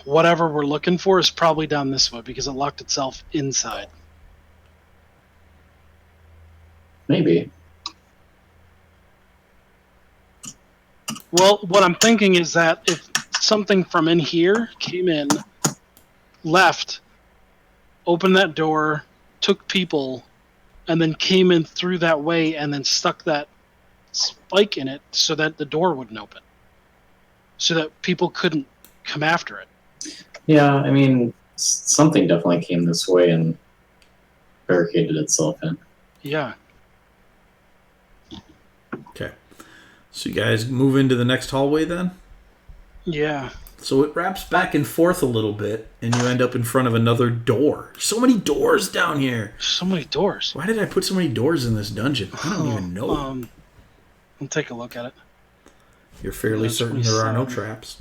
whatever we're looking for is probably down this way because it locked itself inside. Maybe. Well, what I'm thinking is that if something from in here came in, left, opened that door, took people, and then came in through that way and then stuck that spike in it so that the door wouldn't open. So that people couldn't come after it. Yeah, I mean, something definitely came this way and barricaded itself in. Yeah. Okay. So you guys move into the next hallway then? Yeah. So it wraps back and forth a little bit, and you end up in front of another door. So many doors down here. So many doors. Why did I put so many doors in this dungeon? I don't even know. I'll take a look at it. You're fairly certain there are no traps.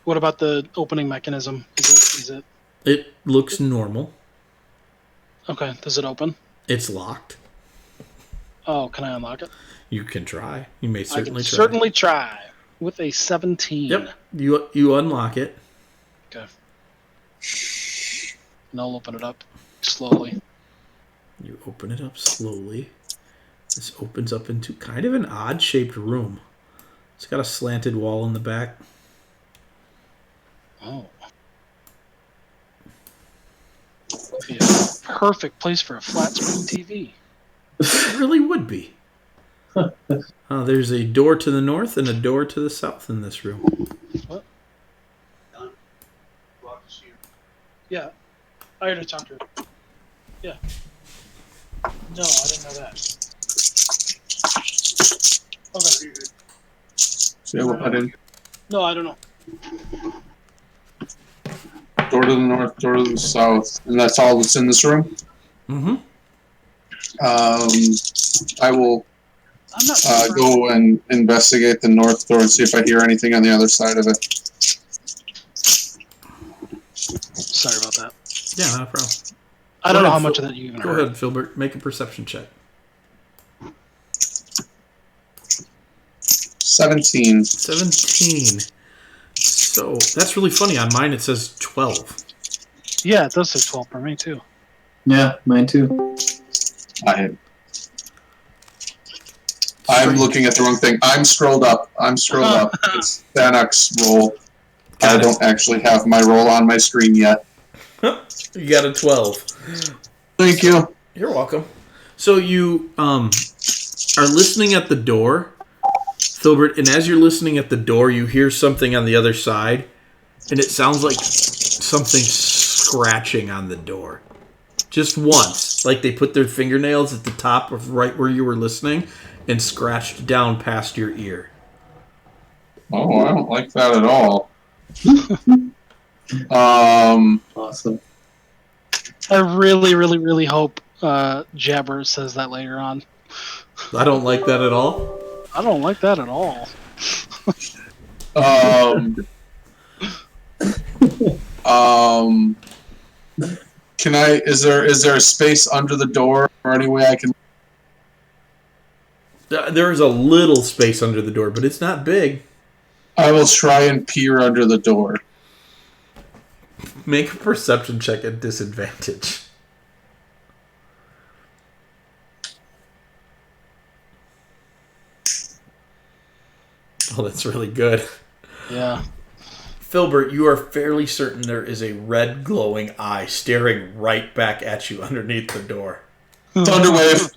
What about the opening mechanism? Is it? It looks normal. Okay. Does it open? It's locked. Oh, can I unlock it? You can try. You may I certainly can try. certainly try with a 17. Yep. You unlock it. Okay. And I'll open it up slowly. You open it up slowly. This opens up into kind of an odd-shaped room. It's got a slanted wall in the back. Oh. Be a perfect place for a flat screen TV. It really would be. There's a door to the north and a door to the south in this room. What? Yeah. I already talked to her. Yeah. No, I didn't know that. Okay. So yeah, we'll head in. No, I don't know. Door to the north, door to the south, and that's all that's in this room. Mm-hmm. I will I'm not sure. go and investigate the north door and see if I hear anything on the other side of it. Sorry about that. Yeah, not a problem. I don't know how much of that you even Go heard. ahead, Filbert. Make a perception check. 17. 17. So, that's really funny. On mine, it says 12. Yeah, it does say 12 for me, too. Yeah, mine too. I'm looking at the wrong thing. I'm scrolled up. It's Thanak's roll. I don't actually have my roll on my screen yet. You got a 12. Thank you. You're welcome. So you are listening at the door, Filbert, and as you're listening at the door, you hear something on the other side, and it sounds like something scratching on the door. Just once. Like they put their fingernails at the top of right where you were listening and scratched down past your ear. Oh, I don't like that at all. Awesome. I really, really, really hope Jabber says that later on. I don't like that at all. I don't like that at all. Can I? Is there a space under the door or any way I can? There's a little space under the door, but it's not big. I will try and peer under the door. Make a perception check at disadvantage. Oh, that's really good. Yeah. Filbert, you are fairly certain there is a red glowing eye staring right back at you underneath the door. Thunderwave.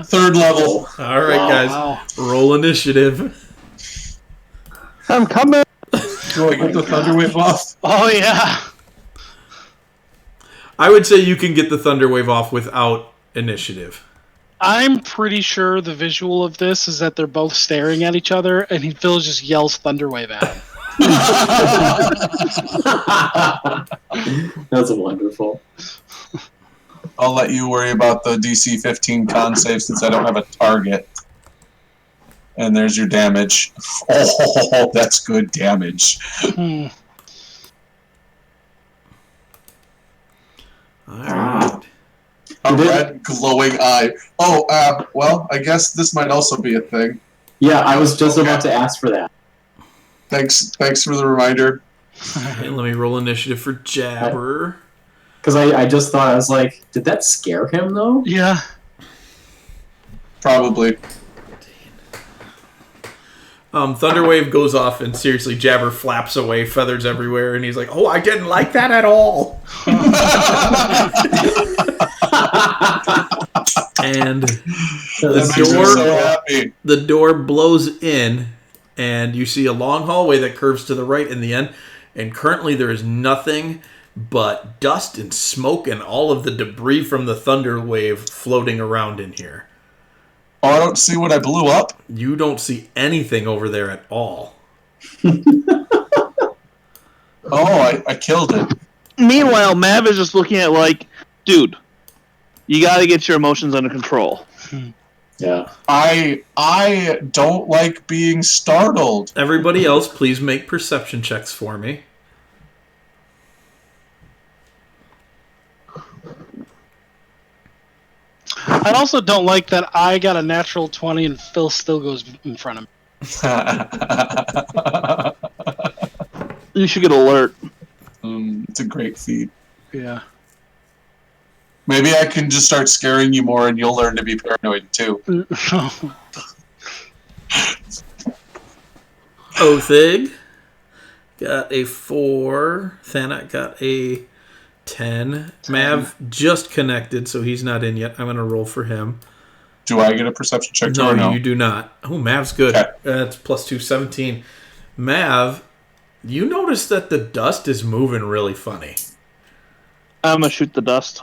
Third level. All right, guys. Roll initiative. I'm coming. Do I get the Thunderwave off? Oh, yeah. I would say you can get the Thunderwave off without initiative. I'm pretty sure the visual of this is that they're both staring at each other, and Phil just yells Thunderwave at him. That's wonderful. I'll let you worry about the DC 15 con save since I don't have a target. And there's your damage. Oh, that's good damage. All right. A red glowing eye. Oh, well, I guess this might also be a thing. Yeah, I was just about to ask for that. Thanks for the reminder. Okay, let me roll initiative for Jabber. Because I just thought, I was like, did that scare him, though? Yeah. Probably. Thunderwave goes off, and seriously, Jabber flaps away, feathers everywhere, and he's like, "Oh, I didn't like that at all." And the door blows in, and you see a long hallway that curves to the right in the end. And currently, there is nothing but dust and smoke and all of the debris from the thunder wave floating around in here. Oh, I don't see what I blew up. You don't see anything over there at all. I killed it. Meanwhile, Mav is just looking at like, dude, you got to get your emotions under control. Yeah. I don't like being startled. Everybody else, please make perception checks for me. I also don't like that I got a natural 20 and Phil still goes in front of me. You should get alert. It's a great feat. Yeah. Maybe I can just start scaring you more and you'll learn to be paranoid too. Othig got a 4. Thanak got a 10. Mav just connected, so he's not in yet. I'm going to roll for him. Do I get a perception check too or no? You do not. Oh, Mav's good. Okay. That's plus 2, 17. Mav, you notice that the dust is moving really funny. I'm going to shoot the dust.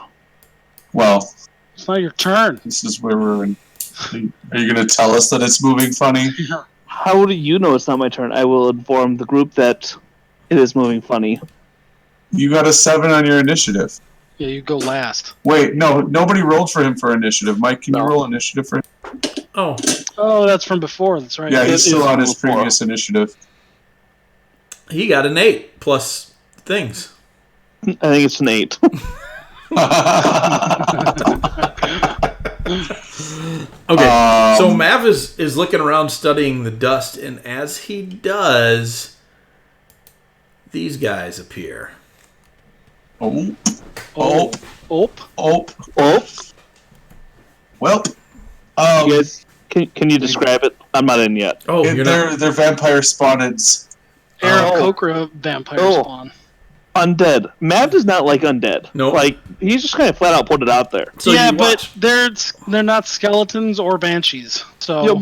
Well, It's not your turn. this is where we're in. Are you going to tell us that it's moving funny? How do you know it's not my turn? I will inform the group that it is moving funny. You got a 7 on your initiative. Yeah, you go last. Wait, no, nobody rolled for him for initiative. Mike, can you roll initiative for him? Oh. Oh, that's from before. That's right. Yeah, he's still on his before. previous initiative. He got an 8 plus things. I think it's an 8. Okay, so Mav is looking around studying the dust, and as he does, these guys appear. Oh. Well, You guys, can you describe it? I'm not in yet. Oh, you're not. they're vampire spawneds. Aarakocra vampire spawn. undead. Mav does not like undead. Nope. Like, he's just kind of flat out put it out there. So yeah, you but watch. they're not skeletons or banshees. So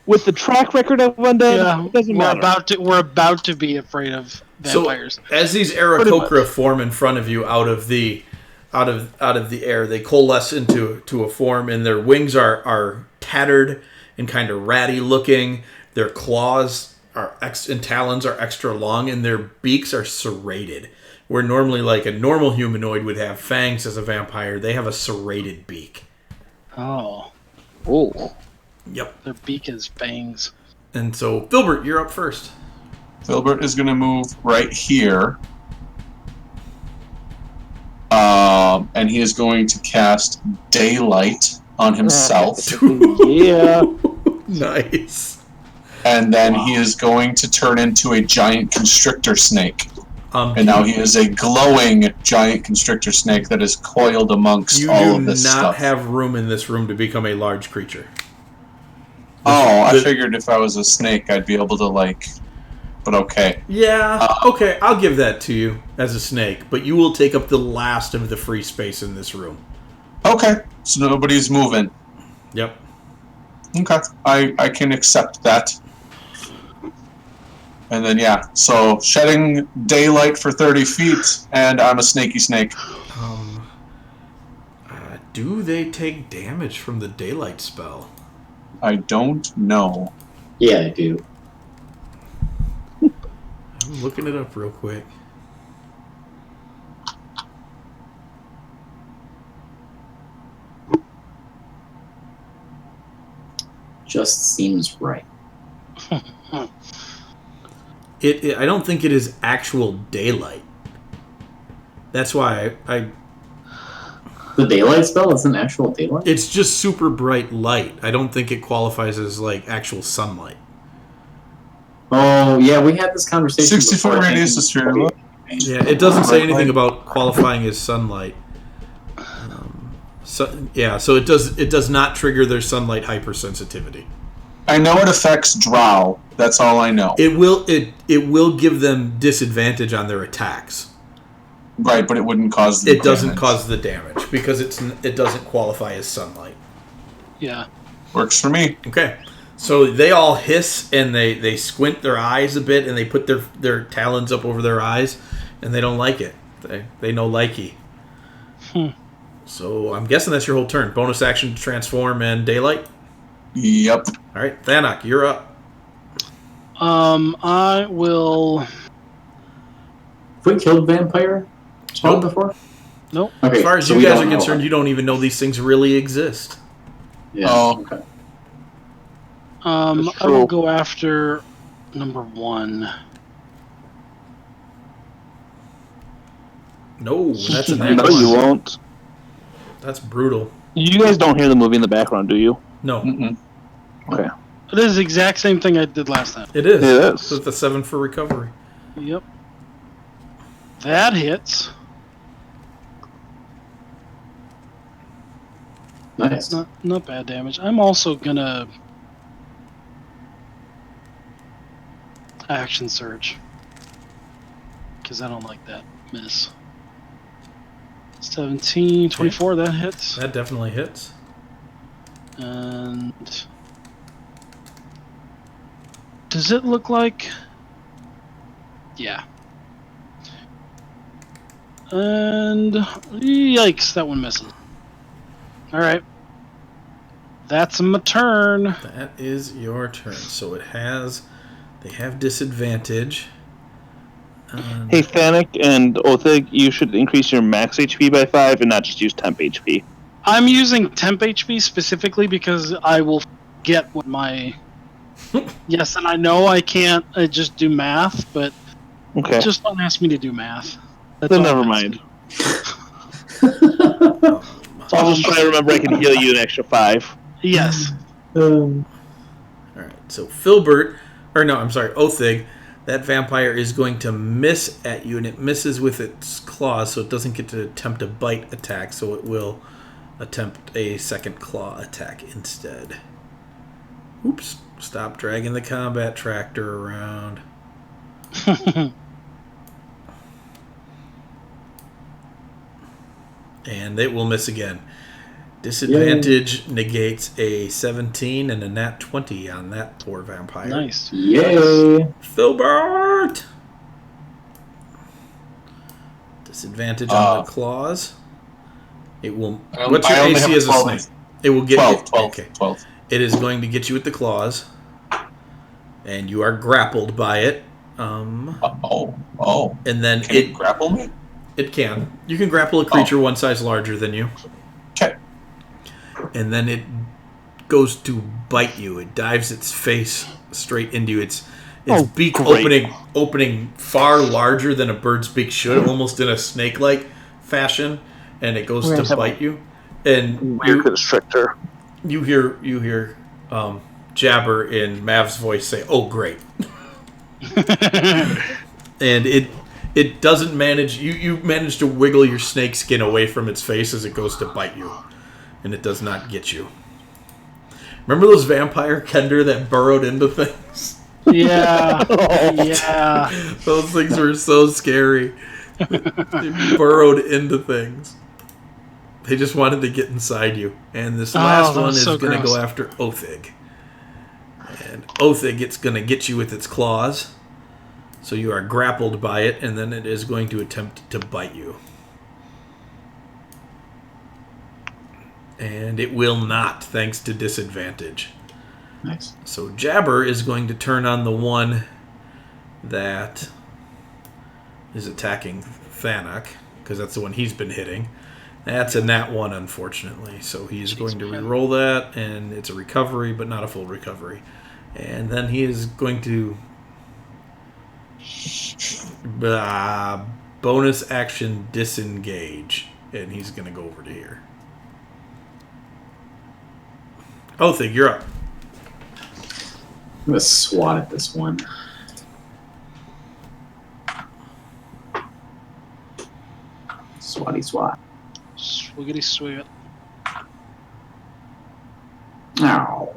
With the track record of undead, yeah, it doesn't matter. we're about to be afraid of vampires. So as these Aarakocra form in front of you out of the air, they coalesce into a form, and their wings are tattered and kind of ratty looking. Their claws and talons are extra long, and their beaks are serrated. Where normally, like a normal humanoid would have fangs as a vampire, they have a serrated beak. Oh, Yep. their beak is fangs. And so, Filbert, you're up first. Filbert is going to move right here. And he is going to cast Daylight on himself. Yeah. Nice. And then he is going to turn into a giant constrictor snake. And now he is a glowing giant constrictor snake that is coiled amongst all of this You do not stuff. have room in this room to become a large creature. I figured if I was a snake, I'd be able to, but okay. Yeah, okay, I'll give that to you as a snake, but you will take up the last of the free space in this room. Okay, so nobody's moving. Yep. Okay, I can accept that. And then, so shedding Daylight for 30 feet, and I'm a snaky snake. Do they take damage from the Daylight spell? I don't know. Yeah, I do. I'm looking it up real quick. Just seems right. I don't think it is actual daylight. That's why I The daylight spell isn't actual daylight? it's just super bright light. I don't think it qualifies as actual sunlight. Oh, yeah, we had this conversation 64 before. radius is fair. Yeah, it doesn't say anything about qualifying as sunlight. So it does not trigger their sunlight hypersensitivity. I know it affects drow. That's all I know. It will give them disadvantage on their attacks. Right, but it wouldn't cause the It doesn't damage. cause the damage because it doesn't qualify as sunlight. Yeah. Works for me. Okay. So they all hiss and they squint their eyes a bit and they put their talons up over their eyes and they don't like it. They know likey. So I'm guessing that's your whole turn. Bonus action to transform and daylight. Yep. All right, Thanak, you're up. I will. Have we killed vampire spawn before? Nope. Okay, As far as so you we guys don't are know. concerned, you don't even know these things really exist. Yeah. Oh. Okay. I That's will true. go after number 1. No, that's a No, nat you one. won't. That's brutal. You guys don't hear the movie in the background, do you? No, Mm-mm. Okay. It is the exact same thing I did last time. it is. It is. With the 7 for recovery. Yep. That hits. Nice. Not bad damage. I'm also gonna action surge because I don't like that miss. 17, 24. That hits. That definitely hits. And does it look like? Yeah. And yikes, that one misses. All right. That's my turn. That is your turn. So they have disadvantage. Hey, Fennec and Othig, you should increase your max HP by 5 and not just use temp HP. I'm using temp HP specifically because I will get what my. Yes, and I know I can't just do math, but Okay. just don't ask me to do math. That's Then all never I'm mind. asking. I'll just try to remember I can heal you an extra 5. Yes. All right. So Othig, that vampire is going to miss at you, and it misses with its claws, so it doesn't get to attempt a bite attack. So it will attempt a second claw attack instead. Oops! Stop dragging the combat tractor around. And it will miss again. Disadvantage negates a 17 and a nat 20 on that poor vampire. Nice. Yay! Filbert! Disadvantage on the claws. It will. What's your AC as a snake? It will get 12, you. 12, Okay. 12. It is going to get you with the claws, and you are grappled by it. And then Can it grapple me? It can. You can grapple a creature one size larger than you. Okay. And then it goes to bite you. It dives its face straight into you. Its beak opening far larger than a bird's beak should, almost in a snake-like fashion, and it goes to bite you. And weird constrictor. You hear Jabber in Mav's voice say, "Oh, great!" And it doesn't manage. You manage to wiggle your snake skin away from its face as it goes to bite you, and it does not get you. Remember those vampire Kender that burrowed into things? Yeah. Yeah. Those things were so scary. They burrowed into things. They just wanted to get inside you. And this last one is going to go after Othig. And Othig, it's going to get you with its claws. So you are grappled by it, and then it is going to attempt to bite you. And it will not, thanks to disadvantage. Nice. So Jabber is going to turn on the one that is attacking Thanak, because that's the one he's been hitting. That's a nat 1, unfortunately. So he's going to re-roll that, and it's a recovery, but not a full recovery. And then he is going to bonus action disengage, and he's going to go over to here. Othig, you're up. I'm going to swat at this one. Swatty swat. Swiggity swig. Ow.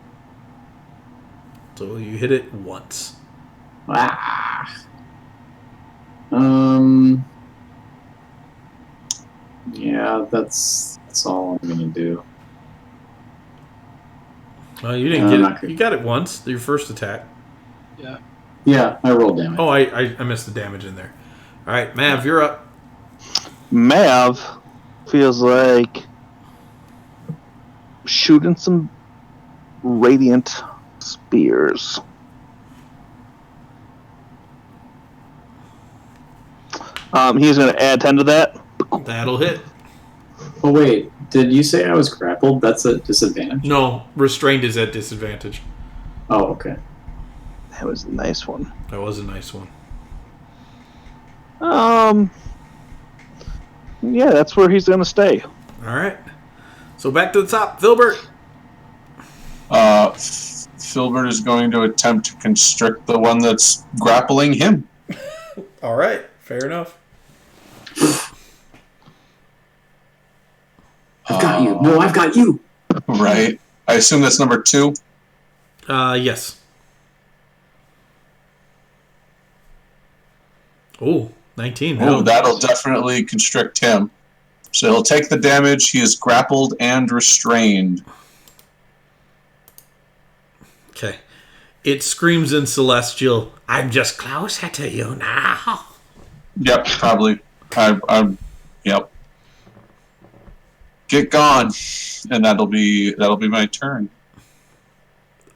So you hit it once. Ah. Yeah, that's all I'm gonna do. Oh, you didn't get it. You got it once. Your first attack. Yeah. Yeah, I rolled damage. Oh, I missed the damage in there. All right, Mav, you're up. Mav feels like shooting some radiant spears. He's going to add 10 to that. That'll hit. Oh wait, did you say I was grappled? That's a disadvantage? No, restrained is at disadvantage. Oh, okay. That was a nice one. That was a nice one. Yeah, that's where he's going to stay. All right. So back to the top, Filbert. Filbert is going to attempt to constrict the one that's grappling him. All right, fair enough. I've got you. No, I've got you. Right. I assume that's number 2. Yes. Oh, 19. Oh, that'll definitely constrict him. So he'll take the damage. He is grappled and restrained. Okay. It screams in Celestial, "I'm just closer to you now." Yep, probably. Yep. Get gone, and that'll be my turn.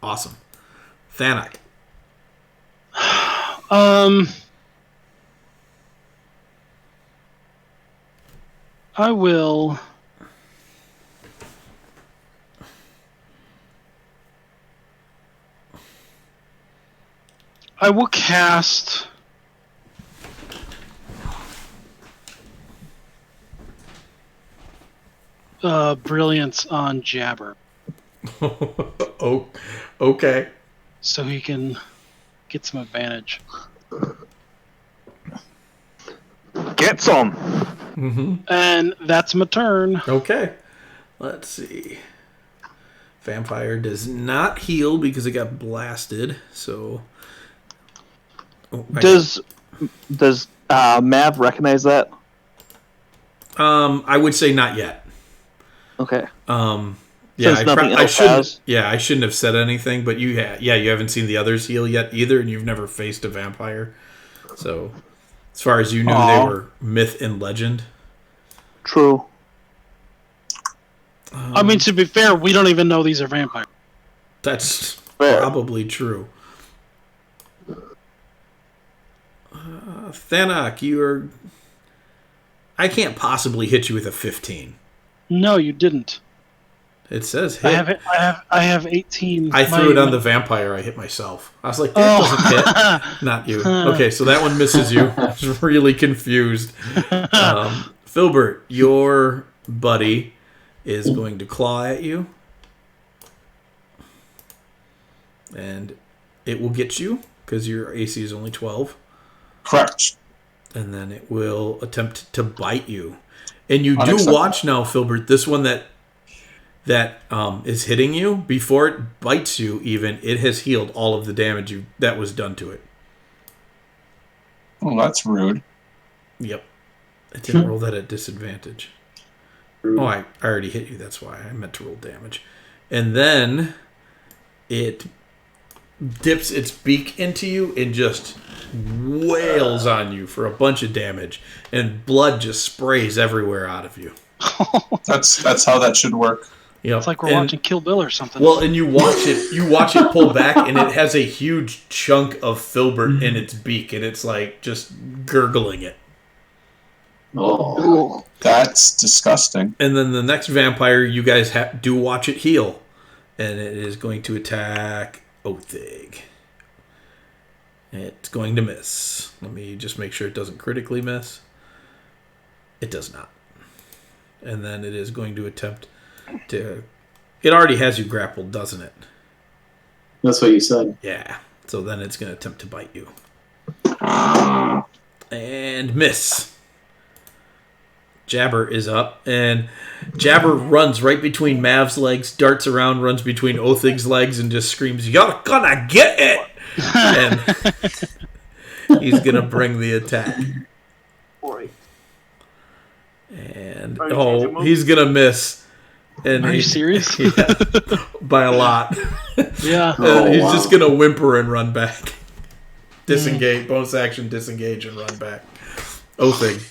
Awesome. Thanak. I will. I will cast Brilliance on Jabber. Oh, okay. So he can get some advantage. Get some. Mm-hmm. And that's my turn. Okay. Let's see. Vampire does not heal because it got blasted. So, Does Mav recognize that? I would say not yet. Okay. Yeah, Since nothing else has. Yeah, I shouldn't have said anything, but you haven't seen the others heal yet either, and you've never faced a vampire. So, as far as you knew, they were myth and legend. True. I mean, to be fair, we don't even know these are vampires. That's Fair. probably true. Thanak, I can't possibly hit you with a 15. No, you didn't. It says hit. I have 18. I threw it on the vampire. I hit myself. I was like, that doesn't hit. Not you. Okay, so that one misses you. I was really confused. Filbert, your buddy is going to claw at you. And it will get you, because your AC is only 12. Correct. And then it will attempt to bite you. And you do watch now, Filbert, this one that is hitting you, before it bites you even, it has healed all of the damage that was done to it. Oh, that's rude. Yep. I didn't roll that at disadvantage. Oh, I already hit you, that's why. I meant to roll damage. And then it dips its beak into you and just wails on you for a bunch of damage. And blood just sprays everywhere out of you. That's how that should work. Yep. It's like we're watching Kill Bill or something. Well, and you watch it pull back, and it has a huge chunk of Filbert in its beak, and it's like just gurgling it. Oh, That's disgusting. And then the next vampire, you guys do watch it heal, and it is going to attack Othig. It's going to miss. Let me just make sure it doesn't critically miss. It does not. And then it is going to attempt to... It already has you grappled, doesn't it? that's what you said. Yeah. So then it's going to attempt to bite you. And miss. Jabber is up, and Jabber runs right between Mav's legs, darts around, runs between Othig's legs, and just screams, "You're gonna get it!" And he's gonna bring the attack. And he's gonna miss. And Are you serious? Yeah, by a lot. Yeah. He's just gonna whimper and run back. Disengage, bonus action, disengage, and run back. Othig.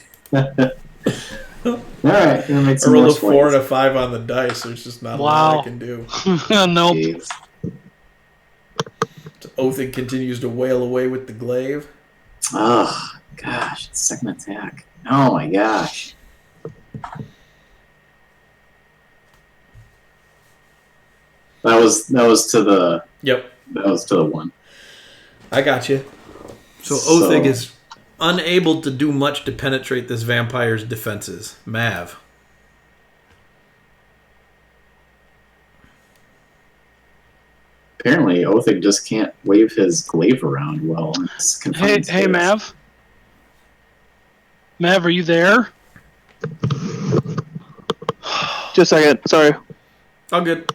All right, gonna make I some rolled more a 4 and a 5 on the dice. There's just not a lot I can do. Nope. Jeez. Othig continues to wail away with the glaive. Oh gosh, second attack. Oh my gosh. That was to the Yep, that was to the one. I got you. So Othig is unable to do much to penetrate this vampire's defenses. Mav. Apparently, Othig just can't wave his glaive around well. In this confined Hey, space. Mav. Mav, are you there? Just a second. Sorry. All good.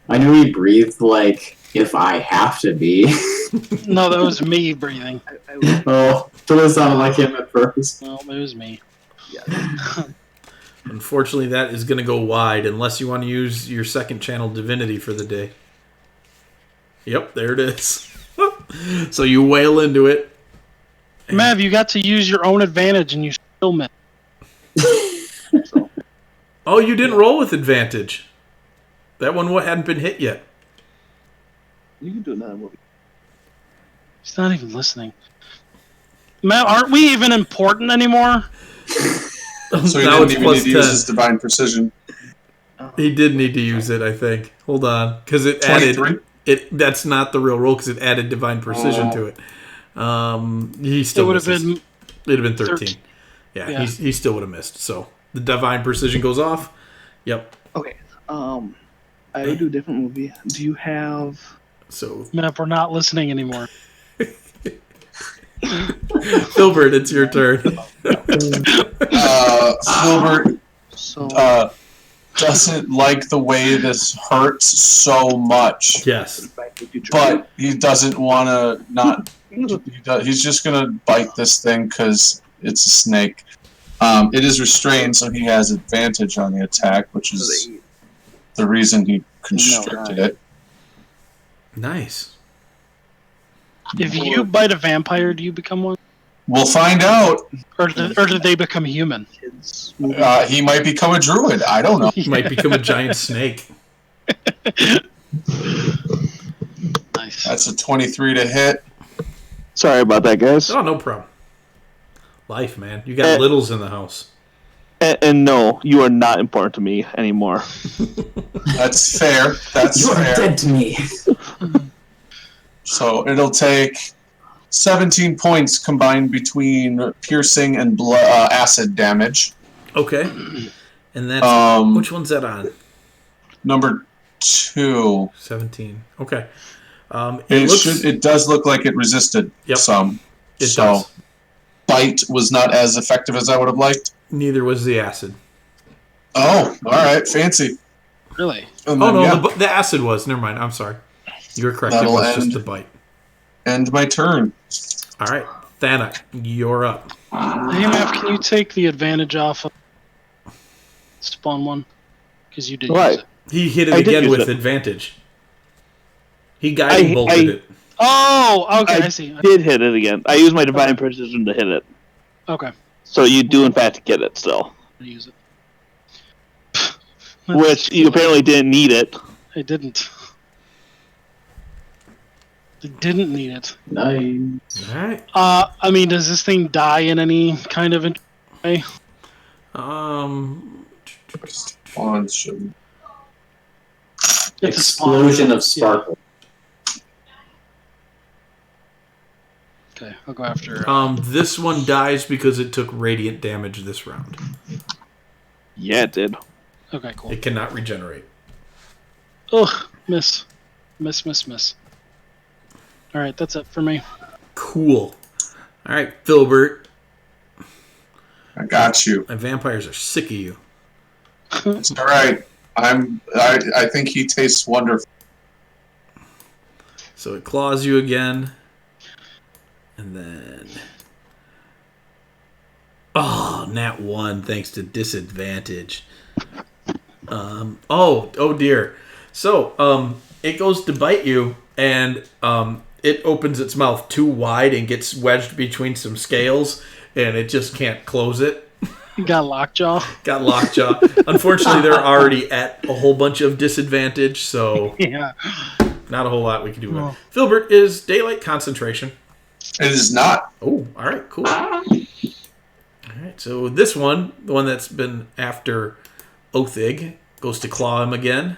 I knew he breathed like if I have to be. No, that was me breathing. Oh, it sounded like him at first. No, it was me. Unfortunately, that is going to go wide unless you want to use your second channel divinity for the day. Yep, there it is. So you wail into it. Mav, you got to use your own advantage and you still missed. Oh, you didn't roll with advantage. That one hadn't been hit yet. You can do another movie. He's not even listening. Mav, aren't we even important anymore? So he Now didn't it's even plus need to use 10. his divine precision. He did need to use it, I think. Hold on, because it 23? added it. That's not the real roll because it added divine precision to it. He still It would have misses. been It'd have been 13. 13. Yeah, Yeah. he still would have missed. So the divine precision goes off. Yep. Okay. I would do a different movie. Do you have? So Mav, we're not listening anymore. Filbert, it's your turn. Filbert, So doesn't like the way this hurts so much. Yes. But he doesn't want to not. He's just gonna bite this thing because it's a snake. It is restrained, so he has advantage on the attack, which is the reason he constricted it. Nice. If you bite a vampire, do you become one? We'll find out. Or do they become human? He might become a druid. I don't know. He might become a giant snake. Nice. That's a 23 to hit. Sorry about that, guys. Oh, no problem. Life, man. You got littles in the house. And no, you are not important to me anymore. That's fair. That's You are fair. dead to me. So it'll take 17 points combined between piercing and acid damage. Okay. And that's... which one's that on? Number 2. 17. Okay. It does look like it resisted some. It does. Bite was not as effective as I would have liked. Neither was the acid. Oh, all right. Fancy. Really? And Oh, then, no, yeah, the acid was. Never mind. I'm sorry. You were correct. It That'll was just end. the bite. end my turn. All right. Thanak, you're up. Hey, Matt, can you take the advantage off of spawn one? Because you did Right. use it. He hit it I did again use with it. advantage. He guiding bolted it. Oh, okay, I see. Did hit it again. I used my divine precision to hit it. Okay, So you do in fact get it still. I'll use it. Which you apparently didn't need it. I didn't. I didn't need it. Nice. All right. I mean, does this thing die in any kind of way? On should It's a Explosion spawn. of sparkle. Okay, I'll go after. This one dies because it took radiant damage this round. Yeah, it did. Okay, cool. It cannot regenerate. Ugh, miss. Miss. Alright, that's it for me. Cool. All right, Filbert. I got you. My vampires are sick of you. It's all right. I think he tastes wonderful. So it claws you again. And then... Oh, nat 1 thanks to disadvantage. Oh dear. So, it goes to bite you, and it opens its mouth too wide and gets wedged between some scales, and it just can't close it. Got lockjaw. Got lockjaw. Unfortunately, they're already at a whole bunch of disadvantage, so Yeah. not a whole lot we can do about it. No. Filbert, is daylight concentration? It is not. Oh, all right, cool. All right, so this one, the one that's been after Othig, goes to claw him again.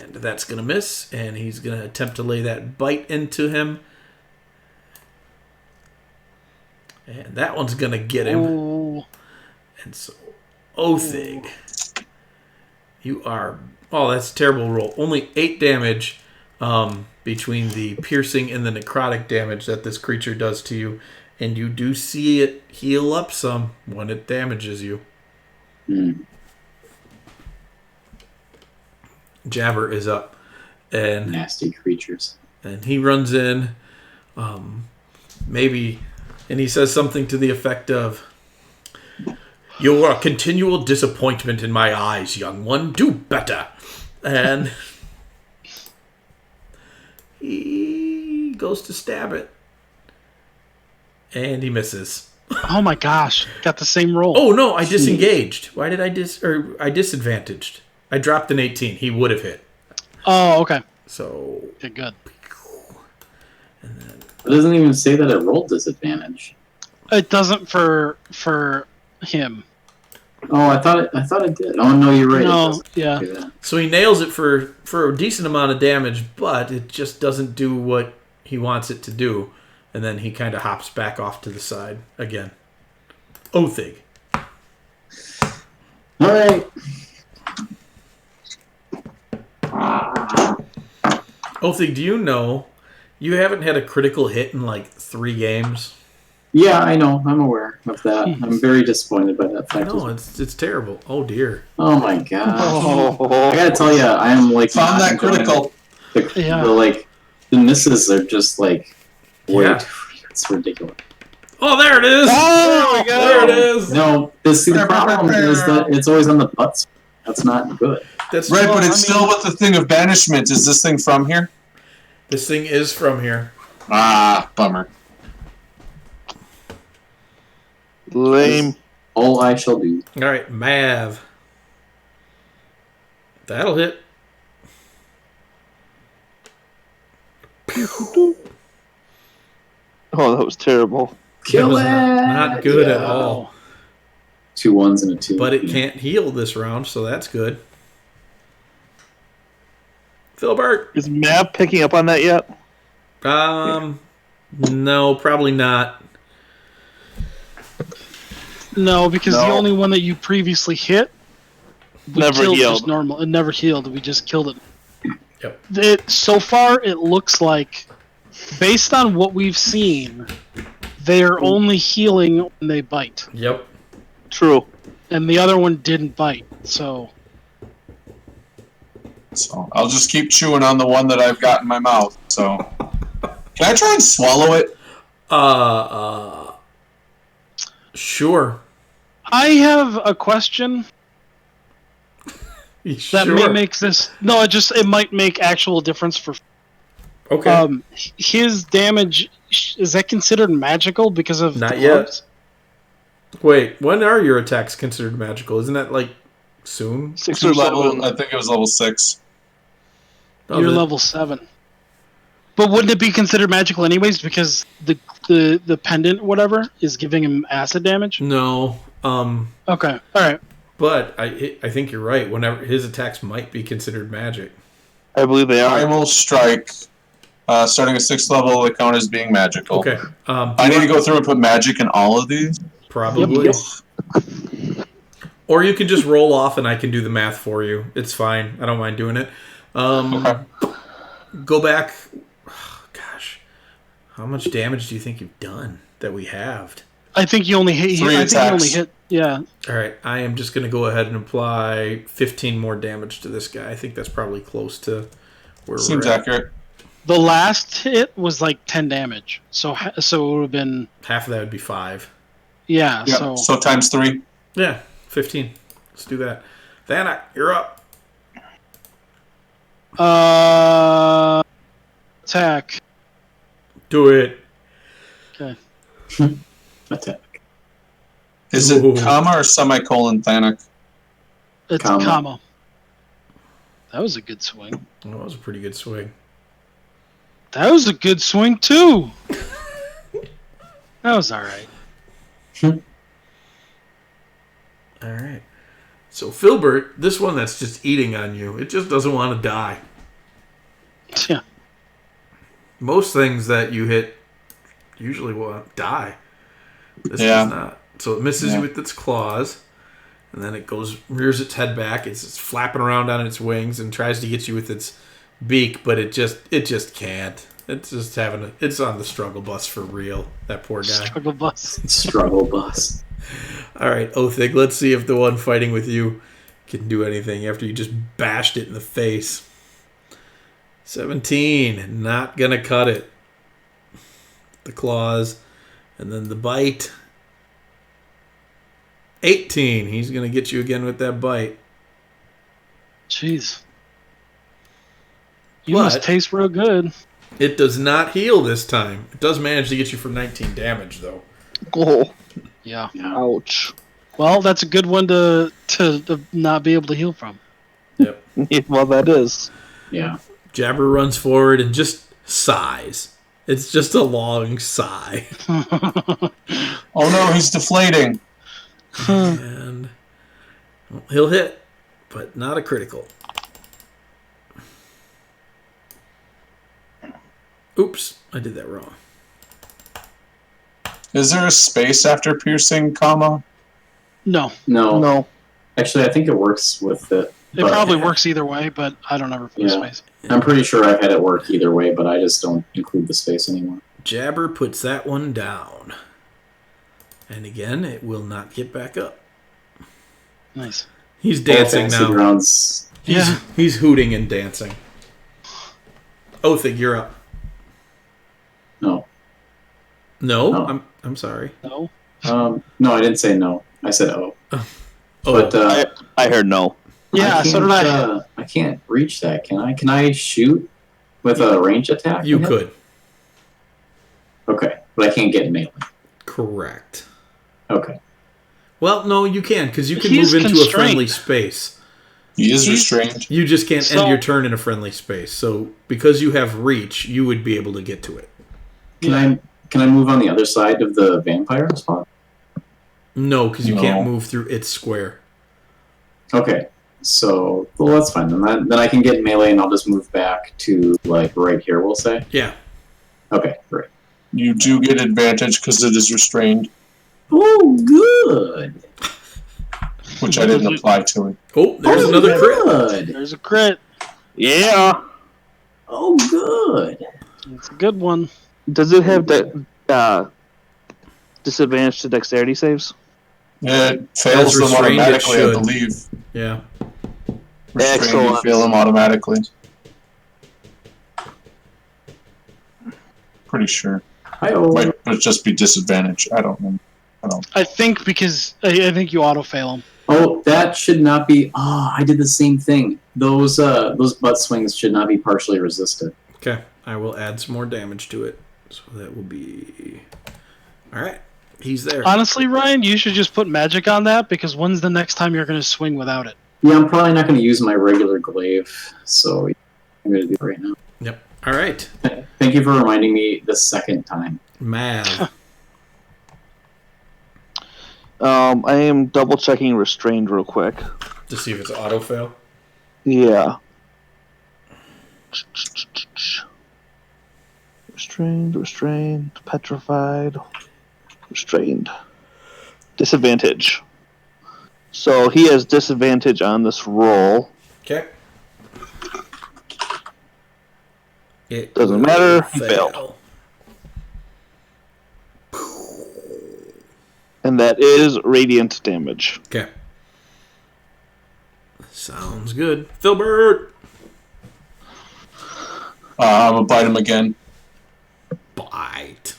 And that's going to miss, and he's going to attempt to lay that bite into him. And that one's going to get him. Oh, And so, Othig, you are... Oh, that's a terrible roll. Only 8 damage between the piercing and the necrotic damage that this creature does to you. And you do see it heal up some when it damages you. Jabber is up. And Nasty creatures. and he runs in, maybe, and he says something to the effect of, "You are a continual disappointment in my eyes, young one. Do better." And he goes to stab it. And he misses. oh my gosh. Got the same roll. Oh no, I disengaged. Why did I I disadvantaged? I dropped an 18. He would have hit. Oh, okay. So Okay, good. It doesn't even say that it rolled disadvantage. It doesn't for him. Oh, I thought it did. Oh no, you're right. It No, doesn't yeah. do that. So he nails it for a decent amount of damage, but it just doesn't do what he wants it to do. And then he kind of hops back off to the side again. Othig. All right. Othig, do you know you haven't had a critical hit in like 3 games? Yeah, I know. I'm aware of that. I'm very disappointed by that fact. No, it's terrible. Oh dear. Oh my gosh. Oh. I gotta tell you, I am like Found not that enjoying critical. The misses are just like way Yeah. it's ridiculous. Oh, there it is. Oh, there we go. There it is. No, the problem is that it's always on the butts. That's not good. That's Right, but it's still with the thing of banishment. Is this thing from here? This thing is from here. Ah, bummer. Lame. All I shall do. All right, Mav. That'll hit. Oh, that was terrible. Kill That was it! not good at all. 2 1s and a 2. But it can't heal this round, so that's good. Filbert. Is Mav picking up on that yet? No, probably not. No, because No. the only one that you previously hit we Never killed healed. just normal. It never healed. We just killed it. Yep. So far, it looks like, based on what we've seen, they are only healing when they bite. Yep. True. And the other one didn't bite, so... So I'll just keep chewing on the one that I've got in my mouth. So can I try and swallow it? Sure. I have a question that may make this... No, it might make actual difference for... Okay. His damage, is that considered magical because of Not the yet. gloves? Wait, when are your attacks considered magical? Isn't that like soon? 6 or 7. I think it was level 6. Oh, You're then- level 7. But wouldn't it be considered magical anyways because the pendant, whatever, is giving him acid damage? No. Okay, alright. But I think you're right. Whenever his attacks might be considered magic. I believe they are. Primal Strike. Starting at 6th level, they count as being magical. Okay. I need to go through and put magic in all of these. Probably. Yep. Or you can just roll off and I can do the math for you. It's fine. I don't mind doing it. Okay. Go back. Gosh. How much damage do you think you've done that we halved? I think you only hit... 3 I think you only attacks. hit... Yeah. All right. I am just going to go ahead and apply 15 more damage to this guy. I think that's probably close to where Seems we're at. accurate. The last hit was like 10 damage. So it would have been... Half of that would be 5. Yeah, Yeah. So times 3. Yeah, 15. Let's do that. Thanak, you're up. Attack. Do it. Okay. Attack. Is it Ooh. comma or semicolon, Thanak? It's Comma. comma. That was a good swing. Oh, that was a pretty good swing. That was a good swing, too. That was alright. All right. So, Filbert, this one that's just eating on you, it just doesn't want to die. Yeah. Most things that you hit usually will die. This Yeah. does not. So it misses you with its claws, and then it rears its head back. It's flapping around on its wings and tries to get you with its beak, but it just can't. It's just it's on the struggle bus for real. That poor guy. Struggle bus. Struggle bus. All right, Othig, let's see if the one fighting with you can do anything after you just bashed it in the face. 17, not gonna cut it. The claws, and then the bite. 18, he's gonna get you again with that bite. Jeez. You But- must taste real good. It does not heal this time. It does manage to get you for 19 damage, though. Oh, Yeah. ouch. Well, that's a good one to not be able to heal from. Yep. Yeah, well, that is. Yeah. Jabber runs forward and just sighs. It's just a long sigh. Oh no, he's deflating. And well, he'll hit, but not a critical. Oops, I did that wrong. Is there a space after piercing, comma? No. No. No. Actually, I think it works with it. It but probably works either way, but I don't ever put a Yeah. space. I'm pretty sure I've had it work either way, but I just don't include the space anymore. Jabber puts that one down. And again, it will not get back up. Nice. He's dancing Fantasy now. Grounds. He's hooting and dancing. Othig, you're up. No. No? No. I'm sorry. No. No, I didn't say no. I said oh. Oh, But I heard no. Yeah, so did I. I can't reach that, can I? Can I shoot with a range attack? you could. Okay, but I can't get melee. Correct. Okay. Well, no, you can, because you can He's move into a constrained. friendly space. He is restrained. You just can't So- end your turn in a friendly space. So, because you have reach, you would be able to get to it. Can I move on the other side of the vampire spot? No, because you No. can't move through its square. Okay. So, well, that's fine. Then I can get melee and I'll just move back to, like, right here, we'll say. Yeah. Okay, great. You do get advantage because it is restrained, Oh, good. which I didn't apply to it. Oh, there's another crit. Good. There's a crit. Yeah. Oh, good. It's a good one. Does it have disadvantage to dexterity saves? It fails them restrained, it automatically, I should. believe. Yeah. Restrained, you Excellent. fail them automatically. Pretty sure. Might just be disadvantage. I don't know. I think because I think you auto fail him. Oh, that should not be. Oh, I did the same thing. Those butt swings should not be partially resisted. Okay. I will add some more damage to it. So that will be... Alright. He's there. Honestly, Ryan, you should just put magic on that because when's the next time you're going to swing without it? Yeah, I'm probably not going to use my regular glaive, so I'm going to do it right now. Yep. Alright. Thank you for reminding me the second time. Mav. I am double checking restrained real quick. To see if it's auto fail. Yeah. Restrained, petrified, restrained. Disadvantage. So he has disadvantage on this roll. Okay. It Doesn't will matter, he failed. And that is radiant damage. Okay. Sounds good. Filbert! I'm going to bite him again. Bite.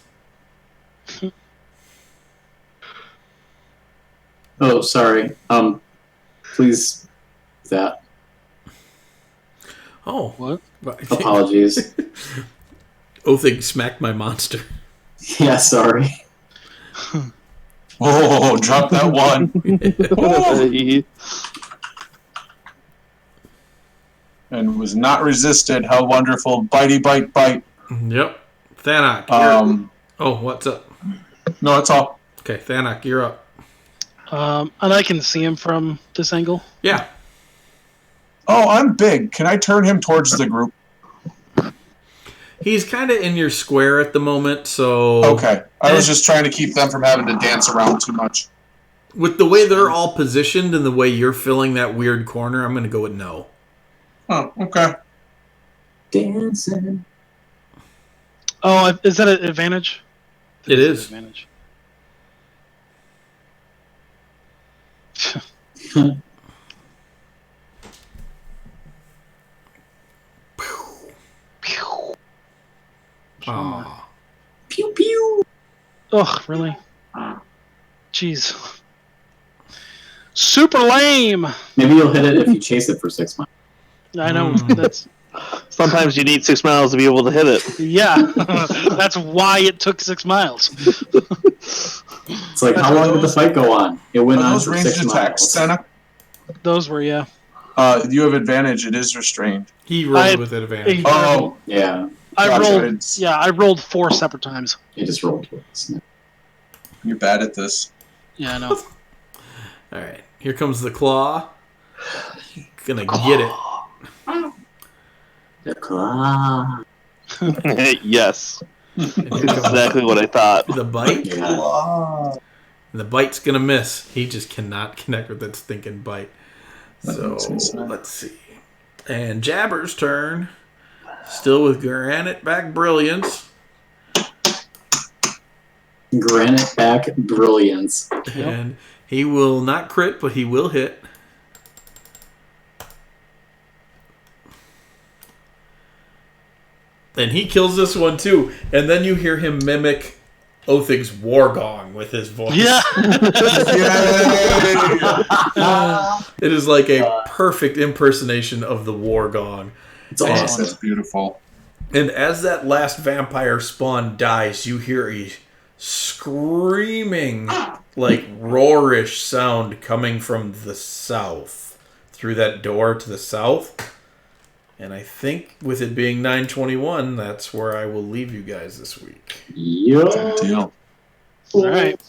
Oh, sorry. Please, that. Oh. What? Apologies. Othig smacked my monster. Yeah, sorry. Oh, drop that one. And was not resisted. How wonderful. Bitey, bite, bite. Yep. Thanak, you're Um, Oh, what's up? no, that's all. Okay, Thanak, you're up. And I can see him from this angle. Yeah. Oh, I'm big. Can I turn him towards the group? He's kind of in your square at the moment, so... Okay. I was just trying to keep them from having to dance around too much. With the way they're all positioned and the way you're filling that weird corner, I'm going to go with no. Oh, okay. Dancing. Oh, is that an advantage? It is. Advantage. Aw. Pew pew. Ugh, really? Jeez. Super lame. Maybe you'll hit it if you chase it for 6 months. I know. Mm. That's Sometimes you need 6 miles to be able to hit it. yeah. That's why it took 6 miles. It's like, how long did the fight go on? It went Are on those for ranged 6 attacks, miles. Santa? Those were yeah. You have advantage. It is restrained. He rolled with advantage. Oh, Yeah, I gotcha. rolled. It's- Yeah, I rolled 4 separate times. it just rolled twice. You're bad at this. Yeah, I know. All right, here comes the claw. Gonna get it. The claw. Yes. And here comes Exactly what I thought. the bite. Yeah. The bite's gonna miss. He just cannot connect with that stinking bite. That So makes sense. let's see. And Jabber's turn. Still with Granite back brilliance. Granite back brilliance. And he will not crit, but he will hit. And he kills this one too. And then you hear him mimic Othig's war gong with his voice. Yeah. It is like a perfect impersonation of the war gong. It's Oh, awesome. that's beautiful. And as that last vampire spawn dies, you hear a screaming, like roarish sound coming from the south through that door to the south. And I think with it being 9:21, that's where I will leave you guys this week. Yo. Good deal. All right.